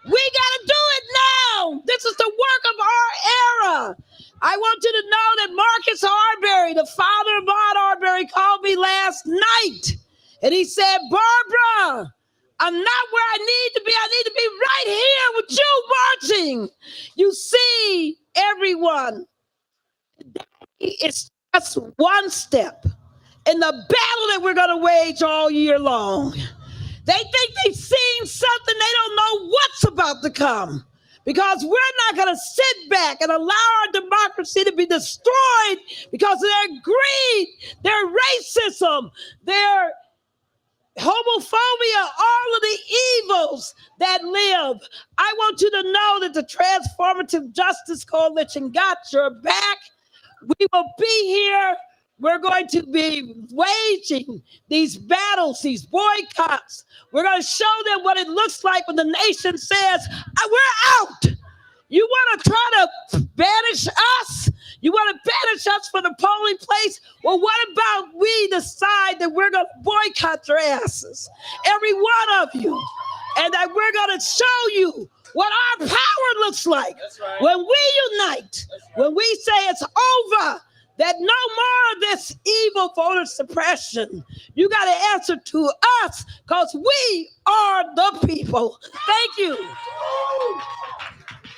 We got to do it now. This is the work of our era. I want you to know that Marcus Arbery, the father of Maud Arbery, called me last night. And he said, Barbara, I'm not where I need to be. I need to be right here with you marching. You see, everyone, it's just one step in the battle that we're going to wage all year long. They think they've seen something. They don't know what's about to come. Because we're not going to sit back and allow our democracy to be destroyed because of their greed, their racism, their homophobia, all of the evils that live. I want you to know that the Transformative Justice Coalition got your back. We will be here We're going to be waging these battles, these boycotts. We're going to show them what it looks like when the nation says, we're out. You want to try to banish us? You want to banish us from the polling place? Well, what about we decide that we're going to boycott your asses, every one of you, and that we're going to show you what our power looks like when we unite, when we say it's over, that no more of this evil voter suppression. You got to answer to us because we are the people. Thank you.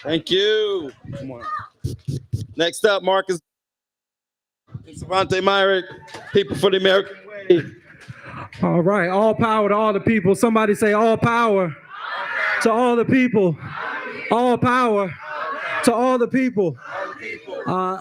Thank you. Come on. Next up, Marcus Savante Myrick, People for the American Way. All right, all power to all the people. Somebody say all power to all the people. All power to all the people.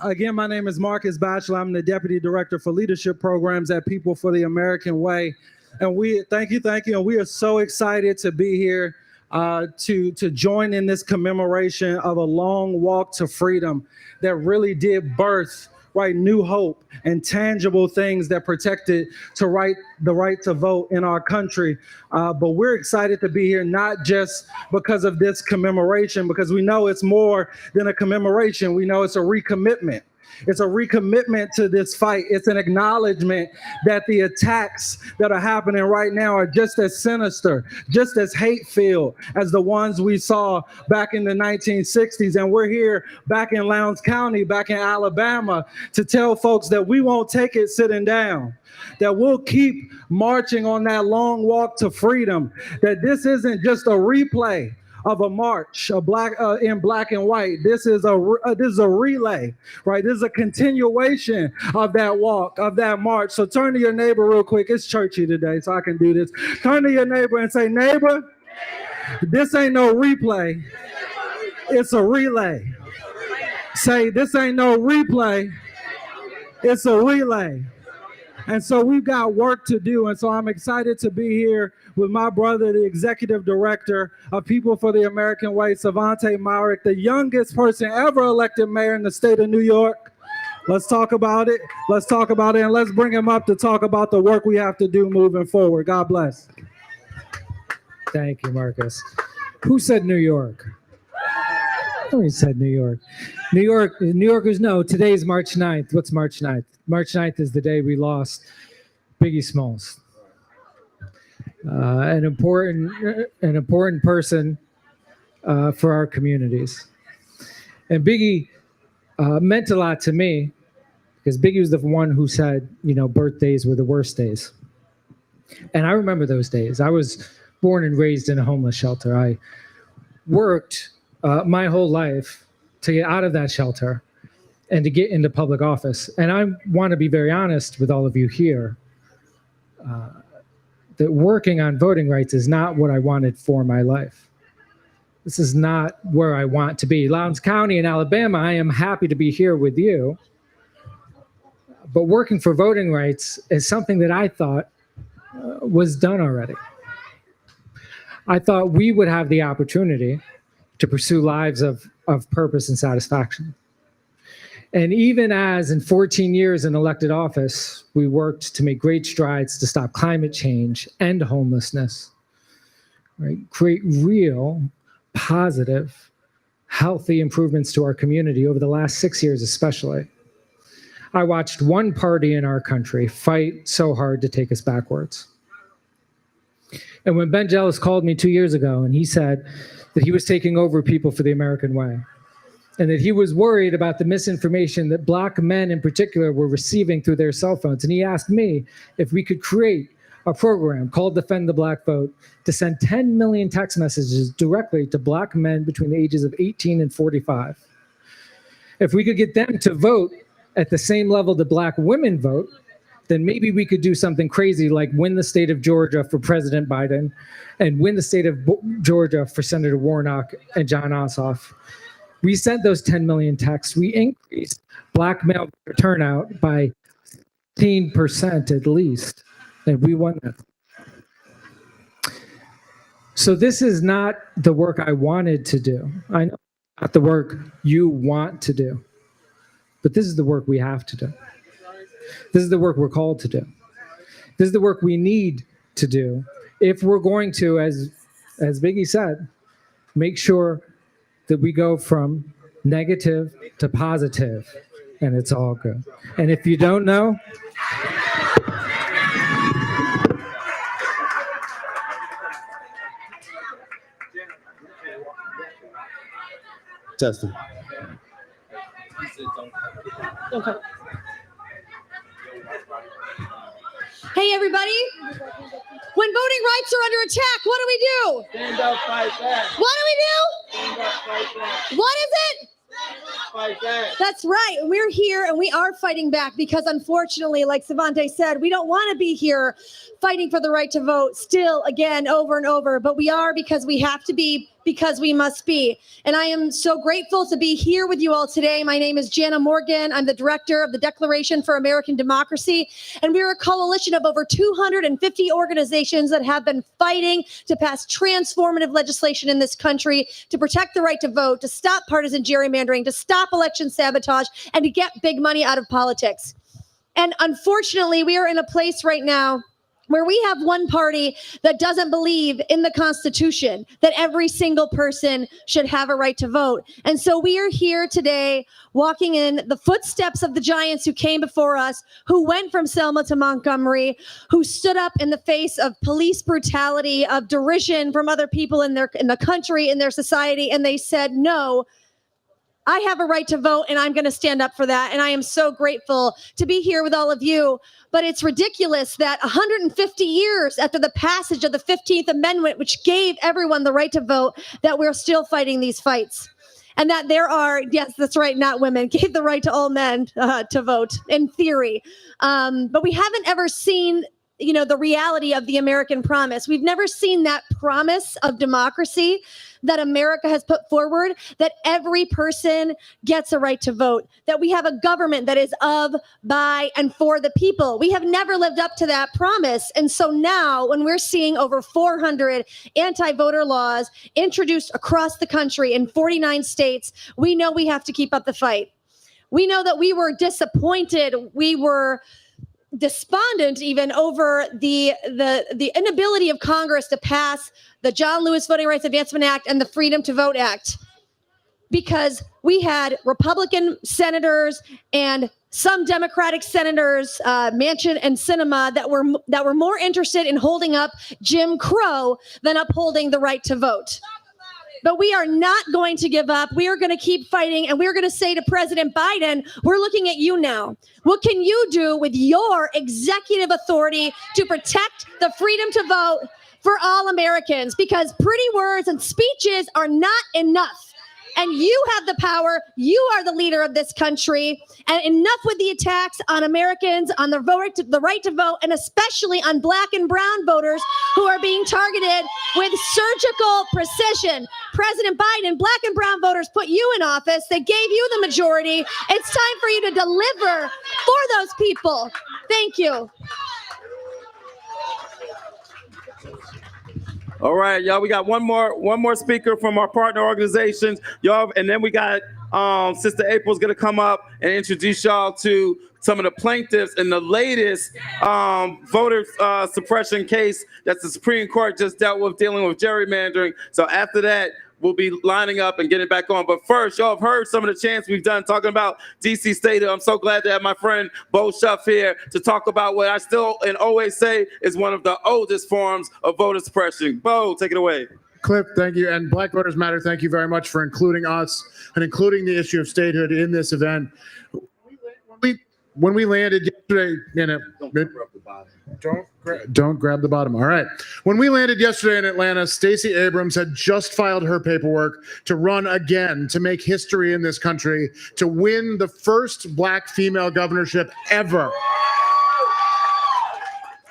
Again, my name is Marcus Batchelor. I'm the Deputy Director for Leadership Programs at People for the American Way. And we thank you. And we are so excited to be here to join in this commemoration of a long walk to freedom that really did birth new hope and tangible things that protected the right to vote in our country. But we're excited to be here, not just because of this commemoration, because we know it's more than a commemoration. We know it's a recommitment. It's a recommitment to this fight. It's an acknowledgement that the attacks that are happening right now are just as sinister, just as hate-filled as the ones we saw back in the 1960s. And we're here back in Lowndes County, back in Alabama, to tell folks that we won't take it sitting down, that we'll keep marching on that long walk to freedom, that this isn't just a replay of a march, in black and white. This is a relay, right? This is a continuation of that walk, of that march. So turn to your neighbor real quick. It's churchy today, so I can do this. Turn to your neighbor and say, neighbor, this ain't no replay. It's a relay. Say, this ain't no replay. It's a relay. And so we've got work to do. And so I'm excited to be here with my brother, the Executive Director of People for the American Way, Savante Myrick, the youngest person ever elected mayor in the state of New York. Let's talk about it. Let's talk about it. And let's bring him up to talk about the work we have to do moving forward. God bless. Thank you, Marcus. Who said New York? Nobody said New York. New Yorkers know today's March 9th. What's March 9th? March 9th is the day we lost Biggie Smalls. An important person for our communities. And Biggie meant a lot to me because Biggie was the one who said, birthdays were the worst days. And I remember those days. I was born and raised in a homeless shelter. I worked my whole life to get out of that shelter and to get into public office. And I want to be very honest with all of you here, that working on voting rights is not what I wanted for my life. This is not where I want to be. Lowndes County in Alabama, I am happy to be here with you. But working for voting rights is something that I thought was done already. I thought we would have the opportunity to pursue lives of purpose and satisfaction. And even as in 14 years in elected office, we worked to make great strides to stop climate change and homelessness, right? Create real, positive, healthy improvements to our community over the last 6 years especially. I watched one party in our country fight so hard to take us backwards. And when Ben Jealous called me 2 years ago and he said that he was taking over People for the American Way, and that he was worried about the misinformation that Black men in particular were receiving through their cell phones. And he asked me if we could create a program called Defend the Black Vote to send 10 million text messages directly to Black men between the ages of 18 and 45. If we could get them to vote at the same level that Black women vote, then maybe we could do something crazy like win the state of Georgia for President Biden and win the state of Georgia for Senator Warnock and John Ossoff. We sent those 10 million texts. We increased Black male turnout by 15% at least, and we won that. So this is not the work I wanted to do. I know it's not the work you want to do, but this is the work we have to do. This is the work we're called to do. This is the work we need to do if we're going to, as Biggie said, make sure that we go from negative to positive, and it's all good. And if you don't know, Testing. Okay. Hey, everybody. When voting rights are under attack, what do we do? Stand up, fight back. What do we do? Stand up, fight back. What is it? Fight back. That's right. We're here and we are fighting back because unfortunately, like Savante said, we don't want to be here fighting for the right to vote still again over and over, but we are because we have to be, because we must be. And I am so grateful to be here with you all today. My name is Jana Morgan. I'm the director of the Declaration for American Democracy. And we're a coalition of over 250 organizations that have been fighting to pass transformative legislation in this country to protect the right to vote, to stop partisan gerrymandering, to stop election sabotage, and to get big money out of politics. And unfortunately, we are in a place right now where we have one party that doesn't believe in the Constitution, that every single person should have a right to vote. And so we are here today walking in the footsteps of the giants who came before us, who went from Selma to Montgomery, who stood up in the face of police brutality, of derision from other people in the country, in their society, and they said, no, I have a right to vote and I'm going to stand up for that. And I am so grateful to be here with all of you. But it's ridiculous that 150 years after the passage of the 15th Amendment, which gave everyone the right to vote, that we're still fighting these fights. And that there are, yes, that's right, not women, gave the right to all men to vote in theory. But we haven't ever seen the reality of the American promise. We've never seen that promise of democracy that America has put forward, that every person gets a right to vote, that we have a government that is of, by, and for the people. We have never lived up to that promise. And so now when we're seeing over 400 anti-voter laws introduced across the country in 49 states, we know we have to keep up the fight. We know that we were disappointed. We were despondent even over the inability of Congress to pass the John Lewis Voting Rights Advancement Act and the Freedom to Vote Act, because we had Republican senators and some Democratic senators, Manchin and Sinema, that were more interested in holding up Jim Crow than upholding the right to vote. But we are not going to give up. We are going to keep fighting, and we're going to say to President Biden, we're looking at you now. What can you do with your executive authority to protect the freedom to vote for all Americans? Because pretty words and speeches are not enough. And you have the power. You are the leader of this country. And enough with the attacks on Americans, on the right to vote, and especially on Black and brown voters who are being targeted with surgical precision. President Biden, Black and brown voters put you in office. They gave you the majority. It's time for you to deliver for those people. Thank you. All right, y'all. We got one more speaker from our partner organizations, y'all, and then we got Sister April's gonna come up and introduce y'all to some of the plaintiffs in the latest voter suppression case that the Supreme Court just dealt with, dealing with gerrymandering. So after that, we'll be lining up and getting back on. But first, y'all have heard some of the chants we've done talking about DC Statehood. I'm so glad to have my friend Bo Shuff here to talk about what I still and always say is one of the oldest forms of voter suppression. Bo, take it away. Cliff, thank you. And Black Voters Matter, thank you very much for including us and including the issue of statehood in this event. When we landed yesterday don't grab the bottom. All right. When we landed yesterday in Atlanta, Stacey Abrams had just filed her paperwork to run again, to make history in this country, to win the first Black female governorship ever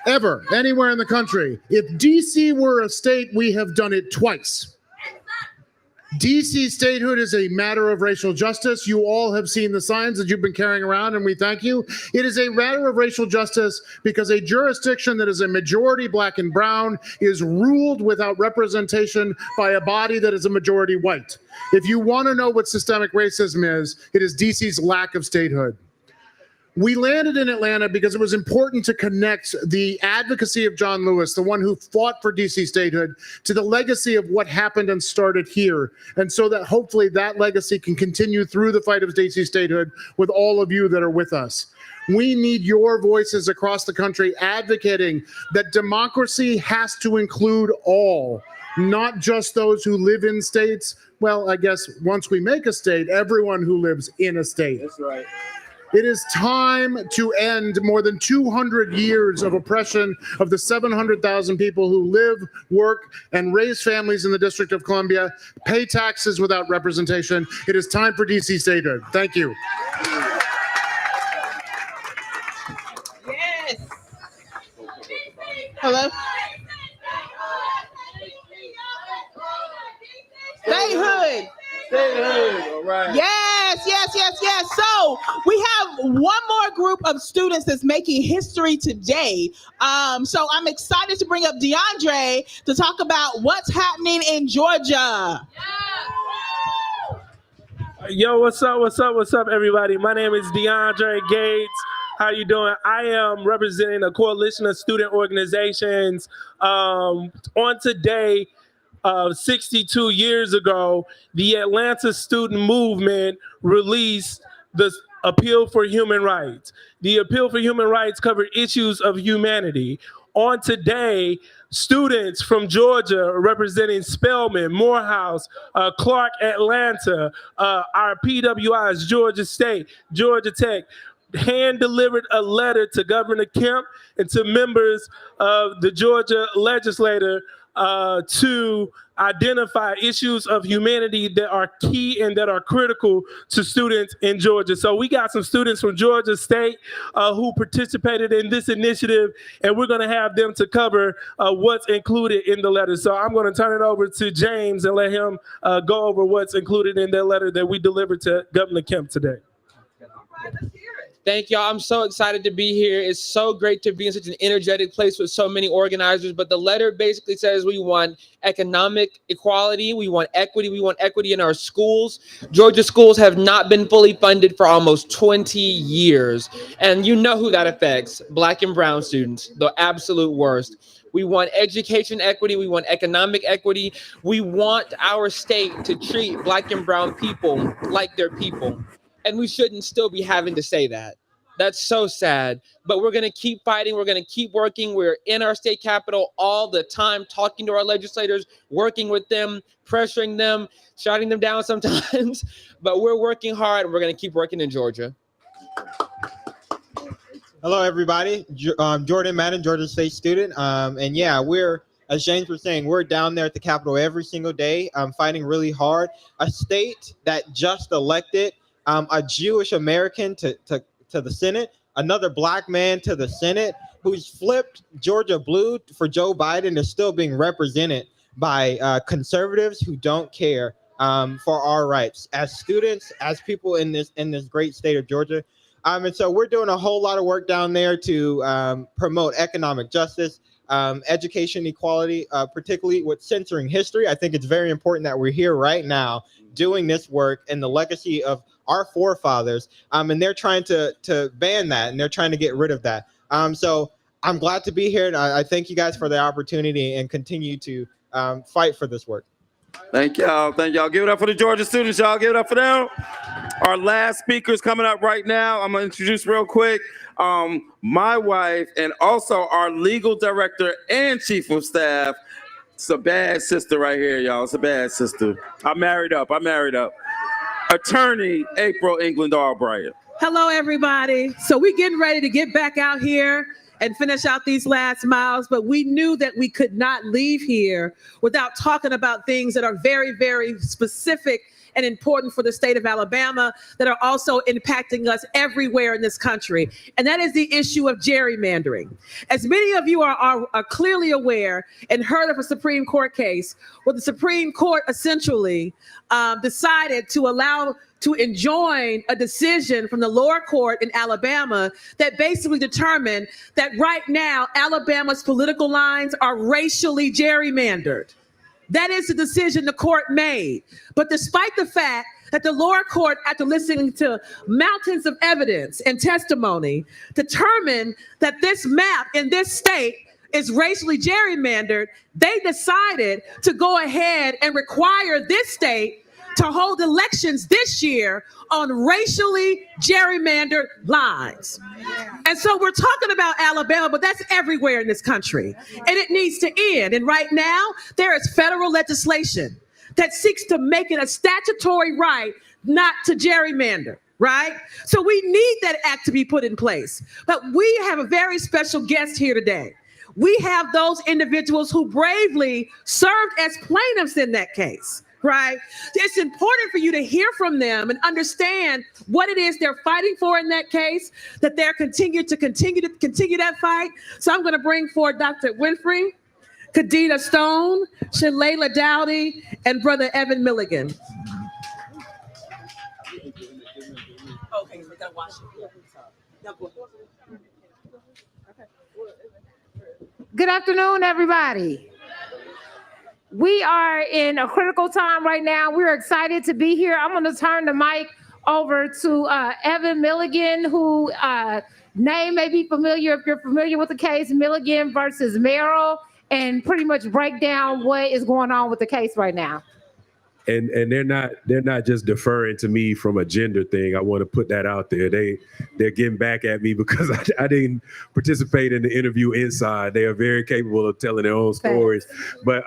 anywhere in the country. If DC were a state, we have done it twice. DC statehood is a matter of racial justice. You all have seen the signs that you've been carrying around, and we thank you. It is a matter of racial justice because a jurisdiction that is a majority Black and brown is ruled without representation by a body that is a majority white. If you want to know what systemic racism is, it is DC's lack of statehood. We landed in Atlanta because it was important to connect the advocacy of John Lewis, the one who fought for DC statehood, to the legacy of what happened and started here. And so that hopefully that legacy can continue through the fight of DC statehood with all of you that are with us. We need your voices across the country advocating that democracy has to include all, not just those who live in states. Well, I guess once we make a state, everyone who lives in a state. That's right. It is time to end more than 200 years of oppression of the 700,000 people who live, work, and raise families in the District of Columbia, pay taxes without representation. It is time for DC statehood. Thank you. Yes. Hello? Statehood. Statehood. All right. Yes, yes, yes, yes. So we have one more group of students that's making history today. So I'm excited to bring up DeAndre to talk about what's happening in Georgia. Yo, what's up? What's up? What's up, everybody? My name is DeAndre Gates. How you doing? I am representing a coalition of student organizations. On today, 62 years ago, the Atlanta student movement released the Appeal for Human Rights. The Appeal for Human Rights covered issues of humanity. On today, students from Georgia representing Spelman, Morehouse, Clark, Atlanta, our PWIs, Georgia State, Georgia Tech, hand-delivered a letter to Governor Kemp and to members of the Georgia legislature to identify issues of humanity that are key and that are critical to students in Georgia. So we got some students from Georgia State who participated in this initiative, and we're going to have them to cover what's included in the letter. So I'm going to turn it over to James and let him go over what's included in that letter that we delivered to Governor Kemp today. Thank y'all. I'm so excited to be here. It's so great to be in such an energetic place with so many organizers. But the letter basically says we want economic equality. We want equity. We want equity in our schools. Georgia schools have not been fully funded for almost 20 years. And you know who that affects. Black and brown students, the absolute worst. We want education equity. We want economic equity. We want our state to treat Black and brown people like they're people. And we shouldn't still be having to say that. That's so sad. But we're going to keep fighting. We're going to keep working. We're in our state capitol all the time, talking to our legislators, working with them, pressuring them, shouting them down sometimes. But we're working hard, and we're going to keep working in Georgia. Hello, everybody. Jordan Madden, Georgia State student. And yeah, we're, as James was saying, we're down there at the Capitol every single day, fighting really hard. A state that just elected a Jewish American to the Senate, another Black man to the Senate, who's flipped Georgia blue for Joe Biden, is still being represented by conservatives who don't care for our rights as students, as people in this great state of Georgia. And so we're doing a whole lot of work down there to promote economic justice, education equality, particularly with censoring history. I think it's very important that we're here right now doing this work and the legacy of our forefathers, and they're trying to ban that, and they're trying to get rid of that. So I'm glad to be here, and I thank you guys for the opportunity and continue to fight for this work. Thank y'all. Thank y'all. Give it up for the Georgia students, y'all. Give it up for them. Our last speaker is coming up right now. I'm going to introduce real quick my wife and also our legal director and chief of staff. It's a bad sister right here, y'all. It's a bad sister. I'm married up. Attorney April England Albright. Hello, everybody. So we're getting ready to get back out here and finish out these last miles, but we knew that we could not leave here without talking about things that are very, very specific and important for the state of Alabama that are also impacting us everywhere in this country. And that is the issue of gerrymandering. As many of you are clearly aware and heard of a Supreme Court case where the Supreme Court essentially decided to enjoin a decision from the lower court in Alabama that basically determined that right now, Alabama's political lines are racially gerrymandered. That is the decision the court made. But despite the fact that the lower court, after listening to mountains of evidence and testimony, determined that this map in this state is racially gerrymandered, they decided to go ahead and require this state to hold elections this year on racially gerrymandered lines. And so we're talking about Alabama, but that's everywhere in this country. And it needs to end. And right now, there is federal legislation that seeks to make it a statutory right not to gerrymander, right? So we need that act to be put in place. But we have a very special guest here today. We have those individuals who bravely served as plaintiffs in that case. Right? It's important for you to hear from them and understand what it is they're fighting for in that case, that they're continue that fight. So I'm going to bring forward Dr. Winfrey, Kadena Stone, Shalayla Dowdy, and Brother Evan Milligan. Good afternoon, everybody. We are in a critical time right now. We're excited to be here. I'm going to turn the mic over to Evan Milligan, who name may be familiar if you're familiar with the case, Milligan versus Merrill, and pretty much break down what is going on with the case right now. And they're not just deferring to me from a gender thing. I want to put that out there. They're getting back at me because I didn't participate in the interview inside. They are very capable of telling their own stories. But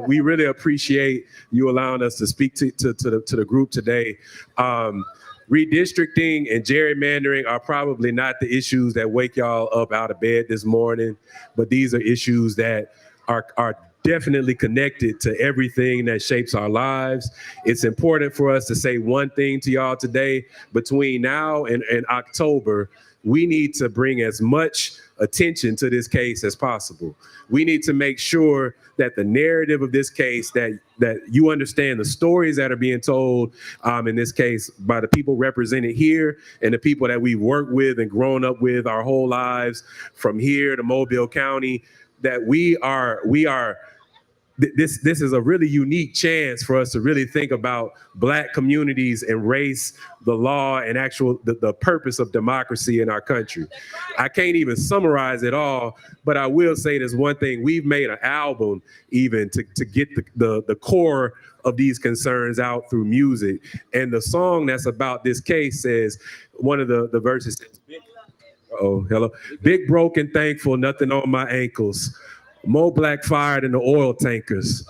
we really appreciate you allowing us to speak to the group today. Redistricting and gerrymandering are probably not the issues that wake y'all up out of bed this morning, but these are issues that are definitely connected to everything that shapes our lives. It's important for us to say one thing to y'all today. Between now and October, we need to bring as much attention to this case as possible. We need to make sure that the narrative of this case, that you understand the stories that are being told in this case by the people represented here and the people that we've worked with and grown up with our whole lives from here to Mobile County, that this is a really unique chance for us to really think about Black communities and race, the law, and the purpose of democracy in our country. I can't even summarize it all, but I will say there's one thing. We've made an album even to get the core of these concerns out through music. And the song that's about this case says, one of the verses says, big, broken, thankful, nothing on my ankles. More black fire than the oil tankers.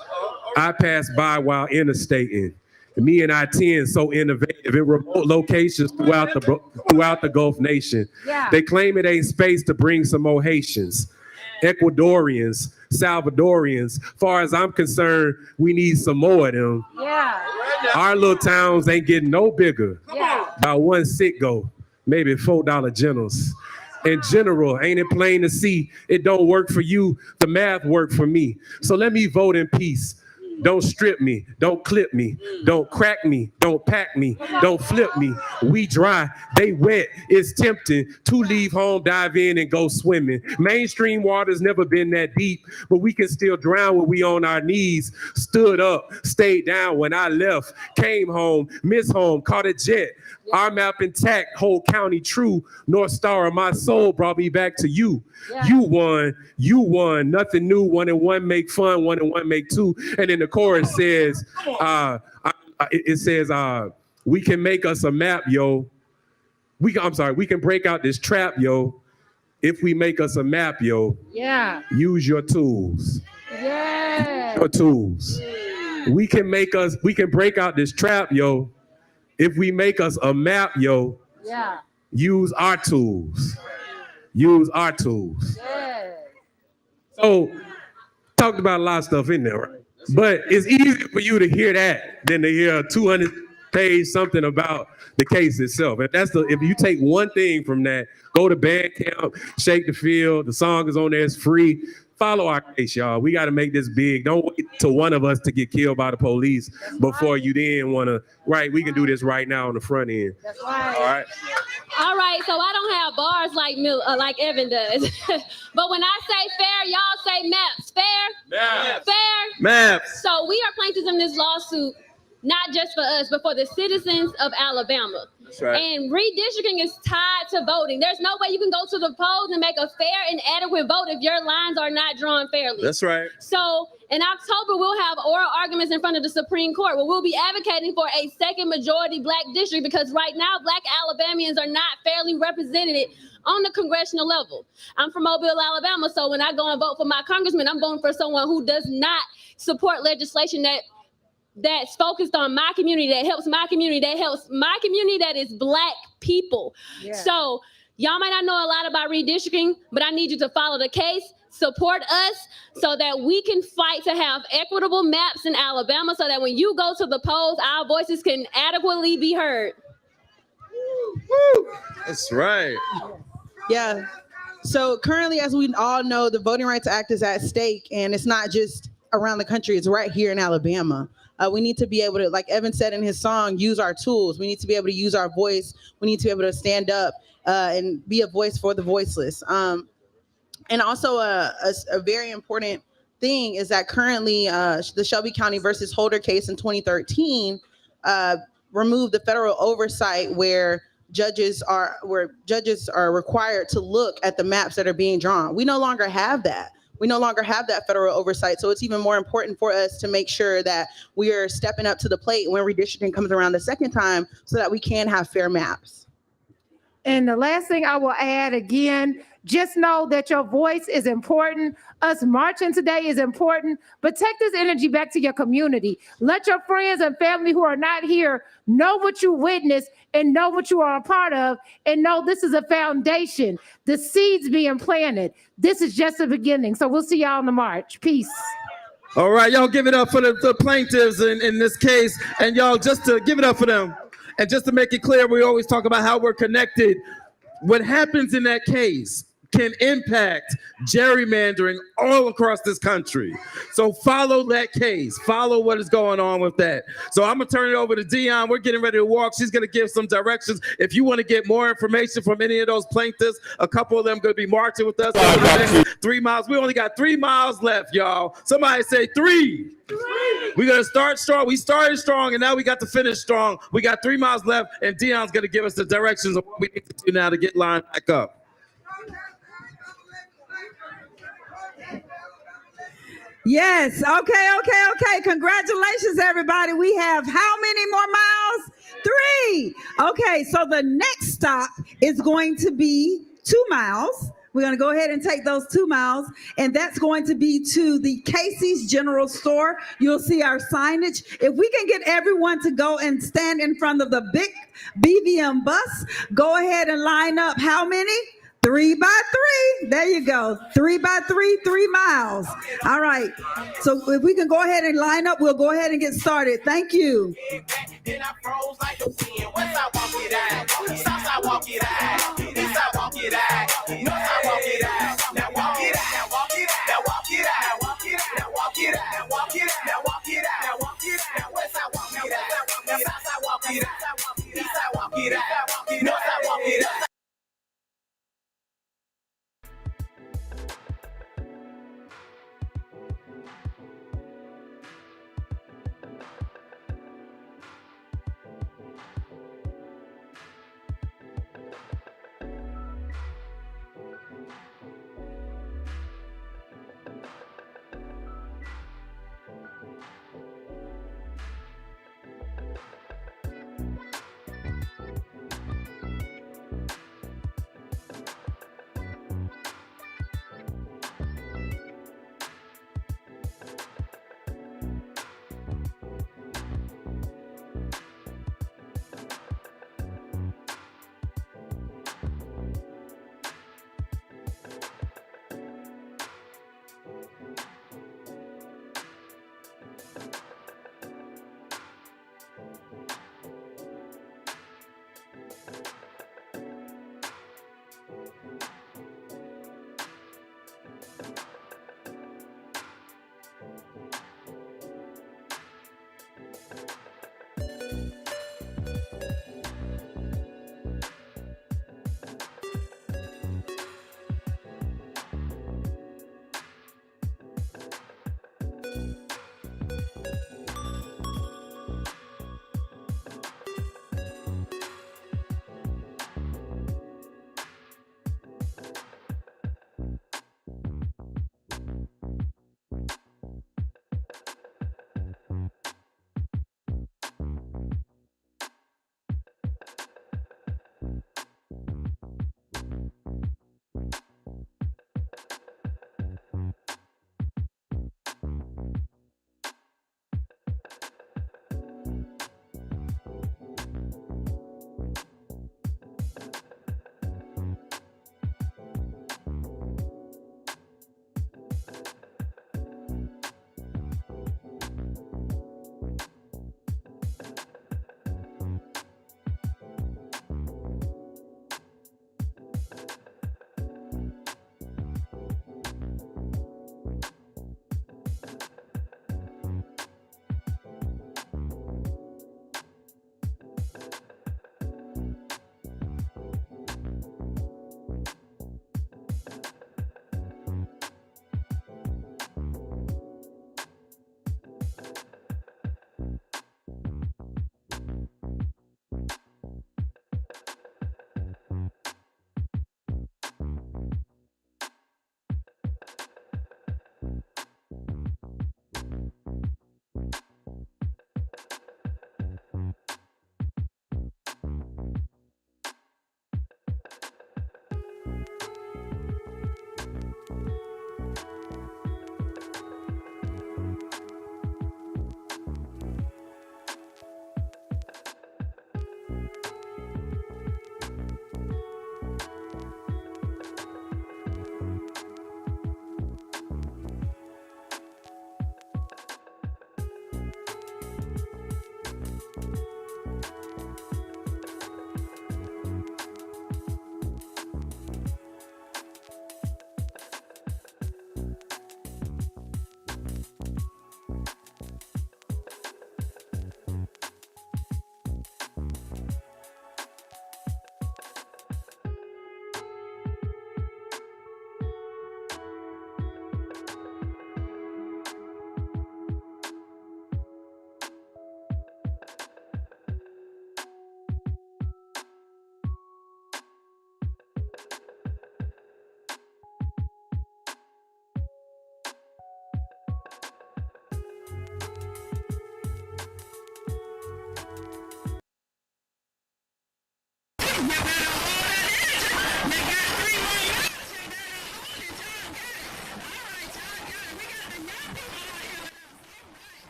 I pass by while interstating. Me and I-10 so innovative in remote locations throughout the Gulf nation. Yeah. They claim it ain't space to bring some more Haitians, Ecuadorians, Salvadorians. Far as I'm concerned, we need some more of them. Yeah. Our little towns ain't getting no bigger. Yeah. By one Citgo, maybe $4 generals. In general, ain't it plain to see? It don't work for you. The math worked for me. So let me vote in peace. Don't strip me. Don't clip me. Don't crack me. Don't pack me. Don't flip me. We dry. They wet. It's tempting to leave home, dive in, and go swimming. Mainstream water's never been that deep, but we can still drown when we on our knees. Stood up, stayed down when I left. Came home, missed home, caught a jet. Our map intact, whole county true. North Star of my soul brought me back to you. Yeah. You won, nothing new. 1 and 1 make fun, 1 and 1 make 2. And then the chorus says, we can make us a map, yo. We can break out this trap, yo. If we make us a map, yo. Yeah. Use your tools. Yeah. Your tools. We can break out this trap, yo. If we make us a map, yo. Yeah. Use our tools. Use our tools. Yeah. So, talked about a lot of stuff in there, right? But it's easier for you to hear that than to hear a 200-page something about the case itself. If you take one thing from that, go to Bandcamp, Shake the Field. The song is on there. It's free. Follow our case, y'all. We got to make this big. Don't wait till one of us to get killed by the police before you then want to. Right, we can do this right now on the front end. That's right. All right. All right, so I don't have bars like Evan does. But when I say fair, y'all say maps. Fair? Maps. Fair? Maps. So we are plaintiffs in this lawsuit, not just for us, but for the citizens of Alabama. That's right. And redistricting is tied to voting. There's no way you can go to the polls and make a fair and adequate vote if your lines are not drawn fairly. That's right. So in October, we'll have oral arguments in front of the Supreme Court where we'll be advocating for a second majority Black district, because right now, Black Alabamians are not fairly represented on the congressional level. I'm from Mobile, Alabama, so when I go and vote for my congressman, I'm voting for someone who does not support legislation that's focused on my community, that helps my community, that is Black people. Yeah. So y'all might not know a lot about redistricting, but I need you to follow the case, support us so that we can fight to have equitable maps in Alabama so that when you go to the polls, our voices can adequately be heard. That's right. Yeah. So currently, as we all know, the Voting Rights Act is at stake, and it's not just around the country, it's right here in Alabama. We need to be able to, like Evan said in his song, use our tools. We need to be able to use our voice. We need to be able to stand up and be a voice for the voiceless. And also a very important thing is that currently the Shelby County versus Holder case in 2013 removed the federal oversight where judges are required to look at the maps that are being drawn. We no longer have that. We no longer have that federal oversight. So it's even more important for us to make sure that we are stepping up to the plate when redistricting comes around the second time so that we can have fair maps. And the last thing I will add again, just know that your voice is important. Us marching today is important, but take this energy back to your community. Let your friends and family who are not here know what you witnessed and know what you are a part of, and know this is a foundation. The seeds being planted. This is just the beginning. So we'll see y'all in the march. Peace. All right, y'all give it up for the plaintiffs in this case, and y'all just to give it up for them. And just to make it clear, we always talk about how we're connected. What happens in that case can impact gerrymandering all across this country. So follow that case. Follow what is going on with that. So I'm going to turn it over to Dion. We're getting ready to walk. She's going to give some directions. If you want to get more information from any of those plaintiffs, a couple of them going to be marching with us. 3 miles. We only got 3 miles left, y'all. Somebody say 3. We're going to start strong. We started strong, and now we got to finish strong. We got 3 miles left, and Dion's going to give us the directions of what we need to do now to get lined back up. Yes. Okay. Congratulations, everybody. We have how many more miles? 3. Okay. So the next stop is going to be 2 miles. We're going to go ahead and take those 2 miles, and that's going to be to the Casey's General Store. You'll see our signage. If we can get everyone to go and stand in front of the big BVM bus, go ahead and line up. How many? 3 by 3. There you go. 3 by 3, 3 miles. All right. So if we can go ahead and line up, we'll go ahead and get started. Thank you.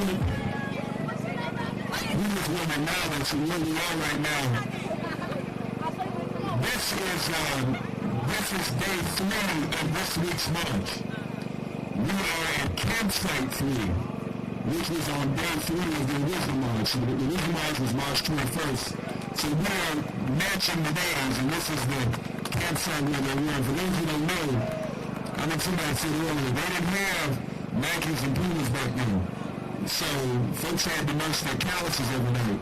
we just want to acknowledge where we are right now. This is day 3 of this week's march. We are at campsite 3, which was on day 3 of the original march. The original march was March 21st. So we are matching the days, and this is the campsite where they were. For those who don't know, I think somebody said earlier, they didn't have Nikes and Pumas back then. So folks had to nurse their calluses every night.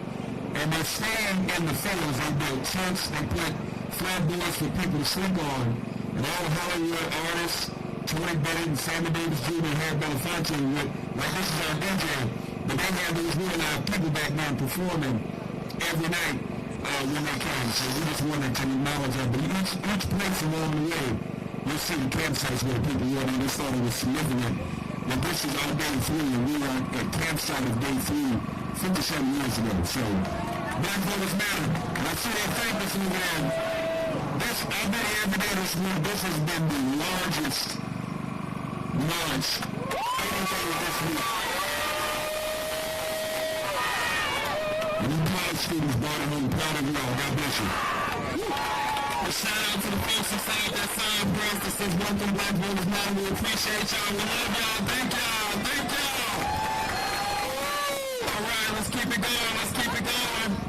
And they're staying in the fields. They built tents, they put flatboards for people to sleep on. And all the Hollywood artists, Tony Bennett and Sammy Davis Jr. and Harry Belafonte, like this is our DJ, but they had these real live people back then performing every night when they came. So we just wanted to acknowledge that. But each place along the way, you'll see the campsites where people were, and I just thought it was significant that this is our day 3, and we were at campsite of day 3 57 years ago. So Black Voters Matter. And I see their papers in there. This, I've been here every day this week. This has been the largest march any day this week. And you college students brought it home. Proud of you all. God bless you. A shout out to the folks inside that sign press that says welcome Black Voters Matter. We appreciate y'all. We love y'all. Thank y'all. Thank y'all. All right, let's keep it going. Let's keep it going.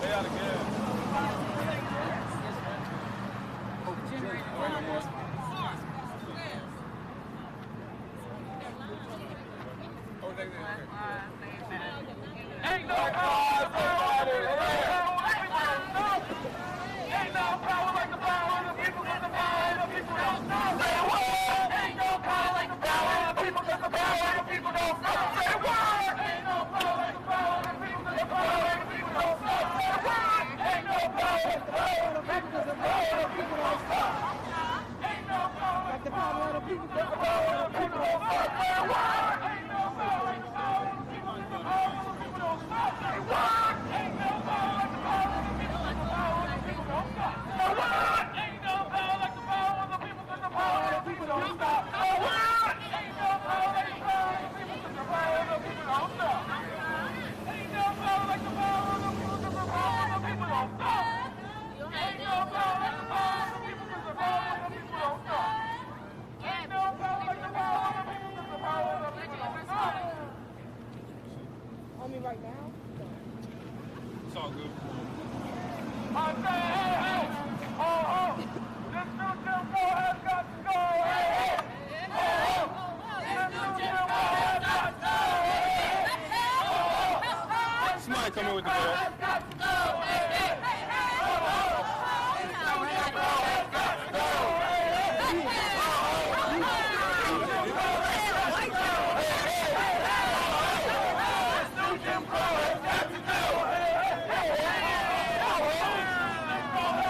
Ain't no power like the power of the people, got the power of the people don't stop. Say what? Ain't no power like the power of the people, got the power of the people don't stop. Say what? Ain't no power like the power of the people, got the power of the people don't stop. Say what? Ain't no power like the power of the people, got the power of the people don't stop. Ain't no power like the power of the people, got the power of the people don't stop. Say what? Ain't no power like the power of the people, got the power of the people don't stop. Say what? Ain't no power like the power of the people, got the power of the people don't stop. Say what? Ain't no power like the power of the people, got the power of the people don't stop. Say what? Ain't no power like the power of the people, got the power of the people don't stop. Ain't no power like the power of the people, got the power of the people don't stop. Ain't no power like the power of the people, got the power of the people don't stop. Ain't no power like the power of the people, got the power of the people don't stop. On me right now? It's all good. I say, hey, hey, oh, this new Jim Crow has got to go, hey, hey, oh, this new Jim Crow has got to go, hey, hey, Somebody come in with the ball. has got to go, hey, hey, this new Jim Crow has got to go, hey, hey, this new Jim Crow has got to go, hey, hey, this new Jim Crow has got to go, hey, hey,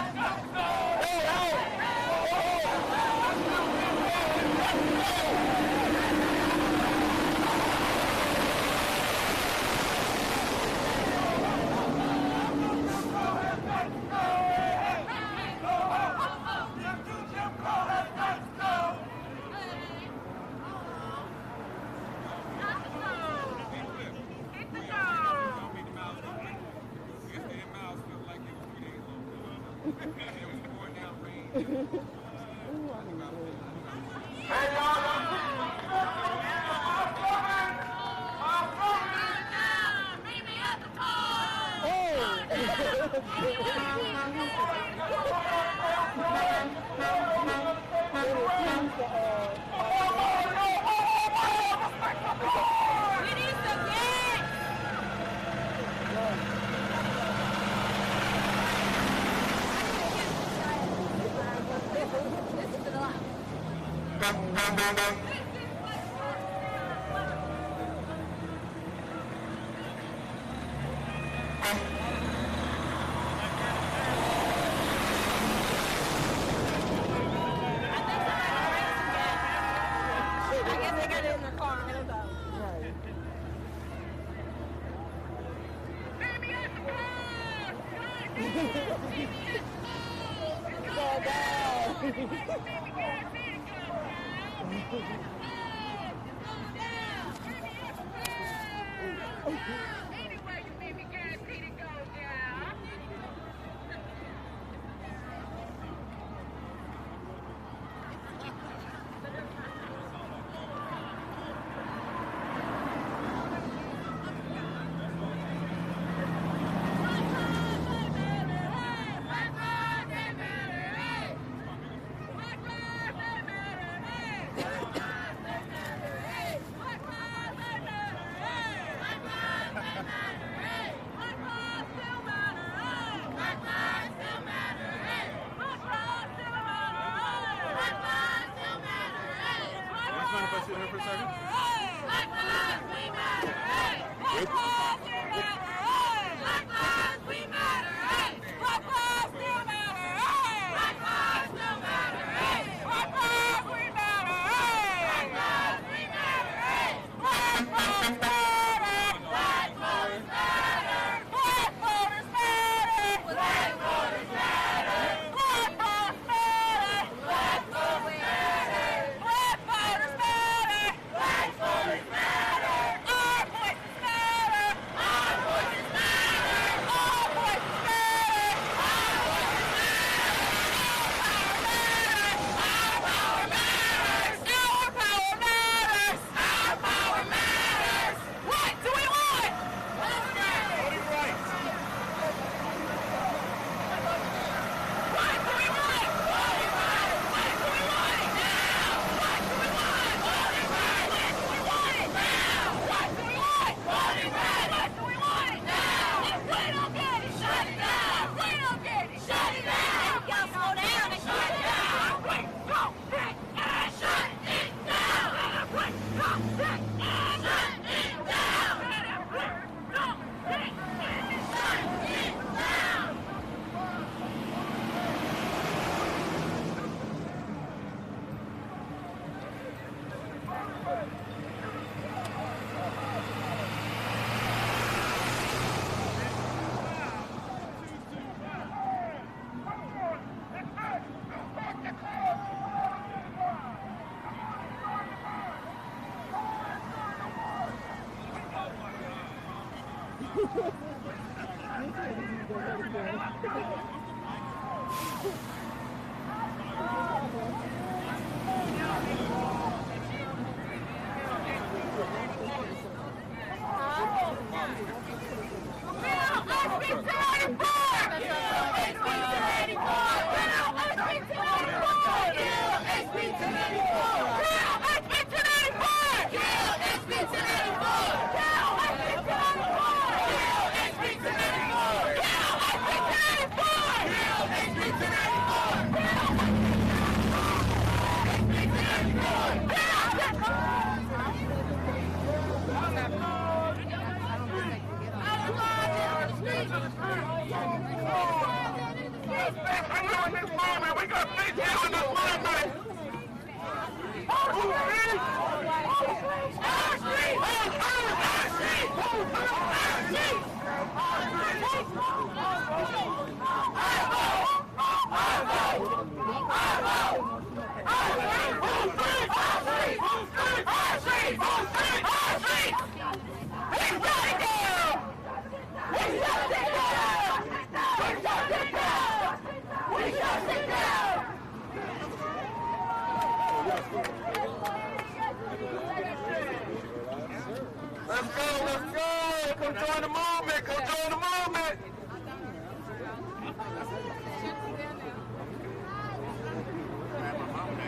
Come join the movement. Come join the movement.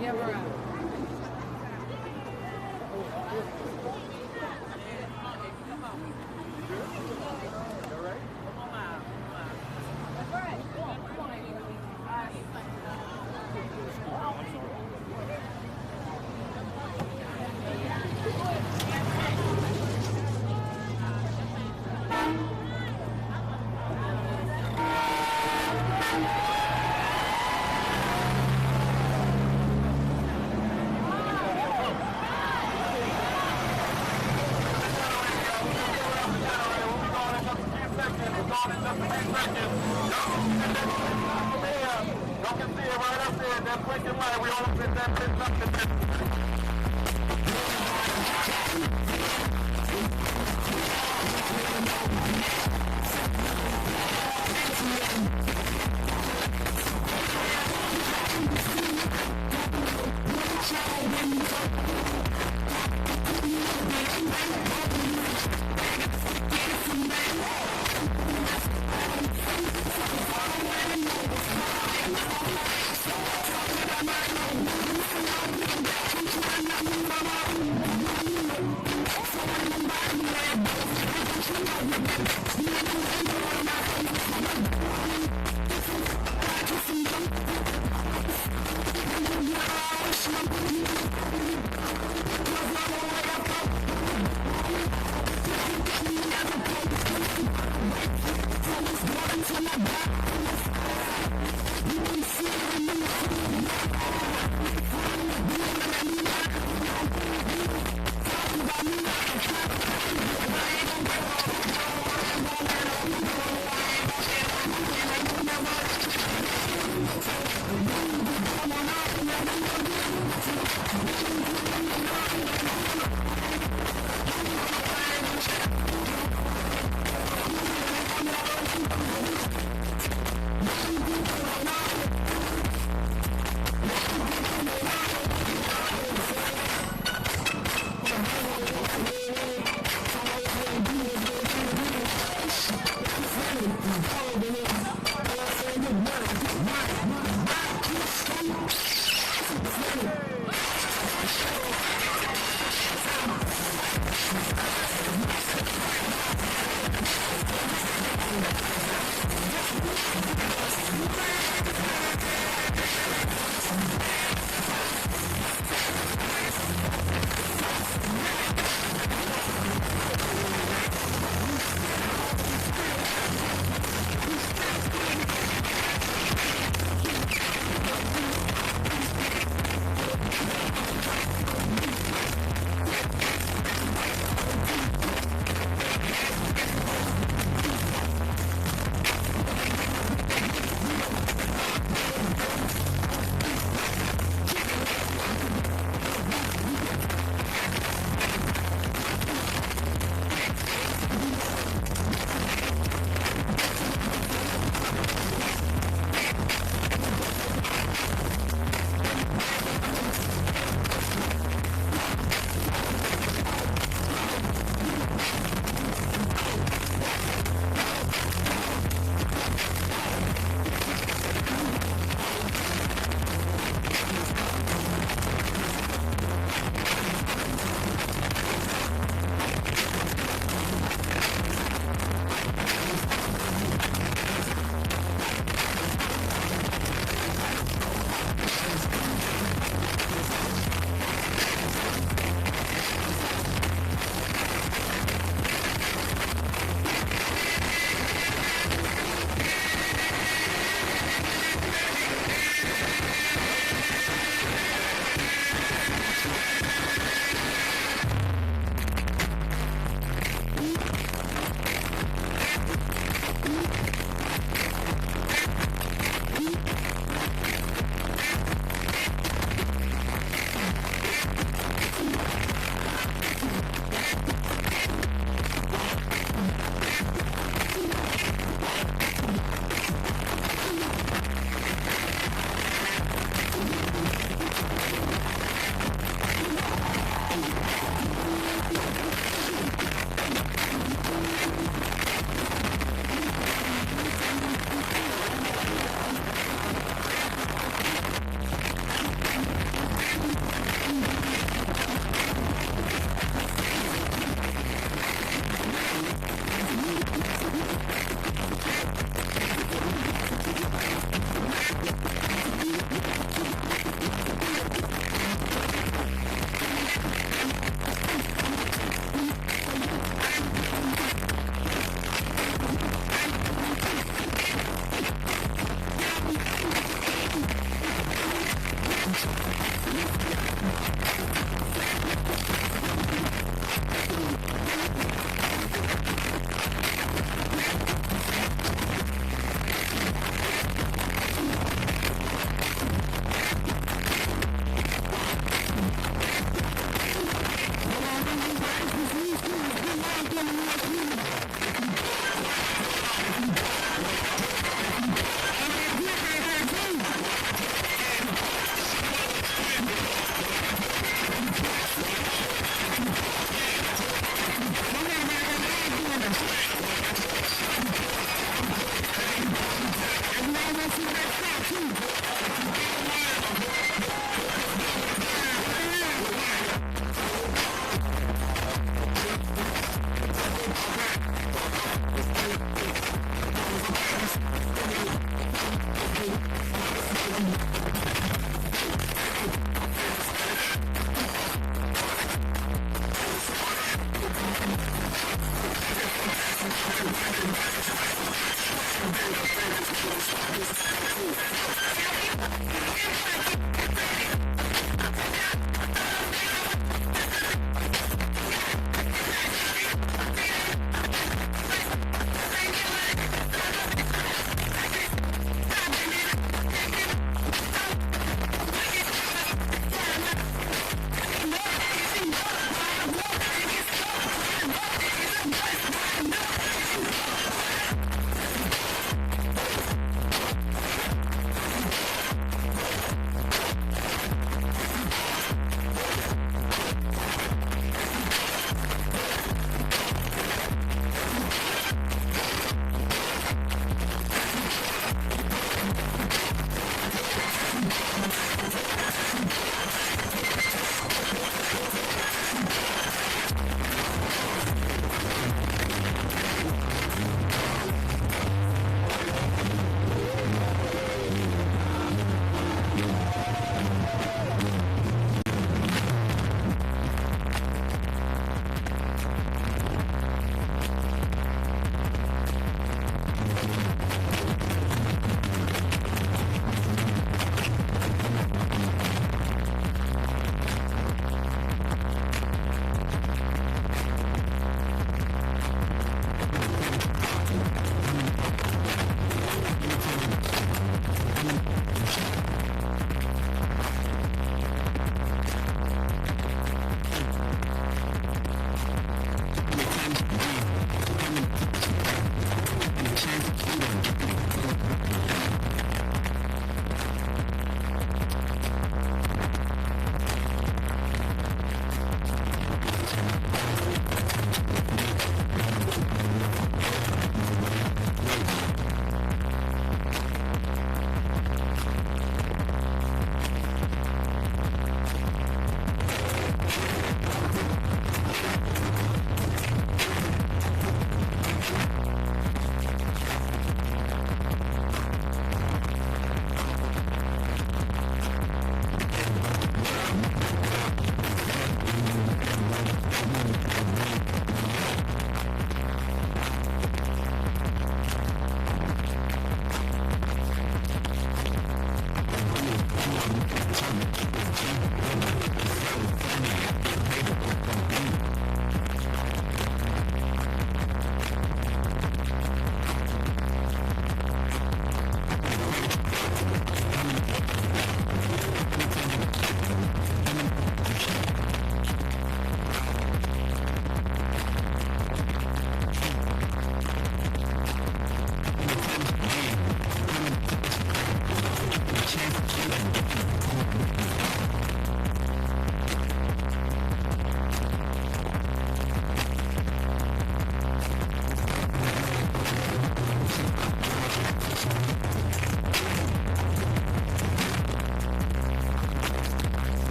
Yeah, we're out.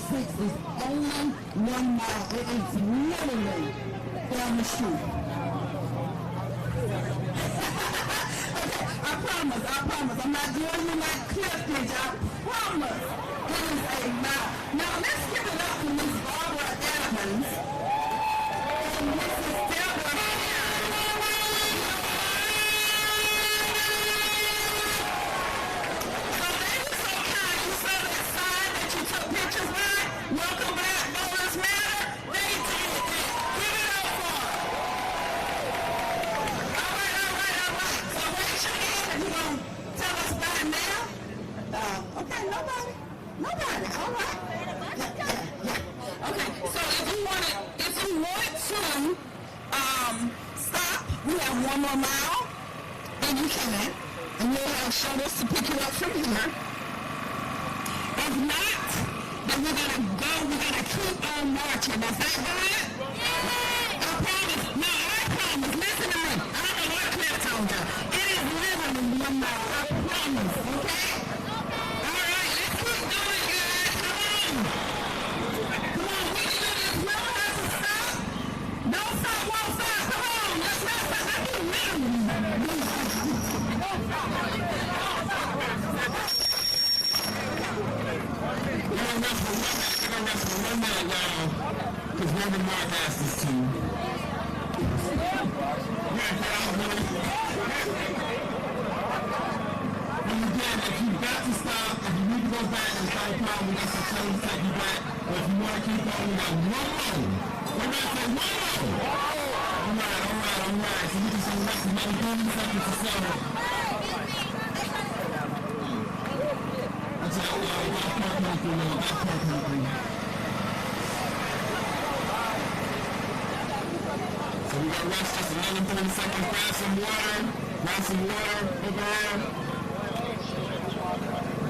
6 is only 1 mile. It is literally down the street. I promise. I'm not doing you like Cliff did. I promise. It is a mile. Now let's give it up to Miss Barbara Evans and Mrs. Deborah. Pictures back. Welcome back, Voters Matter. They did it. Give it up for them. All right. So raise your hand if you want to tell us by now. Okay, nobody. All right. Yeah. Okay, so if you want to stop, we have 1 more mile, then you can. And we'll have shuttles to pick you up from here. If not, then we're gonna keep on marching. Is that good? Yeah. I promise. Listen to me. I don't know what Cliff told you. It is literally 1 mile. I promise. Okay? All right, let's keep going, guys. Come on. We can do this. We don't have to stop. Don't stop, won't stop. Come on. Let's not stop. I mean, literally. Don't stop. We're gonna rest for 1 minute, y'all, because Reverend Mark asked us to. And again, if you've got to stop, if you need to go back, it's not a problem. We got some change to take you back. But if you want to keep going, we got 1 more. We're going to say 1 more. All right. So we can say less than maybe 30 seconds to settle. So we got rest just another 30 seconds. Grab some water over there.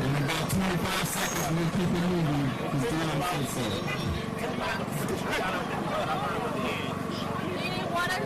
In about 25 seconds, we'll keep it moving. Because Dion said it. Need water?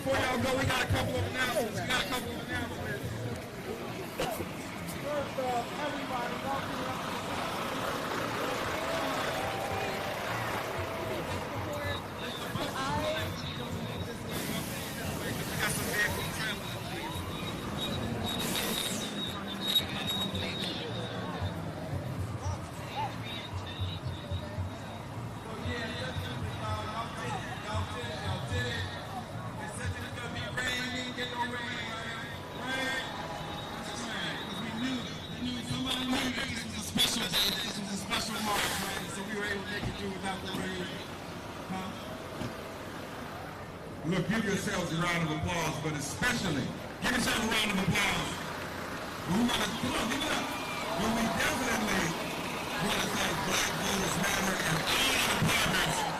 Before y'all go, we got a couple of announcements. First off, everybody, Look, give yourselves a round of applause, but especially, give yourselves a round of applause. Come on, give it up. But we definitely want to thank Black Voters Matter and all the partners